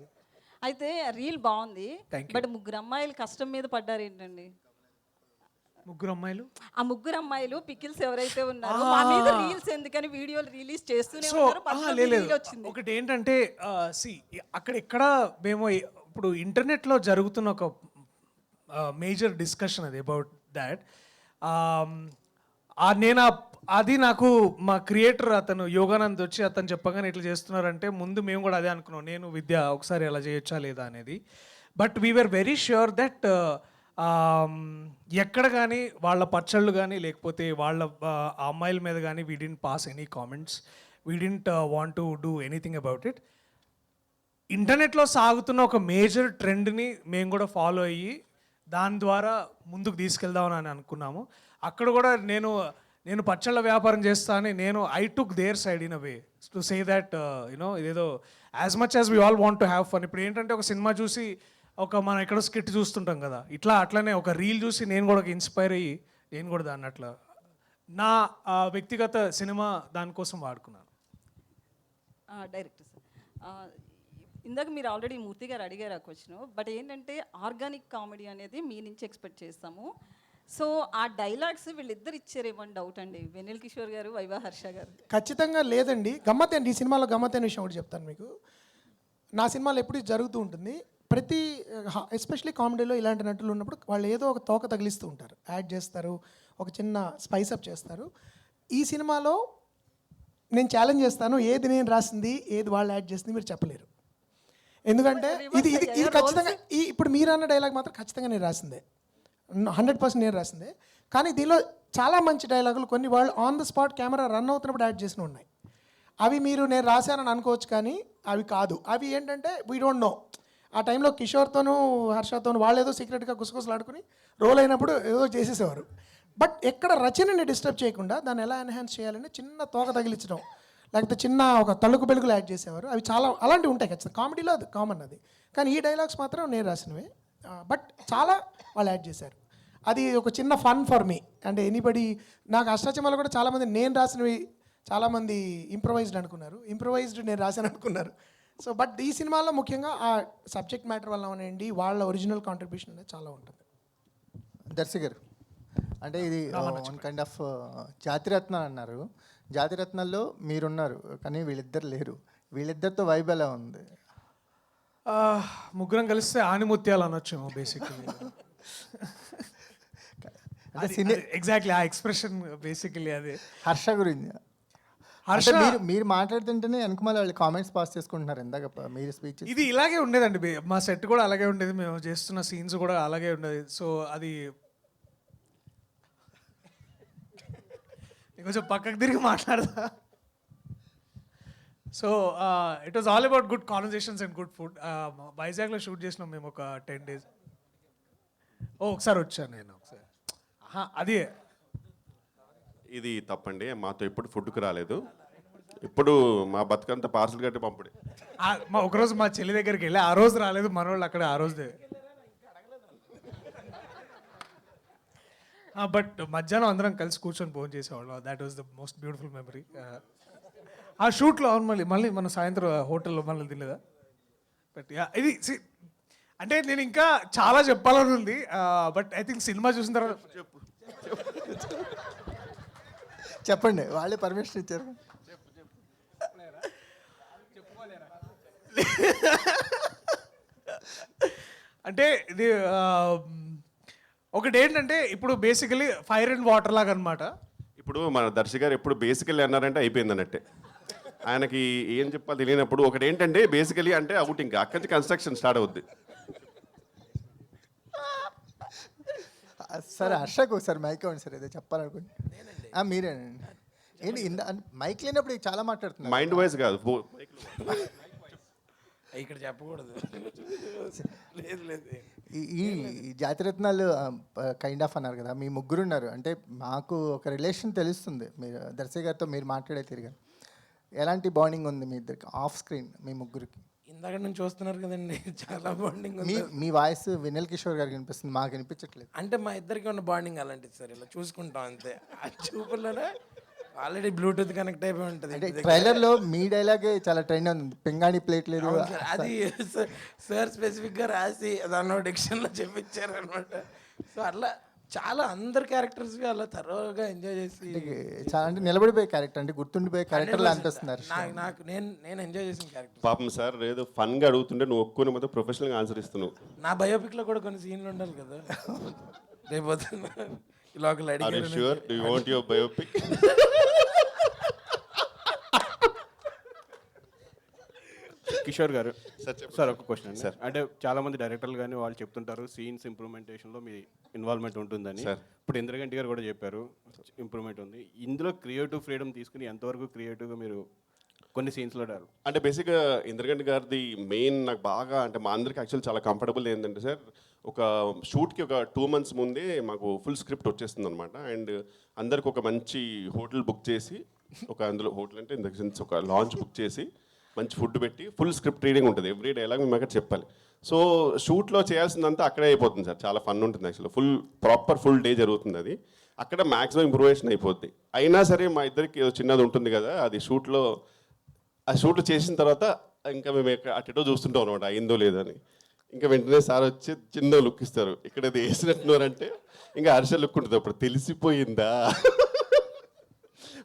అయితే రీల్ బాగుంది, బట్ 3 అమ్మాయిలు కష్టం మీద పడ్డారు ఏంటండి? 3 అమ్మాయిలు, ఆ 3 అమ్మాయిలు పికిల్స్ ఎవరైతే ఉన్నారో మా మీద రీల్స్ ఎందుకని వీడియోలు రిలీజ్ చేస్తూనే ఉన్నారు. ఒకటి ఏంటంటే అక్కడ ఇక్కడ మేము ఇప్పుడు ఇంటర్నెట్లో జరుగుతున్న ఒక మేజర్ డిస్కషన్ అది అబౌట్ దాట్. నేను అది నాకు మా క్రియేటర్ అతను యోగానంద్ వచ్చి అతను చెప్పగానే ఇట్లా చేస్తున్నారంటే ముందు మేము కూడా అదే అనుకున్నాం, నేను విద్య ఒకసారి అలా చేయొచ్చా లేదా అనేది. But we're very sure that ఎక్కడ కానీ వాళ్ళ పచ్చళ్ళు కానీ లేకపోతే వాళ్ళ అమ్మాయిల మీద కానీ we didn't pass any comments, we didn't want to do anything about it. ఇంటర్నెట్లో సాగుతున్న ఒక మేజర్ ట్రెండ్ని మేము కూడా ఫాలో అయ్యి దాని ద్వారా ముందుకు తీసుకెళ్దామని అనుకున్నాము. అక్కడ కూడా నేను పచ్చళ్ళ వ్యాపారం చేస్తా అని I took their side in a way to say that you know ఇదేదో as much as we all want to have fun. ఇప్పుడు ఏంటంటే ఒక సినిమా చూసి మనం ఎక్కడో స్కిట్ చూస్తుంటాం కదా, అట్లనే ఒక రీల్ చూసి నేను కూడా ఇన్స్పైర్ అయ్యి నేను కూడా దాన్ని అట్లా నా వ్యక్తిగత సినిమా దానికోసం వాడుకున్నాను. డైరెక్టర్ సార్, ఇందాక మీరు ఆల్రెడీ మూర్తి గారు అడిగారు ఆ క్వశ్చన్, బట్ ఏంటంటే ఆర్గానిక్ కామెడీ అనేది మీ నుంచి ఎక్స్పెక్ట్ చేస్తాము. సో ఆ డైలాగ్స్ వీళ్ళిద్దరు ఇచ్చారేమో అని డౌట్ అండి, వెన్నెల కిషోర్ గారు, వైవా హర్ష గారు. ఖచ్చితంగా లేదండి. గమ్మత్ అండి, ఈ సినిమాలో గమ్మత్ అనే విషయం ఒకటి చెప్తాను మీకు. నా సినిమాలో ఎప్పుడు ఇది జరుగుతూ ఉంటుంది. ప్రతి ఎస్పెషలీ కామెడీలో ఇలాంటి నటులు ఉన్నప్పుడు వాళ్ళు ఏదో ఒక తోక తగిలిస్తూ ఉంటారు, యాడ్ చేస్తారు, ఒక చిన్న స్పైస్ అప్ చేస్తారు. ఈ సినిమాలో నేను ఛాలెంజ్ చేస్తాను, ఏది నేను రాసింది ఏది వాళ్ళు యాడ్ చేసింది మీరు చెప్పలేరు. ఎందుకంటే ఇది ఇది ఇది ఖచ్చితంగా ఇప్పుడు మీరు అన్న డైలాగ్ మాత్రం ఖచ్చితంగా నేను రాసిందే, 100% నేను రాసిందే. కానీ దీనిలో చాలా మంచి డైలాగులు కొన్ని వాళ్ళు on the spot camera run అవుతున్నప్పుడు యాడ్ చేసిన ఉన్నాయి. అవి మీరు నేను రాశానని అనుకోవచ్చు, కానీ అవి కాదు. అవి ఏంటంటే వీ డోంట్ నో. ఆ టైంలో కిషోర్తోనూ హర్షతోనూ వాళ్ళు ఏదో సీక్రెట్గా గుసగుసలాడుకుని రోల్ అయినప్పుడు ఏదో చేసేసేవారు. బట్ ఎక్కడ రచనని డిస్టర్బ్ చేయకుండా దాన్ని ఎలా ఎన్హాన్స్ చేయాలని చిన్న తోక తగిలించడం, లేకపోతే చిన్న ఒక తళుకు పెలుగులు యాడ్ చేసేవారు. అవి చాలా అలాంటివి ఉంటాయి ఖచ్చితంగా, కామెడీలో అది కామన్ అది. కానీ ఈ డైలాగ్స్ మాత్రం నేను రాసినవే, బట్ చాలా వాళ్ళు యాడ్ చేశారు. అది ఒక చిన్న ఫన్ ఫర్ మీ. అంటే ఎనీబడి నాకు అష్టాచమ్మలు కూడా చాలామంది నేను రాసినవి చాలామంది ఇంప్రొవైజ్డ్ అనుకున్నారు, ఇంప్రొవైజ్డ్ నేను రాశాను అనుకున్నారు. సో బట్ ఈ సినిమాలో ముఖ్యంగా ఆ సబ్జెక్ట్ మ్యాటర్ వల్ల అనండి వాళ్ళ ఒరిజినల్ కాంట్రిబ్యూషన్ అనేది చాలా ఉంటుంది. దర్శి గారు, అంటే ఇది వన్ కైండ్ ఆఫ్ జాతిరత్నాలు అన్నారు. జాతిరత్నాల్లో మీరున్నారు కానీ వీళ్ళిద్దరు లేరు. వీళ్ళిద్దరితో వైబ్ ఎలా ఉంది? ముగ్గురం కలిస్తే ఆనిముత్యాలు అనొచ్చేమో బేసిక్లీ. ఎగ్జాక్ట్లీ ఆ ఎక్స్ప్రెషన్ బేసికలీ అదే. హర్ష గురించి మీరు మాట్లాడుతుంటేనే వెనకమాల వాళ్ళు కామెంట్స్ పాస్ చేసుకుంటున్నారు. ఇందాక మీరు స్పీచ్ ఇది ఇలాగే ఉండేదండి, మా సెట్ కూడా అలాగే ఉండేది, మేము చేస్తున్న సీన్స్ కూడా అలాగే ఉండేది. సో అది కొంచెం పక్కకు తిరిగి మాట్లాడదా. So it was all about good conversations and good food. వైజాగ్లో షూట్ చేసినాం మేము ఒక 10 days. ఒకసారి వచ్చాను నేను ఒకసారి. అదే ఇది తప్పండి, మాతో ఎప్పుడు ఫుడ్కి రాలేదు. ఇప్పుడు మా బతుకంతా పార్సల్ కట్టి పంపుడే. ఒకరోజు మా చెల్లి దగ్గరికి వెళ్ళి ఆ రోజు రాలేదు, మనోళ్ళు అక్కడ ఆ రోజు. బట్ మధ్యాహ్నం అందరం కలిసి కూర్చొని భోజనం చేసేవాళ్ళం. That was the most beautiful memory. ఆ షూట్లో మళ్ళీ మన సాయంత్రం హోటల్లో మళ్ళీ తినలేదా. బట్ ఇది అంటే నేను ఇంకా చాలా చెప్పాలని ఉంది, బట్ ఐ థింక్ సినిమా చూసిన తర్వాత చెప్పండి, వాళ్ళే పర్మిషన్ ఇచ్చారు. అంటే ఇది ఒకటి ఏంటంటే ఇప్పుడు బేసికలీ ఫైర్ అండ్ వాటర్ లాగా అనమాట. ఇప్పుడు మన దర్శి గారు ఎప్పుడు బేసికలీ అన్నారంటే అయిపోయింది అన్నట్టే. ఆయనకి ఏం చెప్పాలి తెలియనప్పుడు ఒకటి ఏంటంటే బేసికలీ అంటే అవుట్, ఇంకా అక్కడి నుంచి కన్స్ట్రక్షన్ స్టార్ట్ అవుద్ది. సార్ హర్షకు ఒకసారి మైక్ అవ్వండి సార్, ఏదో చెప్పాలనుకోండి. మీరేనండి. ఏంటి మైక్ లేనప్పుడు చాలా మాట్లాడుతున్నారు. మైండ్ వైజ్ కాదు, ఇక్కడ చెప్పకూడదు. ఈ జాతిరత్నాలు కైండ్ ఆఫ్ అన్నారు కదా, మీ ముగ్గురు ఉన్నారు. అంటే మాకు ఒక రిలేషన్ తెలుస్తుంది మీరు దర్శి గారితో మీరు మాట్లాడే తిరిగా. ఎలాంటి బాండింగ్ ఉంది మీ ఇద్దరికి ఆఫ్ స్క్రీన్ మీ ముగ్గురికి? ఇందాక నుంచి చూస్తున్నారు కదండి, చాలా బాండింగ్ ఉంది. మీ వాయిస్ వెన్నెల కిషోర్ గారికి వినిపిస్తుంది, మాకు వినిపించట్లేదు. అంటే మా ఇద్దరికి ఉన్న బాండింగ్ అలాంటిది సార్, ఇలా చూసుకుంటాం అంతే. ఆ చూపుల్లోనే ఆల్రెడీ బ్లూటూత్ కనెక్ట్ అయిపోయి ఉంటుంది. అంటే ట్రైలర్లో మీ డైలాగే చాలా ట్రెండ్ ఉంది, పింగాణి ప్లేట్ లేదు. అది సార్ స్పెసిఫిక్గా రాసి దానిలో డిక్షన్లో చెప్పించారు అనమాట. సో అట్లా చాలా అందరు క్యారెక్టర్స్ అలా తరోగా ఎంజాయ్ చేసి చాలా అంటే నిలబడిపోయే క్యారెక్టర్, అంటే గుర్తుండిపోయే క్యారెక్టర్లా అనిపిస్తున్నారు. నాకు నేను ఎంజాయ్ చేసిన క్యారెక్టర్. పాపం సార్ ఏదో ఫన్గా అడుగుతుంటే నువ్వు ఒక్కొని మొత్తం ప్రొఫెషనల్గా ఆన్సర్ ఇస్తున్నావు. నా బయోపిక్లో కూడా కొన్ని సీన్లు ఉండాలి కదా, రేపు ఇలా ఒకళ్ళు అడిగారు. బయోపిక్ కిషోర్ గారు సార్ ఒక క్వశ్చన్ అండి. అంటే చాలా మంది డైరెక్టర్లు కానీ వాళ్ళు చెప్తుంటారు సీన్స్ ఇంప్రూవ్మెంటేషన్లో మీ ఇన్వాల్వ్మెంట్ ఉంటుందని. ఇప్పుడు ఇంద్రగంటి గారు కూడా చెప్పారు ఇంప్రూవ్మెంట్ ఉంది. ఇందులో క్రియేటివ్ ఫ్రీడమ్ తీసుకుని ఎంతవరకు క్రియేటివ్గా మీరు కొన్ని సీన్స్లో అంటే బేసిక్గా ఇంద్రగంటి గారిది మెయిన్ నాకు బాగా అంటే మా అందరికి యాక్చువల్ చాలా కంఫర్టబుల్ ఏంటంటే సార్, ఒక షూట్కి ఒక 2 months ముందే మాకు ఫుల్ స్క్రిప్ట్ వచ్చేస్తుంది అనమాట. అండ్ అందరికి ఒక మంచి హోటల్ బుక్ చేసి, ఒక అందులో హోటల్ అంటే ఇన్ ద సెన్స్ ఒక లాంచ్ బుక్ చేసి మంచి ఫుడ్ పెట్టి ఫుల్ స్క్రిప్ట్ రీడింగ్ ఉంటుంది, ఎవ్రీ డైలాగ్ మేము అక్కడ చెప్పాలి. సో షూట్లో చేయాల్సిందంతా అక్కడే అయిపోతుంది సార్, చాలా ఫన్ ఉంటుంది యాక్చువల్గా. ఫుల్ డే జరుగుతుంది అది, అక్కడ మ్యాక్సిమం ఇంప్రూవేషన్ అయిపోద్ది. అయినా సరే మా ఇద్దరికి చిన్నది ఉంటుంది కదా, అది షూట్లో ఆ షూట్లు చేసిన తర్వాత ఇంకా మేము అటెటో చూస్తుంటాం అనమాట అయిందో లేదో అని. ఇంకా వెంటనే సార్ వచ్చి చిన్న లుక్ ఇస్తారు, ఇక్కడ ఇది వేసినట్టున్నారంటే ఇంకా హర్ష లుక్ ఉంటుంది, అప్పుడు తెలిసిపోయిందా.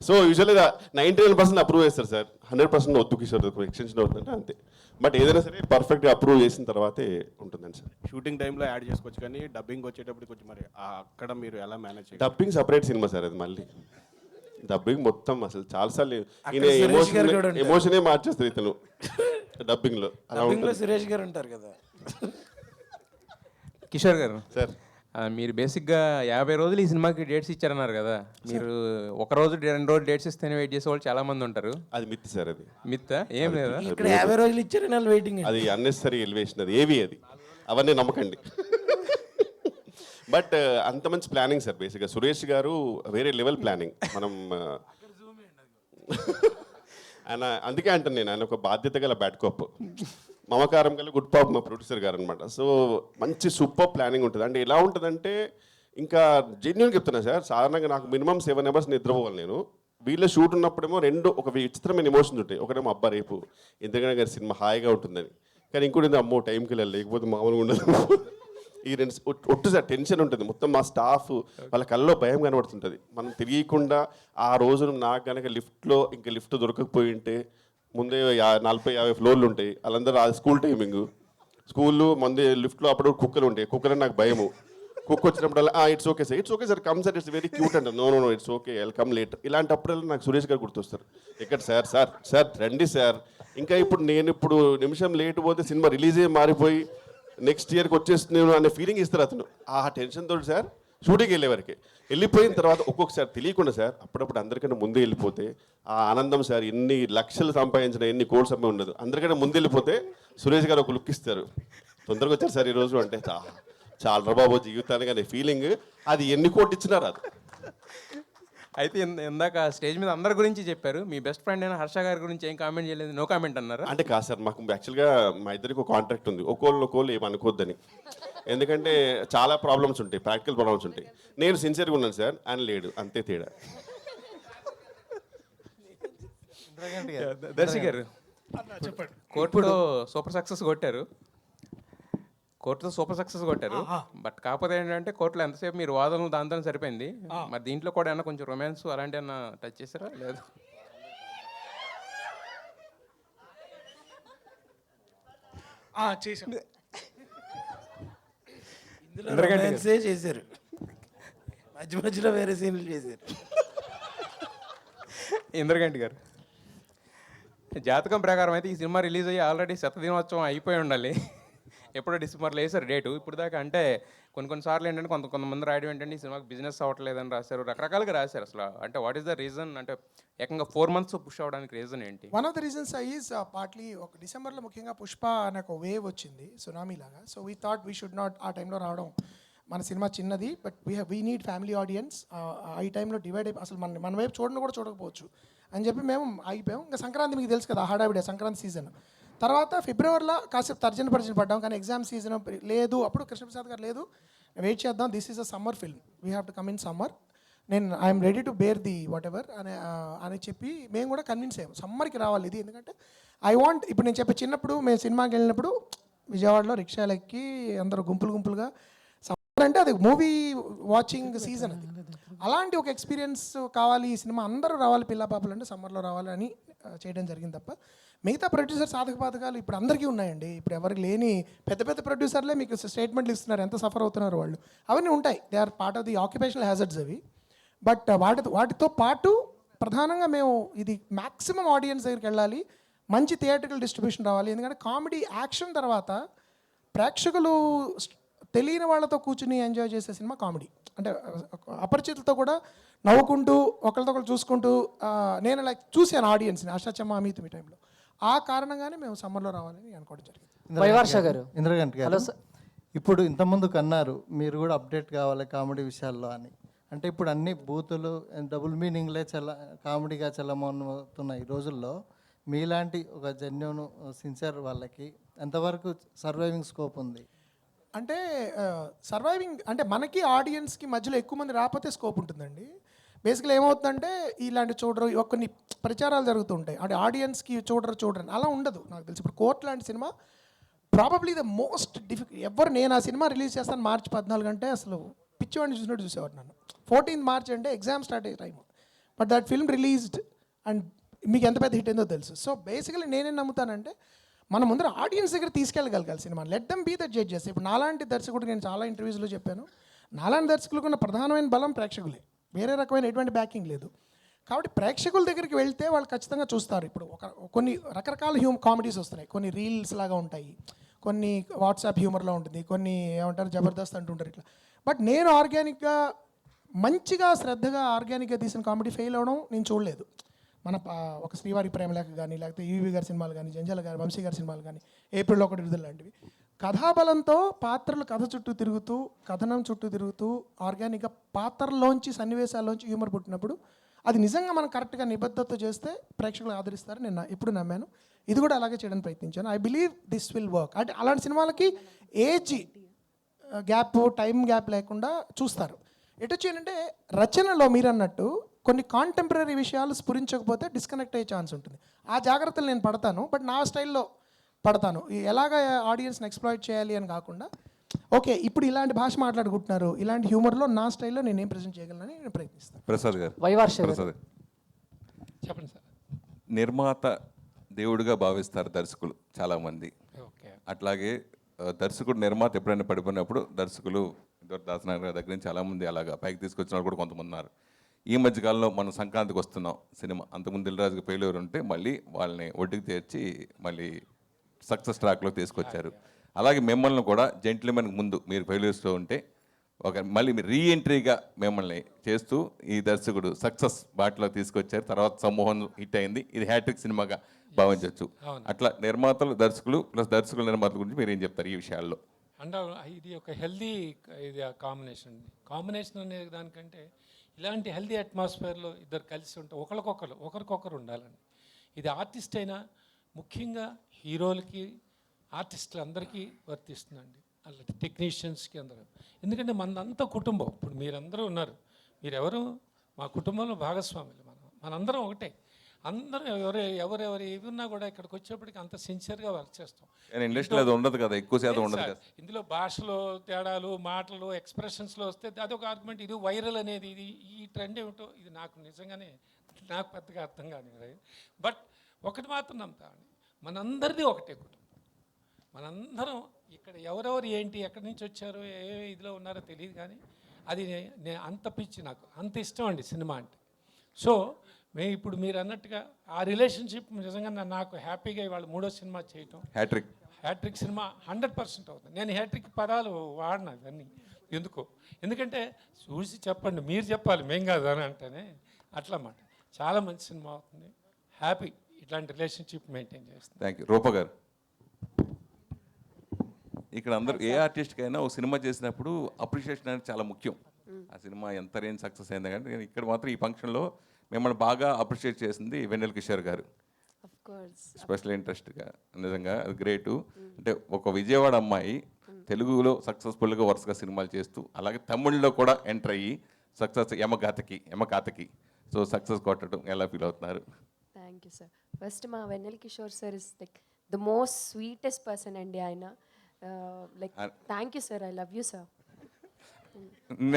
సో యూజువల్గా 99% అప్రూవ్ చేస్తారు సార్, 100% వద్దు కిషోర్ ఎక్స్టెన్షన్ అవుతుందంటే అంతే. బట్ ఏదైనా సరే పర్ఫెక్ట్గా అప్రూవ్ చేసిన తర్వాతే ఉంటుందండి సార్. షూటింగ్ టైంలో యాడ్ చేసుకోవచ్చు కానీ డబ్బింగ్ వచ్చేటప్పుడు కొంచెం మరి అక్కడ మీరు ఎలా మేనేజ్ చేయాలి? డబ్బింగ్ సపరేట్ సినిమా సార్ అది. మళ్ళీ డబ్బింగ్ మొత్తం అసలు చాలాసార్లు ఈయన ఎమోషనే మార్చేస్తారు ఇతను డబ్బింగ్లో. అలా ఉంటుంది. సురేష్ గారు ఉంటారు కదా. కిషోర్ గారు సార్, మీరు బేసిక్గా 50 రోజులు ఈ సినిమాకి డేట్స్ ఇచ్చారన్నారు కదా. మీరు ఒక రోజు 2 రోజులు డేట్స్ ఇస్తేనే వెయిట్ చేసే వాళ్ళు చాలా మంది ఉంటారు. అది మిత్ సార్, అది మిత్ ఏం లేదా? ఇక్కడ 50 రోజులు ఇచ్చారని వాళ్ళు వెయిటింగ్. అది అన్నెసరీ ఎలివేషన్, అది ఏవి అది అవన్నీ నమ్మకండి. బట్ అంత మంచి ప్లానింగ్ సార్. బేసిక్గా సురేష్ గారు వేరే లెవెల్ ప్లానింగ్. మనం ఆయన అందుకే అంటాను నేను, ఆయన ఒక బాధ్యత గల బ్యాడ్ కాప్, మమకారం గల గుడ్ పాప్ మా ప్రొడ్యూసర్ గారు అనమాట. సో మంచి సూపర్ ప్లానింగ్ ఉంటుంది. అంటే ఎలా ఉంటుందంటే ఇంకా జెన్యున్గా చెప్తున్నా సార్, సాధారణంగా నాకు మినిమం 7 అవర్స్ నిద్రపోవాలి నేను. వీళ్ళ షూట్ ఉన్నప్పుడేమో ఒక విచిత్రమైన ఎమోషన్స్ ఉంటాయి. ఒకటేమో అబ్బా రేపు ఎందుకంటే గారి సినిమా హాయిగా ఉంటుందని, కానీ ఇంకోటి అమ్మో టైంకి వెళ్ళాలి లేకపోతే మామూలుగా ఉండదు. ఈ రెండు ఒట్టు సార్ టెన్షన్ ఉంటుంది. మొత్తం మా స్టాఫ్ వాళ్ళ కళ్ళలో భయం కనబడుతుంటుంది. మనం తెలియకుండా ఆ రోజు నాకు కనుక లిఫ్ట్ దొరకకపోయి ఉంటే, ముందే 40-50 ఫ్లోర్లు ఉంటాయి, వాళ్ళందరూ ఆ స్కూల్ టైమింగ్, స్కూల్లో ముందే లిఫ్ట్లో అప్పుడు కుక్కలు ఉంటాయి, కుక్కలు నాకు భయము. కుక్క వచ్చినప్పుడల్లా it's okay sir come sir, it's very cute అంట. No it's okay I'll come late. ఇలాంటప్పుడల్లా నాకు సురేష్ గారు గుర్తొస్తారు. ఎక్కడ సార్ రండి సార్, ఇంకా ఇప్పుడు నిమిషం లేట్ పోతే సినిమా రిలీజే మారిపోయి నెక్స్ట్ ఇయర్కి వచ్చేస్తున్నాను అనే ఫీలింగ్ ఇస్తారు అతను. ఆ టెన్షన్ తోటి సార్ షూటింగ్కి వెళ్ళేవారికి. వెళ్ళిపోయిన తర్వాత ఒక్కొక్కసారి తెలియకుండా సార్ అప్పుడప్పుడు అందరికన్నా ముందే వెళ్ళిపోతే ఆ ఆనందం సార్, ఎన్ని లక్షలు సంపాదించిన ఎన్ని కోర్స్ అమ్మే ఉండదు, అందరికన్నా ముందు వెళ్ళిపోతే సురేష్ గారు ఒక లుక్ ఇస్తారు, తొందరగా వచ్చారు సార్ ఈరోజు అంటే చాలా బాబు జీవితానికి అనే ఫీలింగ్. అది ఎన్ని కోట్లు ఇచ్చినా రాదు. అయితే ఇందాక స్టేజ్ మీద అందరి గురించి చెప్పారు, మీ బెస్ట్ ఫ్రెండ్ అయిన హర్ష గారి గురించి ఏం కామెంట్ చేయలేదు, నో కామెంట్ అన్నారు. అంటే కాదు సార్, మాకు యాక్చువల్గా మా ఇద్దరికి ఒక కాంట్రాక్ట్ ఉంది, ఒకళ్ళు ఏమనుకోద్దని. ఎందుకంటే చాలా ప్రాబ్లమ్స్ ఉంటాయి, ప్రాక్టికల్ ప్రాబ్లమ్స్ ఉంటాయి. నేను సిన్సియర్గా ఉన్నాను సార్, ఆయన లేడు, అంతే తేడా. దర్శి గారు కోర్టులో సూపర్ సక్సెస్ కొట్టారు, బట్ కాకపోతే ఏంటంటే కోర్టులో ఎంతసేపు మీరు వాదనలు దాంతో సరిపోయింది. మరి దీంట్లో కూడా ఏమన్నా కొంచెం రొమాన్స్ అలాంటి ఏమన్నా టచ్ చేశారా? లేదు. చేశారు, చేశారు, మధ్యలో వేరే సీన్లు చేశారు. ఇంద్రగంటి గారు జాతకం ప్రకారం అయితే ఈ సినిమా రిలీజ్ అయ్యి ఆల్రెడీ 100వ దినోత్సవం అయిపోయి ఉండాలి. ఎప్పుడో డిసెంబర్లో వేసారు డేటు. ఇప్పుడు దాకా అంటే కొన్నిసార్లు ఏంటంటే కొంతమంది రాయడం ఏంటంటే ఈ సినిమాకి బిజినెస్ అవ్వట్లేదని రాశారు, రకరకాలుగా రాశారు. అసలు అంటే వాట్ ఈస్ ద రీజన్? అంటే ఏకంగా 4 months పుష్ అవ్వడానికి రీజన్ ఏంటి? One of the reasons is partly ఒక డిసెంబర్లో ముఖ్యంగా పుష్ప అనే ఒక వేవ్ వచ్చింది, సునామీ లాగా. So we thought we should not ఆ టైంలో రావడం. మన సినిమా చిన్నది, but we need family audience. ఈ టైంలో డివైడ్ అయిపోయి అసలు మన వైపు చూడకపోవచ్చు అని చెప్పి మేము ఆగిపోయాం. ఇంకా సంక్రాంతి మీకు తెలుసు కదా, హడావిడే సంక్రాంతి సీజన్. తర్వాత ఫిబ్రవరిలో కాసేపు తర్జన పడ్డాం, కానీ ఎగ్జామ్ సీజన్ లేదు. అప్పుడు కృష్ణప్రసాద్ గారు లేదు, వెయిట్ చేద్దాం, this is a summer film, we have to come in summer, నేను I'm ready to bear the whatever అని చెప్పి మేము కూడా కన్విన్స్ అయ్యాం సమ్మర్కి రావాలి ఇది. ఎందుకంటే ఇప్పుడు నేను చెప్పే చిన్నప్పుడు మేము సినిమాకి వెళ్ళినప్పుడు విజయవాడలో రిక్షాలు ఎక్కి అందరూ గుంపులుగా, సమ్మర్ అంటే అది మూవీ వాచింగ్ సీజన్, అలాంటి ఒక ఎక్స్పీరియన్స్ కావాలి, ఈ సినిమా అందరూ రావాలి, పిల్ల పాపలు అంటే సమ్మర్లో రావాలని చేయడం జరిగింది తప్ప మిగతా ప్రొడ్యూసర్ సాధక బాధకాలు ఇప్పుడు అందరికీ ఉన్నాయండి. ఇప్పుడు ఎవరికి లేని పెద్ద ప్రొడ్యూసర్లే మీకు స్టేట్మెంట్లు ఇస్తున్నారు, ఎంత సఫర్ అవుతున్నారు వాళ్ళు. అవన్నీ ఉంటాయి, they are part of the occupational hazards అవి. బట్ వాటితో పాటు ప్రధానంగా మేము ఇది మ్యాక్సిమం ఆడియన్స్ దగ్గరికి వెళ్ళాలి, మంచి థియేట్రికల్ డిస్ట్రిబ్యూషన్ రావాలి. ఎందుకంటే కామెడీ యాక్షన్ తర్వాత ప్రేక్షకులు తెలియని వాళ్ళతో కూర్చుని ఎంజాయ్ చేసే సినిమా కామెడీ. అంటే అపరిచితులతో కూడా నవ్వుకుంటూ ఒకరితో ఒకరు చూసుకుంటూ నేను చూశాను ఆడియన్స్ని అష్టాచమ్మ అమిత్ మీ టైంలో. ఆ కారణంగానే మేము సమ్మర్లో రావాలని అనుకోవడం జరిగింది. ఇంద్రగంటి గారు ఇప్పుడు ఇంతకుముందు కన్నారు మీరు కూడా అప్డేట్ కావాలి కామెడీ విషయాల్లో అని. అంటే ఇప్పుడు అన్ని బూతులు డబుల్ మీనింగ్లే కామెడీగా చల్లమవుతున్న ఈ రోజుల్లో మీలాంటి ఒక జెన్యూన్ సిన్సియర్ వాళ్ళకి ఎంతవరకు సర్వైవింగ్ స్కోప్ ఉంది? అంటే సర్వైవింగ్ అంటే మనకి ఆడియన్స్కి మధ్యలో ఎక్కువ మంది రాకపోతే స్కోప్ ఉంటుందండి. బేసికలీ ఏమవుతుందంటే ఇలాంటి చూడరు కొన్ని ప్రచారాలు జరుగుతుంటాయి అంటే ఆడియన్స్కి చూడరు అలా ఉండదు నాకు తెలిసి. ఇప్పుడు కోర్ట్ లాంటి cinema probably the most difficult. నేను ఆ సినిమా రిలీజ్ చేస్తాను March 14 అంటే అసలు పిచ్చివాడిని చూసినట్టు చూసేవాడు నన్ను. 14th March అంటే ఎగ్జామ్ స్టార్ట్ అయ్యే time. But that film released and మీకు ఎంత పెద్ద హిట్ అయిందో తెలుసు. సో బేసికలీ నేనేం నమ్ముతానంటే మన ముందర ఆడియన్స్ దగ్గర తీసుకెళ్ళగలగాలి cinema. Let them be the judges. ఇప్పుడు నాలాంటి దర్శకుడు నేను చాలా ఇంటర్వ్యూస్లో చెప్పాను, నాలాంటి దర్శకులకు ఉన్న ప్రధానమైన బలం ప్రేక్షకులే, వేరే రకమైన ఎటువంటి బ్యాకింగ్ లేదు. కాబట్టి ప్రేక్షకుల దగ్గరికి వెళ్తే వాళ్ళు ఖచ్చితంగా చూస్తారు. ఇప్పుడు కొన్ని రకరకాల కామెడీస్ వస్తున్నాయి, కొన్ని రీల్స్ లాగా ఉంటాయి, కొన్ని వాట్సాప్ హ్యూమర్లో ఉంటుంది, కొన్ని ఏమంటారు జబర్దస్త్ అంటుంటారు ఇట్లా. బట్ నేను ఆర్గానిక్గా మంచిగా శ్రద్ధగా ఆర్గానిక్గా తీసిన కామెడీ ఫెయిల్ అవడం నేను చూడలేదు. మన ఒక శ్రీవారి ప్రేమలేఖ కానీ, లేకపోతే ఈవీ గారి సినిమాలు కానీ, జంజాల గారి వంశీ గారి సినిమాలు కానీ, ఏప్రిల్ 1 విడుదల లాంటివి కథాబలంతో పాత్రలు కథ చుట్టూ తిరుగుతూ, కథనం చుట్టూ తిరుగుతూ ఆర్గానిక్గా పాత్రలోంచి సన్నివేశాల్లోంచి హ్యూమర్ పుట్టినప్పుడు అది నిజంగా మనం కరెక్ట్గా నిబద్ధతతో చేస్తే ప్రేక్షకులు ఆదరిస్తారు. నేను ఎప్పుడు నమ్మాను, ఇది కూడా అలాగే చేయడానికి ప్రయత్నించాను. I believe this will work. అంటే అలాంటి సినిమాలకి ఏజ్ గ్యాప్, టైం గ్యాప్ లేకుండా చూస్తారు. ఎటు వచ్చేయంటే రచనలో మీరు అన్నట్టు కొన్ని కాంటెంపరీ విషయాలు స్ఫురించకపోతే డిస్కనెక్ట్ అయ్యే ఛాన్స్ ఉంటుంది. ఆ జాగ్రత్తలు నేను పడతాను, బట్ నా స్టైల్లో పడతాను. ఎలాగ ఆడియన్స్ని ఎక్స్ప్లాయిట్ చేయాలి అని కాకుండా, ఓకే ఇప్పుడు ఇలాంటి భాష మాట్లాడుకుంటున్నారు, ఇలాంటి హ్యూమర్లో నా స్టైల్లో నేను ఏం ప్రజెంట్ చేయగలనని నేను ప్రయత్నిస్తాను. ప్రసాద్ గారు, ప్రసాద్ చెప్పండి సార్. నిర్మాత దేవుడిగా భావిస్తారు దర్శకులు చాలామంది. అట్లాగే దర్శకుడు నిర్మాత ఎప్పుడైనా పడిపోయినప్పుడు దర్శకులు దాసనారాయణ గారి దగ్గర నుంచి చాలామంది అలాగా పైకి తీసుకొచ్చిన వాళ్ళు కూడా కొంతమంది ఉన్నారు. ఈ మధ్యకాలంలో మనం సంక్రాంతికి వస్తున్నాం సినిమా, అంతకుముందు దిల్రాజుకి ఫెయిల్యూర్ ఉంటే మళ్ళీ వాళ్ళని ఒడ్డుకి చేర్చి మళ్ళీ సక్సెస్ ట్రాక్లో తీసుకొచ్చారు. అలాగే మిమ్మల్ని కూడా జెంట్లమెన్ ముందు మీరు ఫెయిల్యూర్స్లో ఉంటే మళ్ళీ రీఎంట్రీగా మిమ్మల్ని చేస్తూ ఈ దర్శకుడు సక్సెస్ బాటలో తీసుకొచ్చారు. తర్వాత సమూహం హిట్ అయింది, ఇది హ్యాట్రిక్ సినిమాగా భావించవచ్చు. అట్లా నిర్మాతలు దర్శకులు ప్లస్ దర్శకుల నిర్మాతల గురించి మీరు ఏం చెప్తారు ఈ విషయాల్లో? అంటే ఇది ఒక హెల్దీ ఇది కాంబినేషన్. కాంబినేషన్ అనే దానికంటే ఇలాంటి హెల్దీ అట్మాస్ఫియర్లో ఇద్దరు కలిసి ఉంటే ఒకరికొకరు ఉండాలండి. ఇది ఆర్టిస్ట్ అయినా ముఖ్యంగా హీరోలకి ఆర్టిస్టులందరికీ వర్తిస్తుందండి, అలాంటి టెక్నీషియన్స్కి అందరూ. ఎందుకంటే మనంతా కుటుంబం. ఇప్పుడు మీరందరూ ఉన్నారు, మీరెవరు మా కుటుంబంలో భాగస్వాములు. మనందరం ఒకటే. అందరూ ఎవరెవరు ఏవి ఉన్నా కూడా ఇక్కడికి వచ్చేప్పటికి అంత సిన్సియర్గా వర్క్ చేస్తాం. ఇండస్ట్రీలో అది ఉండదు కదా, ఎక్కువ శాతం ఉండదు కదా. ఇందులో భాషలో తేడాలు, మాటలు, ఎక్స్ప్రెషన్స్లో వస్తే అదొక ఆర్గ్యుమెంట్. ఇది వైరల్ అనేది, ఇది ఈ ట్రెండ్ ఏమిటో ఇది నాకు నిజంగానే నాకు పెద్దగా అర్థం కాని. బట్ ఒకటి మాత్రం నమ్ముతామండి, మనందరిది ఒకటే కుటుంబం. మనందరం ఇక్కడ ఎవరెవరు ఏంటి ఎక్కడి నుంచి వచ్చారో ఏ ఇదిలో ఉన్నారో తెలియదు, కానీ అది అంత పిచ్చి, నాకు అంత ఇష్టం అండి సినిమా అంటే. సో ఇప్పుడు మీరు అన్నట్టుగా ఆ రిలేషన్షిప్ నిజంగా నాకు హ్యాపీగా ఇవాళ 3వ సినిమా చేయటం, హ్యాట్రిక్ సినిమా 100% అవుతుంది. నేను హ్యాట్రిక్ పదాలు వాడినా ఇవన్నీ ఎందుకంటే చూసి చెప్పండి, మీరు చెప్పాలి, మేం కాదు అని అంటేనే అట్లా అన్నమాట. చాలా మంచి సినిమా అవుతుంది. హ్యాపీ ఇట్లాంటి రిలేషన్షిప్ మెయింటైన్ చేస్తుంది. Thank you. రూప గారు, ఇక్కడ అందరూ ఏ ఆర్టిస్ట్కైనా ఒక సినిమా చేసినప్పుడు అప్రిషియేషన్ అనేది చాలా ముఖ్యం. ఆ సినిమా ఎంత రేంజ్ సక్సెస్ అయింది, కానీ ఇక్కడ మాత్రం ఈ ఫంక్షన్లో మిమ్మల్ని బాగా అప్రిషియేట్ చేసింది వెన్నెల కిషోర్ గారు. స్పెషల్ ఇంట్రెస్ట్గా నిజంగా అది గ్రేటు. అంటే ఒక విజయవాడ అమ్మాయి తెలుగులో సక్సెస్ఫుల్గా వరుసగా సినిమాలు చేస్తూ, అలాగే తమిళ్లో కూడా ఎంటర్ అయ్యి సక్సెస్ యమకాతకి సో సక్సెస్ కొట్టడం ఎలా ఫీల్ అవుతున్నారు? Thank you sir. ఫస్ట్ మా Vennela Kishore sir is like the most sweetest person అండి. ఆయన like thank you sir, I love you sir.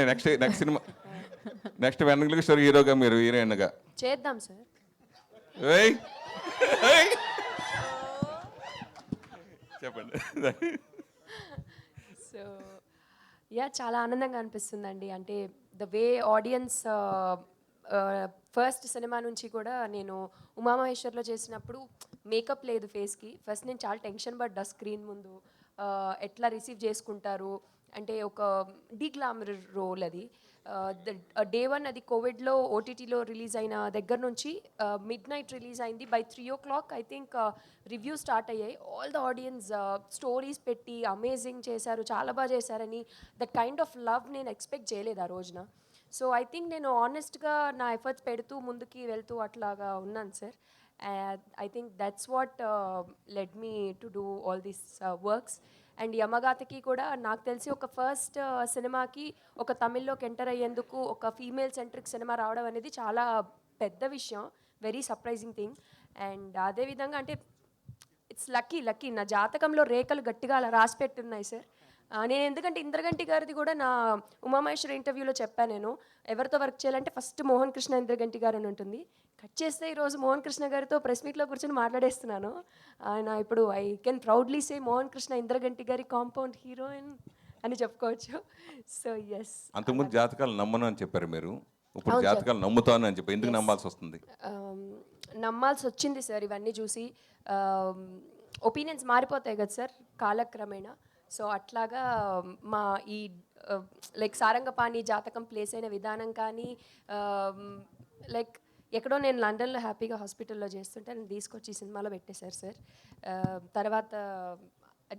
Next cinema next Vennela Kishore హీరోగా, మీరు హీరోయిన్గా చేద్దాం సార్. చెప్పండి. సో చాలా ఆనందంగా అనిపిస్తుందండి. అంటే the way audience first cinema నుంచి కూడా నేను ఉమామహేశ్వర్లో చేసినప్పుడు మేకప్ లేదు ఫేస్కి. ఫస్ట్ నేను చాలా టెన్షన్ పడ్డా స్క్రీన్ ముందు, ఎట్లా రిసీవ్ చేసుకుంటారు అంటే ఒక డీగ్లామర్ రోల్ అది. డే 1 అది కోవిడ్లో ఓటీటీలో రిలీజ్ అయిన దగ్గర నుంచి మిడ్ నైట్ రిలీజ్ అయింది. By 3 o'clock I think review start అయ్యాయి. ఆల్ ద ఆడియన్స్ స్టోరీస్ పెట్టి అమేజింగ్ చేశారు, చాలా బాగా చేశారని. దట్ కైండ్ ఆఫ్ లవ్ నేను ఎక్స్పెక్ట్ చేయలేదు ఆ రోజున. సో ఐ థింక్ నేను ఆనెస్ట్గా నా ఎఫర్ట్స్ పెడుతూ ముందుకి వెళ్తూ అట్లాగా ఉన్నాను sir. I think that's what led me to do all these works. And యమగాతకి కూడా నాకు తెలిసి ఒక ఫస్ట్ సినిమాకి ఒక తమిళ్లోకి ఎంటర్ అయ్యేందుకు ఒక ఫీమేల్ సెంట్రిక్ సినిమా రావడం అనేది చాలా పెద్ద విషయం, వెరీ సర్ప్రైజింగ్ థింగ్. అండ్ అదేవిధంగా అంటే ఇట్స్ లక్కీ నా జాతకంలో రేఖలు గట్టిగా అలా రాసి పెట్టున్నాయి సార్. నేను ఎందుకంటే ఇంద్రగంటి గారిది కూడా నా ఉమామహేశ్వర ఇంటర్వ్యూలో చెప్పాను, నేను ఎవరితో వర్క్ చేయాలంటే ఫస్ట్ మోహన్ కృష్ణ ఇంద్రగంటి గారు అని ఉంటుంది. కట్ చేస్తే ఈరోజు మోహన్ కృష్ణ గారితో ప్రెస్ మీట్లో కూర్చొని మాట్లాడేస్తున్నాను. ఆయన ఇప్పుడు I can proudly say Mohan Krishna Indraganti గారి కాంపౌండ్ హీరోయిన్ అని చెప్పుకోవచ్చు. So yes. అంతకుముందు జాతకాలు నమ్మను అని చెప్పారు మీరు, ఇప్పుడు జాతకాలు నమ్ముతాను అని చెప్పి ఎందుకు నమ్మాల్సి వస్తుంది? నమ్మాల్సి వచ్చింది సార్ ఇవన్నీ చూసి. ఒపీనియన్స్ మారిపోతాయి కదా సార్ కాలక్రమేణా. సో అట్లాగా మా ఈ లైక్ సారంగపాణి జాతకం ప్లేస్ అయిన విధానం కానీ, లైక్ ఎక్కడో నేను లండన్లో హ్యాపీగా హాస్పిటల్లో చేస్తుంటే నేను తీసుకొచ్చి ఈ సినిమాలో పెట్టేశారు సార్. తర్వాత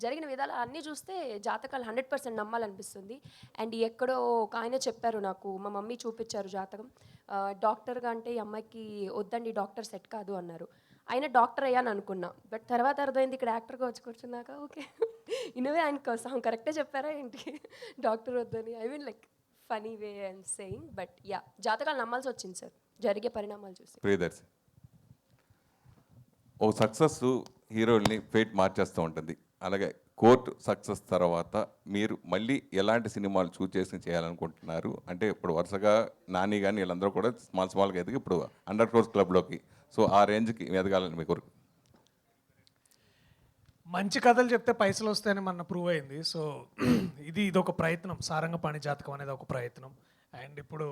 జరిగిన విధాలు అన్నీ చూస్తే జాతకాలు 100% నమ్మాలనిపిస్తుంది. అండ్ ఎక్కడో ఒక ఆయన చెప్పారు నాకు, మా మమ్మీ చూపించారు జాతకం, డాక్టర్గా అంటే ఈ అమ్మాయికి వద్దండి డాక్టర్ సెట్ కాదు అన్నారు. ఆయన డాక్టర్ అయ్యాను అనుకున్నా, బట్ తర్వాత అర్థమైంది ఇక్కడ యాక్టర్గా వచ్చి కూర్చున్నాక ఓకే ఇన్నవే ఆయన కరెక్టే చెప్పారా ఏంటి డాక్టర్ వద్దని. I mean like funny way and saying, but yeah జాతకాలు నమ్మాల్సి వచ్చింది సార్ జరిగే పరిణామాలు చూసి. ప్రియదర్శి, ఓ సక్సెస్ హీరోల్ని ఫేట్ మార్చేస్తూ ఉంటుంది, అలాగే కోర్ట్ సక్సెస్ తర్వాత మీరు మళ్ళీ ఎలాంటి సినిమాలు చూస్ చేసి చేయాలనుకుంటున్నారు? అంటే ఇప్పుడు వరుసగా నాని కానీ వీళ్ళందరూ కూడా స్మాల్గా ఎదిగి ఇప్పుడు 100 crores క్లబ్లోకి, సో ఆ రేంజ్కి ఎదగాలని మీ కోరిక. మంచి కథలు చెప్తే పైసలు వస్తాయని మన ప్రూవ్ అయింది. సో ఇది ఒక ప్రయత్నం, సారంగపాణి జాతకం అనేది ఒక ప్రయత్నం. అండ్ ఇప్పుడు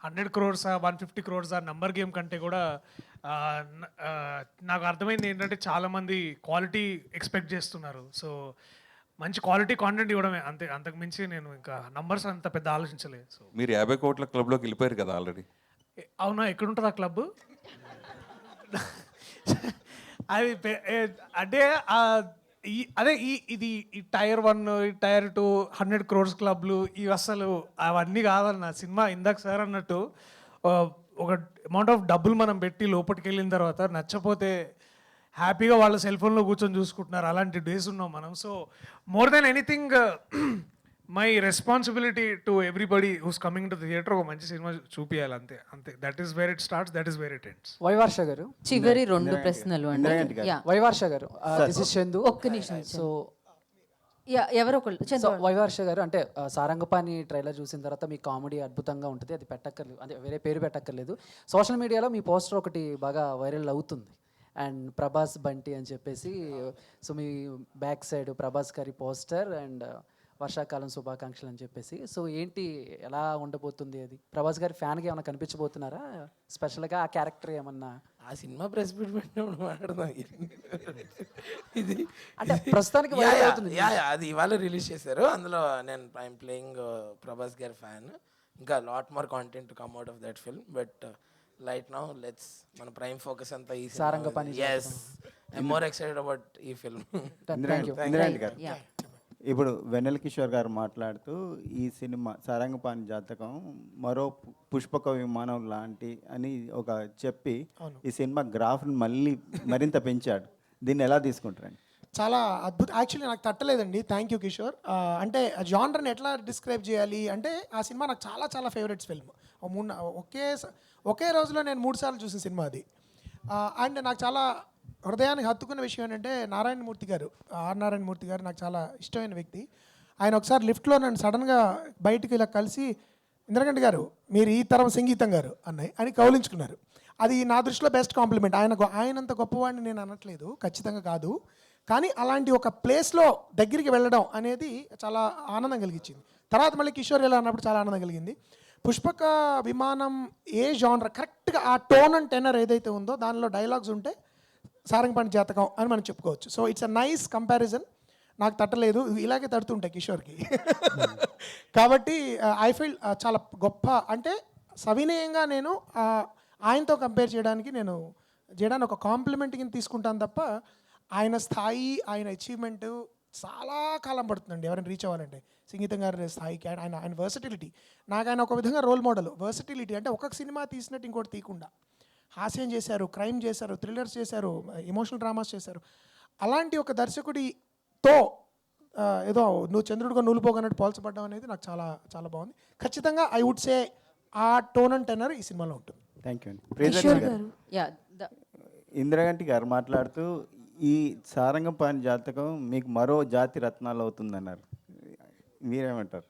100 crores 150 crores నంబర్ గేమ్ కంటే కూడా నాకు అర్థమైంది ఏంటంటే చాలామంది క్వాలిటీ ఎక్స్పెక్ట్ చేస్తున్నారు. సో మంచి క్వాలిటీ కాంటెంట్ ఇవ్వడమే అంతే, అంతకు మించి నేను ఇంకా నంబర్స్ అంత పెద్ద ఆలోచించలేదు. సో మీరు 50 crores క్లబ్లోకి వెళ్ళిపోయారు కదా ఆల్రెడీ. అవునా, ఎక్కడుంటుంది ఆ క్లబ్? అది అంటే అదే ఇది ఈ టైర్ 1 ఈ టైర్ 2 100 crores క్లబ్లు ఇవి అసలు అవన్నీ కాదన్న. సినిమా ఇందాక సార్ అన్నట్టు ఒక అమౌంట్ ఆఫ్ డబ్బులు మనం పెట్టి లోపలికి వెళ్ళిన తర్వాత నచ్చపోతే హ్యాపీగా వాళ్ళ సెల్ ఫోన్లో కూర్చొని చూసుకుంటున్నారు, అలాంటి డేస్ ఉన్నాం మనం. So more than anything my responsibility to everybody who's coming to theatre ఒక మంచి సినిమా చూపించాలి, అంతే అంతే. That is where it starts, that is where it ends. Viva Harsha garu, చివరి 2 ప్రశ్నలు అండి. వైవర్ష గారు, దిస్ ఇస్ చందు. ఒక్క నిమిషం. సో ఎవరో ఒకళ్ళు వైవర్ష గారు, అంటే సారంగపాణి ట్రైలర్ చూసిన తర్వాత మీ కామెడీ అద్భుతంగా ఉంటుంది, అది పెట్టక్కర్లేదు, అంటే వేరే పేరు పెట్టక్కర్లేదు. సోషల్ మీడియాలో మీ పోస్టర్ ఒకటి బాగా వైరల్ అవుతుంది, అండ్ ప్రభాస్ బంటి అని చెప్పేసి. సో మీ బ్యాక్ సైడ్ ప్రభాస్ గారి పోస్టర్ అండ్ వర్షాకాలం శుభాకాంక్షలు అని చెప్పేసి. సో ఏంటి, ఎలా ఉండబోతుంది అది? ప్రభాస్ గారి ఫ్యాన్గా ఏమైనా కనిపించబోతున్నారా స్పెషల్గా? ఆ క్యారెక్టర్ ఏమన్నా ఆ సినిమా ప్రెస్ మీట్ పెట్టినప్పుడు మాట్లాడదాం. ఇది అంటే ప్రస్తుతానికి అది ఇవాళ రిలీజ్ చేశారు. అందులో నేను ఐఎమ్ ప్లేయింగ్ ప్రభాస్ గారి ఫ్యాన్. ఇంకా lot more content to come out of that film, but right now let's మన ప్రైమ్ ఫోకస్ అంతా ఈ Sarangapani. yes I'm more excited about ఈ ఫిల్మ్. ఇప్పుడు వెన్నెల కిషోర్ గారు మాట్లాడుతూ ఈ సినిమా సారంగపాణి జాతకం మరో పుష్పక విమానం లాంటి అని ఒక చెప్పి ఈ సినిమా గ్రాఫ్ని మరింత పెంచాడు. దీన్ని ఎలా తీసుకుంటారండి? చాలా అద్భుతం. యాక్చువల్లీ నాకు తట్టలేదండి. Thank you Kishore. అంటే జానర్ని ఎట్లా డిస్క్రైబ్ చేయాలి అంటే, ఆ సినిమా నాకు చాలా చాలా ఫేవరెట్స్ ఫిల్మ్. ఒకే రోజులో నేను 3 సార్లు చూసిన సినిమా అది. అండ్ నాకు చాలా హృదయానికి హత్తుకున్న విషయం ఏంటంటే, నారాయణమూర్తి గారు, నారాయణమూర్తి గారు నాకు చాలా ఇష్టమైన వ్యక్తి. ఆయన ఒకసారి లిఫ్ట్లో నన్ను సడన్గా బయటకు ఇలా కలిసి, ఇంద్రగంటి గారు మీరు ఈ తరం సంగీతం గారు అన్నాయి అని కౌలించుకున్నారు. అది నా దృష్టిలో బెస్ట్ కాంప్లిమెంట్. ఆయనంత గొప్పవాడిని నేను అనట్లేదు, ఖచ్చితంగా కాదు, కానీ అలాంటి ఒక ప్లేస్లో దగ్గరికి వెళ్ళడం అనేది చాలా ఆనందం కలిగించింది. తర్వాత మళ్ళీ కిషోర్ ఇలా అన్నప్పుడు చాలా ఆనందం కలిగింది. పుష్పక విమానం ఏ జానర్ కరెక్ట్గా ఆ టోన్ అండ్ టెనర్ ఏదైతే ఉందో దానిలో డైలాగ్స్ ఉంటే సారంగపాణి జాతకం అని మనం చెప్పుకోవచ్చు. So it's a nice comparison. నాకు తట్టలేదు, ఇలాగే తడుతుంటాయి కిషోర్కి. కాబట్టి ఐ ఫీల్ చాలా గొప్ప, అంటే సవినయంగా నేను ఆయనతో కంపేర్ చేయడానికి ఒక కాంప్లిమెంట్ కింద తీసుకుంటాను తప్ప, ఆయన స్థాయి, ఆయన అచీవ్మెంట్ చాలా కాలం పడుతుందండి ఎవరైనా రీచ్ అవ్వాలంటే. సంగీతం గారి స్థాయికి ఆయన వర్సటిలిటీ, నాకు ఆయన ఒక విధంగా రోల్ మోడల్. వర్సటిలిటీ అంటే ఒక్కొక్క సినిమా తీసినట్టు ఇంకోటి తీయకుండా, హాస్యం చేశారు, క్రైమ్ చేశారు, థ్రిల్లర్స్ చేశారు, ఎమోషనల్ డ్రామాస్ చేశారు. అలాంటి ఒక దర్శకుడితో ఏదో నువ్వు చంద్రుడిగా నూలుపోగన్నట్టు పోల్చబడ్డం అనేది నాకు చాలా చాలా బాగుంది. ఖచ్చితంగా ఐ వుడ్ సే ఆ టోన్ అండ్ టెనర్ ఈ సినిమాలో ఉంటుంది. థ్యాంక్ యూ అండి. కిషోర్ గారు యా ఇందిరాగంటి గారు మాట్లాడుతూ ఈ సారంగపాణి జాతకం మీకు మరో జాతి రత్నాలు అవుతుందన్నారు. మీరేమంటారు?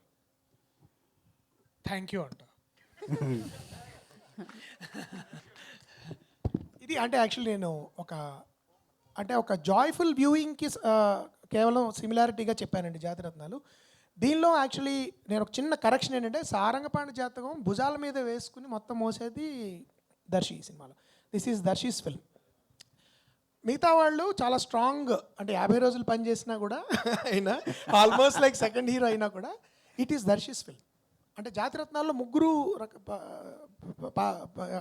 థ్యాంక్ యూ అంట. ఇది అంటే యాక్చువల్లీ నేను ఒక జాయ్ఫుల్ వ్యూయింగ్కి కేవలం సిమిలారిటీగా చెప్పానండి జాతిరత్నాలు. దీనిలో యాక్చువల్లీ నేను ఒక చిన్న కరెక్షన్ ఏంటంటే సారంగపాణి జాతకం భుజాల మీద వేసుకుని మొత్తం మోసేది దర్శి ఈ సినిమాలో. This is Darshi's film. మిగతా వాళ్ళు చాలా స్ట్రాంగ్ అంటే 50 రోజులు పనిచేసినా కూడా అయినా ఆల్మోస్ట్ లైక్ సెకండ్ హీరో అయినా కూడా ఇట్ ఈస్ దర్శీస్ ఫిల్మ్. అంటే జాతిరత్నాల్లో ముగ్గురు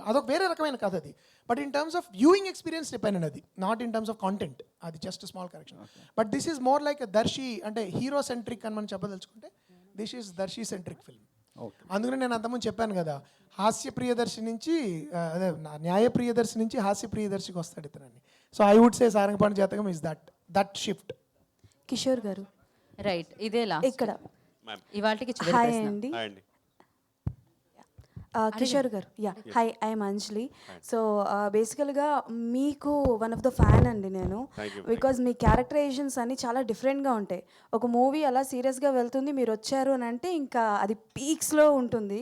అదొక వేరే రకమైన కథ అది. But in terms of viewing experience depend అది, not in terms of content. అది just small correction. But this is more like Darshi అంటే హీరో సెంట్రిక్ అని మనం చెప్పదలుచుకుంటే this is Darshi centric film. అందుకనే నేను అంతకుముందు చెప్పాను కదా, హాస్య ప్రియదర్శి నుంచి అదే న్యాయ ప్రియదర్శి నుంచి హాస్య ప్రియదర్శికి వస్తాడు ఇతనని. So I would say Sarangapani Jatakam is that shift. Kishore గారు రైట్ ఇదేలా ఇక్కడ ఇవాళకి హాయ్ అండి. కిషోర్ గారు yeah hi I'm Anjali. So బేసికల్గా మీకు వన్ ఆఫ్ ద ఫ్యాన్ అండి నేను, బికాజ్ మీ క్యారెక్టరైజేషన్స్ అన్నీ చాలా డిఫరెంట్గా ఉంటాయి. ఒక మూవీ అలా సీరియస్గా వెళ్తుంది, మీరు వచ్చారు అని అంటే ఇంకా అది పీక్స్లో ఉంటుంది.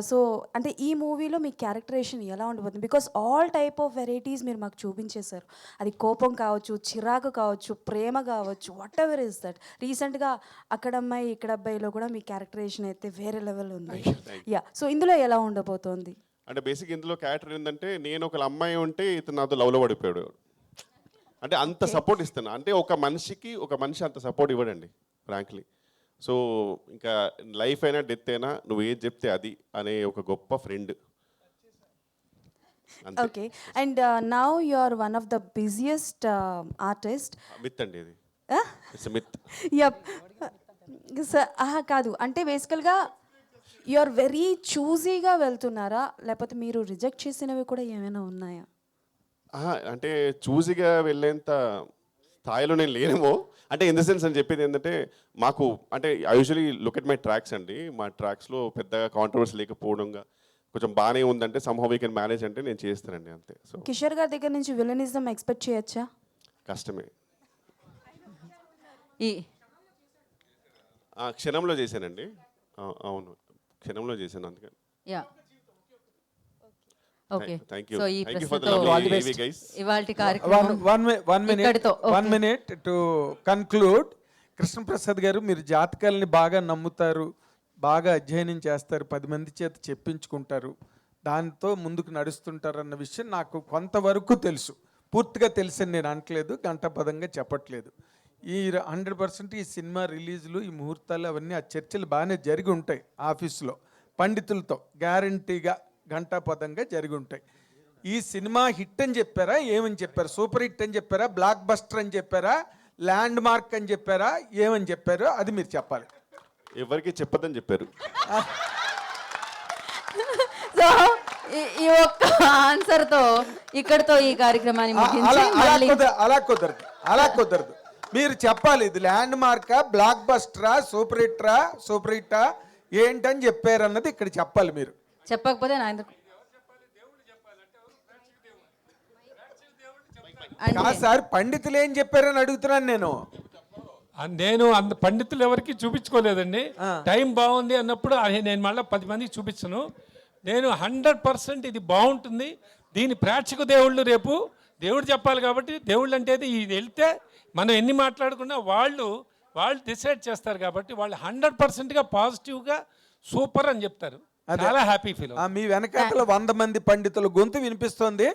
సో అంటే ఈ మూవీలో మీ క్యారెక్టరైజేషన్ ఎలా ఉండబోతుంది? Because all type of varieties మీరు మాకు చూపించేశారు. అది కోపం కావచ్చు, చిరాకు కావచ్చు, ప్రేమ కావచ్చు, వాట్ ఎవర్ ఇస్ దట్. రీసెంట్గా అక్కడ అమ్మాయి ఇక్కడ అబ్బాయిలో కూడా మీ క్యారెక్టరైజేషన్ అయితే వేరే లెవెల్ ఉంది. యా సో ఇందులో ఎలా ఉండబోతోంది? అంటే బేసిక్ ఇందులో క్యారెక్టర్ ఏంటంటే నేను ఒక అమ్మాయి ఉంటే ఇతను నాతో లవ్లో పడిపోయాడు. అంటే అంత సపోర్ట్ ఇస్తాను. అంటే ఒక మనిషి అంత సపోర్ట్ ఇవ్వడండి ఫ్రాంక్లీ. సో ఇంకా లైఫ్ అయినా డెత్ అయినా నువ్వు ఏది చెప్తే అది అనే ఒక గొప్ప friend. Okay and now you are one of the busiest artist. Myth అండి ఇది. It's myth. యప్ కాదు అంటే బేసికల్గా యు ఆర్ వెరీ చూజీగా వెళ్తున్నారా, లేకపోతే మీరు రిజెక్ట్ చేసినవి కూడా ఏమైనా ఉన్నాయా? అంటే చూసిగా వెళ్ళేంత స్థాయిలో నేను లేనేమో. అంటే ఇన్ ద సెన్స్ అని చెప్పేది ఏంటంటే మాకు అంటే I usually look at my tracks అండి. మా ట్రాక్స్లో పెద్దగా కాంట్రవర్సీ లేకపోవడంగా కొంచెం బాగానే ఉందంటే సమ్హౌ వీ కెన్ మేనేజ్ అంటే నేను చేస్తానండి అంతే. సో కిషోర్ గారి దగ్గర నుంచి విలనిజం ఎక్స్పెక్ట్ చేయొచ్చా? కష్టమే. ఈ క్షణంలో చేశానండి. అవును క్షణంలో చేశాను అందుకని. Yeah okay thank you. So ఈ థ్యాంక్ యూ ఫర్ ద ప్రశ్నతో లవ్లీ గైస్. ఇవాల్టి కార్యక్రమం one minute to conclude. Krishnaprasad గారు, మీరు జాతకాలని బాగా నమ్ముతారు, బాగా అధ్యయనం చేస్తారు, 10 మంది చేత చెప్పించుకుంటారు, దాంతో ముందుకు నడుస్తుంటారు అన్న విషయం నాకు కొంతవరకు తెలుసు. పూర్తిగా తెలుసని నేను అనట్లేదు, గంటపదంగా చెప్పట్లేదు. ఈ 100% ఈ సినిమా రిలీజులు, ఈ ముహూర్తాలు అవన్నీ ఆ చర్చలు బాగానే జరిగి ఉంటాయి ఆఫీసులో పండితులతో, గ్యారంటీగా గంటాపదంగా జరిగి ఉంటాయి. ఈ సినిమా హిట్ అని చెప్పారా, ఏమని చెప్పారు? సూపర్ హిట్ అని చెప్పారా, బ్లాక్ బస్టర్ అని చెప్పారా, ల్యాండ్ మార్క్ అని చెప్పారా, ఏమని చెప్పారో అది మీరు చెప్పాలి. ఎవరికి చెప్పదని చెప్పారు. సో ఈ ఒక్క ఆన్సర్తో ఇక్కడతో ఈ కార్యక్రమాన్ని ముగించి అలా కుదరదు. మీరు చెప్పాలి, ఇది ల్యాండ్ మార్కా, బ్లాక్ బస్టరా, సూపర్ హిట్టా ఏంటని చెప్పారన్నది ఇక్కడ చెప్పాలి. మీరు చెప్పకపోతే నా సార్ పండితులు ఏం చెప్పారని అడుగుతున్నాను నేను. అంత పండితులు ఎవరికి చూపించుకోలేదండి. టైం బాగుంది అన్నప్పుడు నేను మళ్ళీ 10 మందికి చూపించను. నేను 100% ఇది బాగుంటుంది, దీని ప్రేక్షక దేవుళ్ళు రేపు దేవుడు చెప్పాలి కాబట్టి దేవుళ్ళు అంటే ఇది వెళ్తే మనం ఎన్ని మాట్లాడుకున్నా వాళ్ళు డిసైడ్ చేస్తారు కాబట్టి వాళ్ళు 100%గా పాజిటివ్గా సూపర్ అని చెప్తారు. చాలా హ్యాపీ ఫీల్. మీ వెనకాల 100 మంది పండితుల గొంతు వినిపిస్తుంది.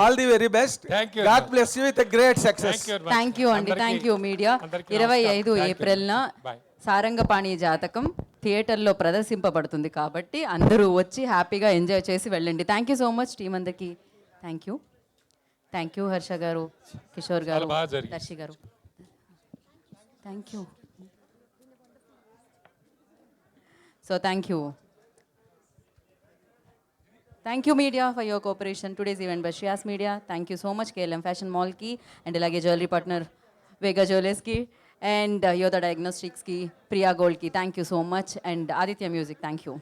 All the very best. God bless you with great success. Thank you అండి. Thank you media. 25 ఏప్రిల్న సారంగపాణి జాతకం థియేటర్లో ప్రదర్శింపబడుతుంది కాబట్టి అందరూ వచ్చి హ్యాపీగా ఎంజాయ్ చేసి వెళ్ళండి. Thank you so much team అందరికీ. Thank you Harsha garu, Kishore garu, Darshi garu. Thank you. So thank you media for your cooperation. Today's event by Shreyas media. Thank you so much KLM fashion మాల్కి అండ్ అలాగే జ్యువెలరీ పార్ట్నర్ వేగా జ్యువెలర్స్కి అండ్ యోధా డయాగ్నోస్టిక్స్కి, ప్రియా గోల్డ్కి thank you so much, and Aditya music thank you.